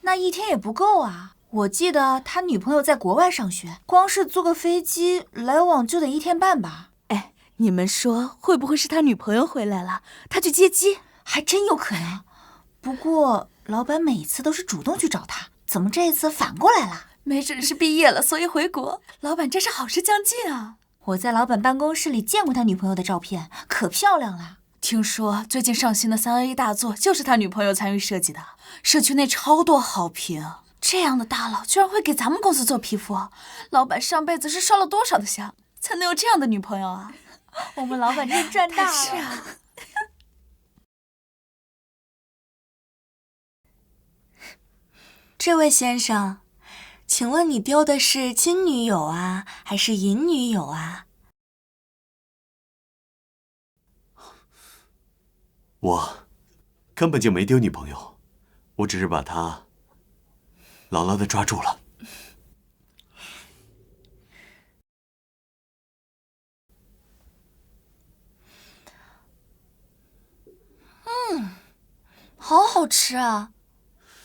那一天也不够啊！我记得他女朋友在国外上学，光是坐个飞机来往就得1天半吧。哎，你们说会不会是他女朋友回来了，他去接机？还真有可能。不过老板每次都是主动去找他，怎么这一次反过来了？没准是毕业了，所以回国。老板真是好事将近啊！我在老板办公室里见过他女朋友的照片，可漂亮了。听说最近上新的3A 大作就是他女朋友参与设计的，社区内超多好评。这样的大佬居然会给咱们公司做皮肤，老板上辈子是烧了多少的香，才能有这样的女朋友啊？我们老板真赚大了。是啊。这位先生，请问你丢的是金女友啊，还是银女友啊？我根本就没丢女朋友，我只是把她牢牢地抓住了。好好吃啊！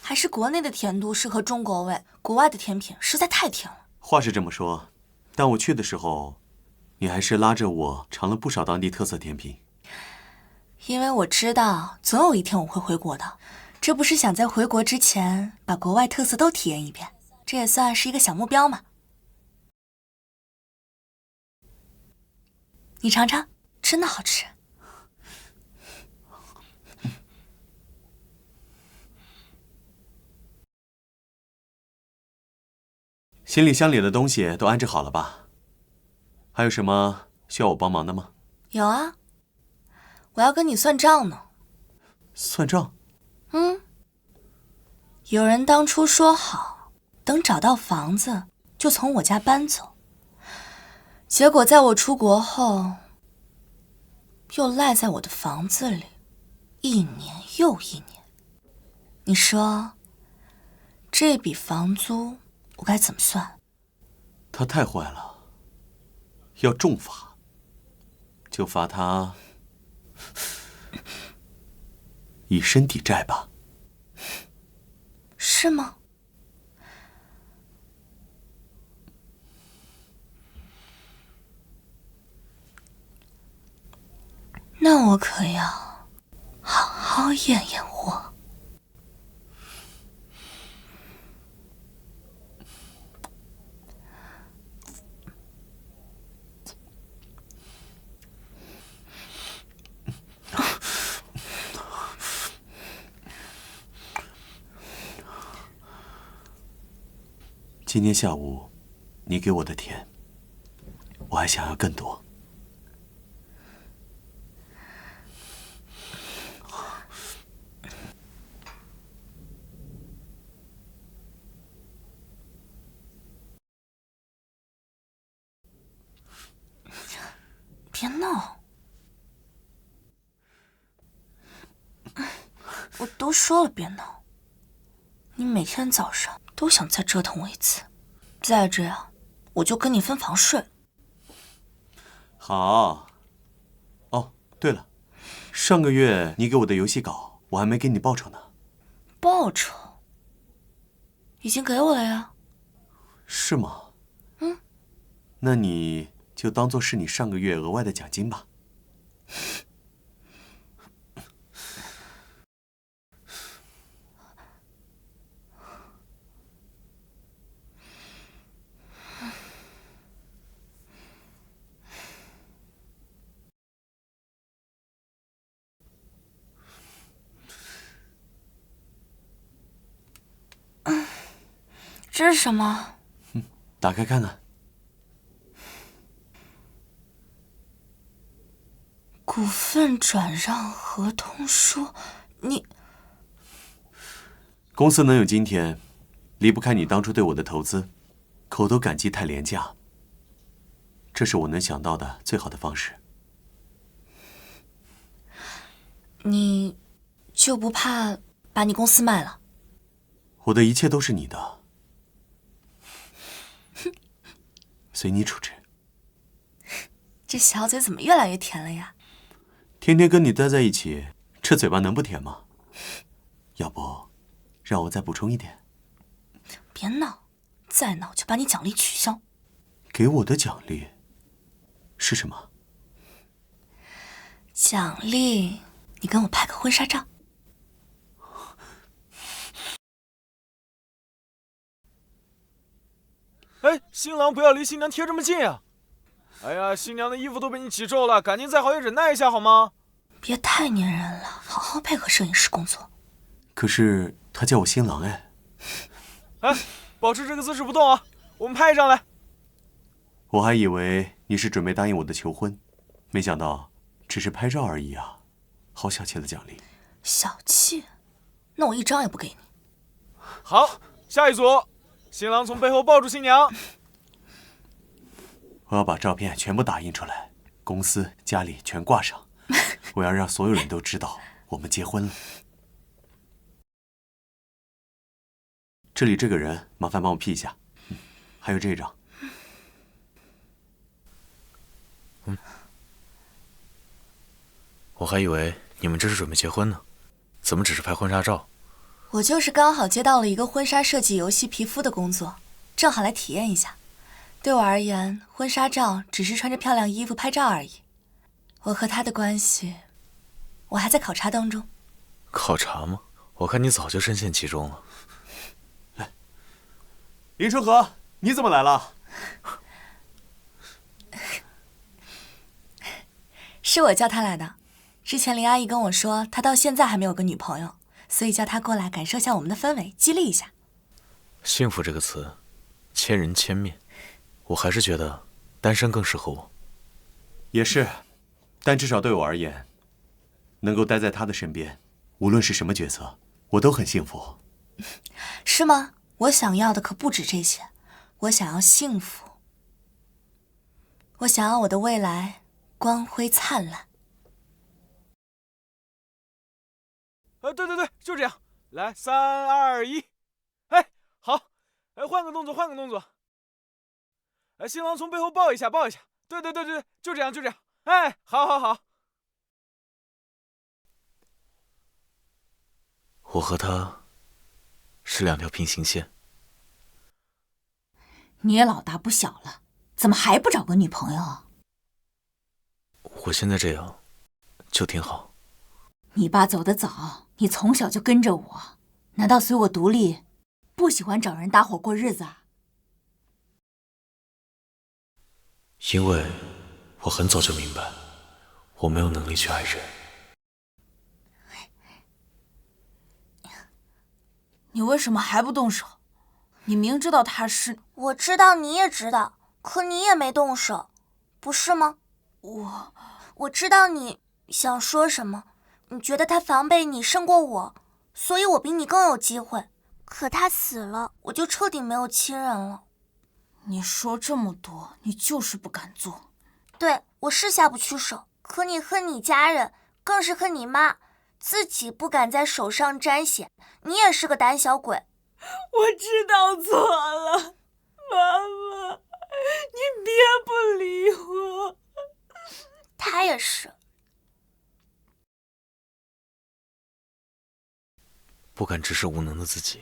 还是国内的甜度适合中国胃，国外的甜品实在太甜了。话是这么说，但我去的时候，你还是拉着我尝了不少当地特色甜品。因为我知道总有一天我会回国的，这不是想在回国之前把国外特色都体验一遍，这也算是一个小目标嘛。你尝尝，真的好吃。行李箱里的东西都安置好了吧？还有什么需要我帮忙的吗？有啊，我要跟你算账呢。算账？有人当初说好，等找到房子就从我家搬走，结果在我出国后，又赖在我的房子里，1年又1年。你说，这笔房租我该怎么算？他太坏了，要重罚，就罚他以身抵债吧。是吗？那我可要好好验验货。今天下午你给我的甜，我还想要更多。别闹！我都说了别闹。你每天早上都想再折腾我一次，再这样我就跟你分房睡。好。哦，对了，上个月你给我的游戏稿，我还没给你报酬呢。报酬？已经给我了呀。是吗？嗯。那你就当做是你上个月额外的奖金吧。这是什么？打开看看。股份转让合同书，你公司能有今天，离不开你当初对我的投资。口头感激太廉价，这是我能想到的最好的方式。你就不怕把你公司卖了？我的一切都是你的，随你处置。这小嘴怎么越来越甜了呀？天天跟你待在一起，这嘴巴能不甜吗？要不，让我再补充一点？别闹，再闹就把你奖励取消。给我的奖励是什么？奖励你跟我拍个婚纱照。哎，新郎不要离新娘贴这么近啊！哎呀，新娘的衣服都被你挤皱了，感情再好也忍耐一下好吗？别太粘人了，好好配合摄影师工作。可是他叫我新郎哎。哎，保持这个姿势不动啊，我们拍一张来。我还以为你是准备答应我的求婚，没想到只是拍照而已啊！好小气的奖励。小气？那我一张也不给你。好，下一组，新郎从背后抱住新娘。我要把照片全部打印出来，公司、家里全挂上。我要让所有人都知道我们结婚了。这里这个人，麻烦帮我 P 一下。还有这张。我还以为你们这是准备结婚呢，怎么只是拍婚纱照？我就是刚好接到了一个婚纱设计游戏皮肤的工作，正好来体验一下。对我而言，婚纱照只是穿着漂亮衣服拍照而已。我和他的关系，我还在考察当中。考察吗？我看你早就深陷其中了。来，林春和，你怎么来了？是我叫他来的。之前林阿姨跟我说，他到现在还没有个女朋友，所以叫他过来感受下我们的氛围，激励一下。幸福这个词，千人千面，我还是觉得单身更适合我。也是，但至少对我而言，能够待在他的身边，无论是什么角色，我都很幸福。是吗？我想要的可不止这些，我想要幸福，我想要我的未来光辉灿烂。对，就这样，来，3、2、1，哎，好，哎，换个动作，换个动作。哎，新郎从背后抱一下，抱一下。对，就这样，就这样。哎，好。我和他是两条平行线。你也老大不小了，怎么还不找个女朋友？我现在这样就挺好。你爸走得早，你从小就跟着我，难道随我独立，不喜欢找人搭伙过日子啊？因为我很早就明白，我没有能力去爱人。你为什么还不动手？你明知道他是……我知道，你也知道，可你也没动手，不是吗？我知道你想说什么，你觉得他防备你胜过我，所以我比你更有机会。可他死了，我就彻底没有亲人了。你说这么多，你就是不敢做。对，我是下不去手，可你恨你家人，更是恨你妈，自己不敢在手上沾血。你也是个胆小鬼。我知道错了，妈妈，你别不理我。他也是。不敢直视无能的自己，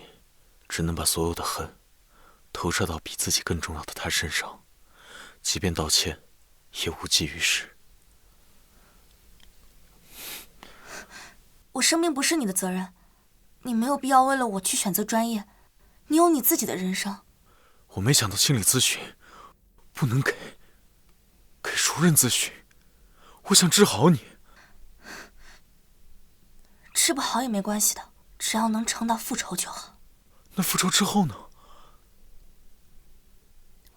只能把所有的恨投射到比自己更重要的他身上，即便道歉也无济于事。我生病不是你的责任，你没有必要为了我去选择专业，你有你自己的人生。我没想到心理咨询不能给熟人咨询，我想治好你。治不好也没关系的，只要能撑到复仇就好。那复仇之后呢？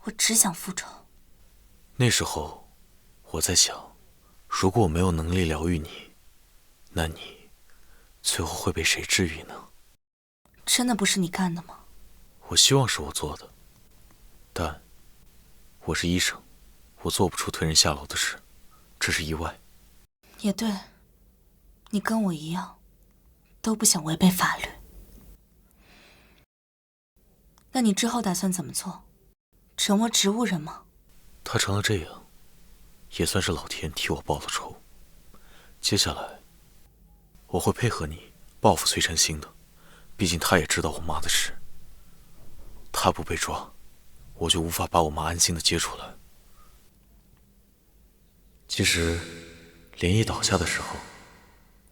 我只想复仇。那时候我在想，如果我没有能力疗愈你，那你最后会被谁治愈呢？真的不是你干的吗？我希望是我做的，但我是医生，我做不出推人下楼的事，这是意外。也对，你跟我一样，都不想违背法律。那你之后打算怎么做？折磨植物人吗？他成了这样，也算是老天替我报了仇。接下来，我会配合你报复崔晨星的，毕竟他也知道我妈的事。他不被抓，我就无法把我妈安心的接出来。其实，涟漪倒下的时候，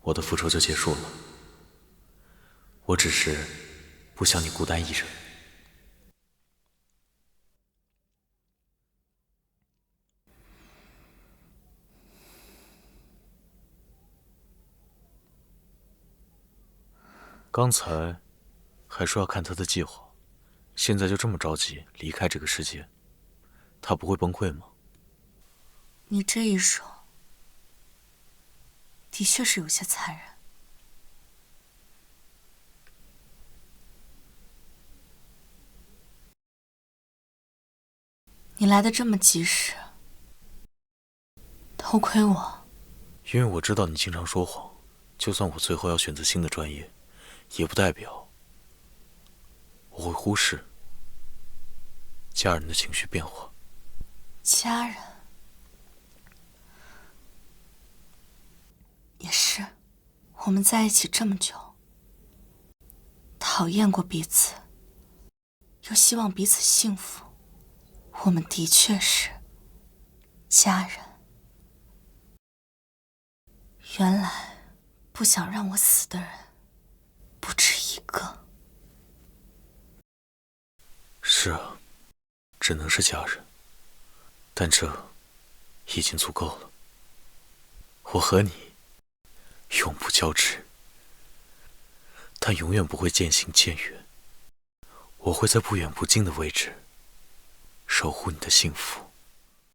我的复仇就结束了。我只是不想你孤单一人。刚才还说要看他的计划，现在就这么着急离开这个世界，他不会崩溃吗？你这一说，的确是有些残忍。你来的这么及时，偷窥我。因为我知道你经常说谎，就算我最后要选择新的专业，也不代表我会忽视家人的情绪变化。家人也是，我们在一起这么久，讨厌过彼此，又希望彼此幸福，我们的确是家人。原来不想让我死的人不止一个。是啊，只能是家人，但这已经足够了。我和你永不交织，但永远不会渐行渐远。我会在不远不近的位置守护你的幸福。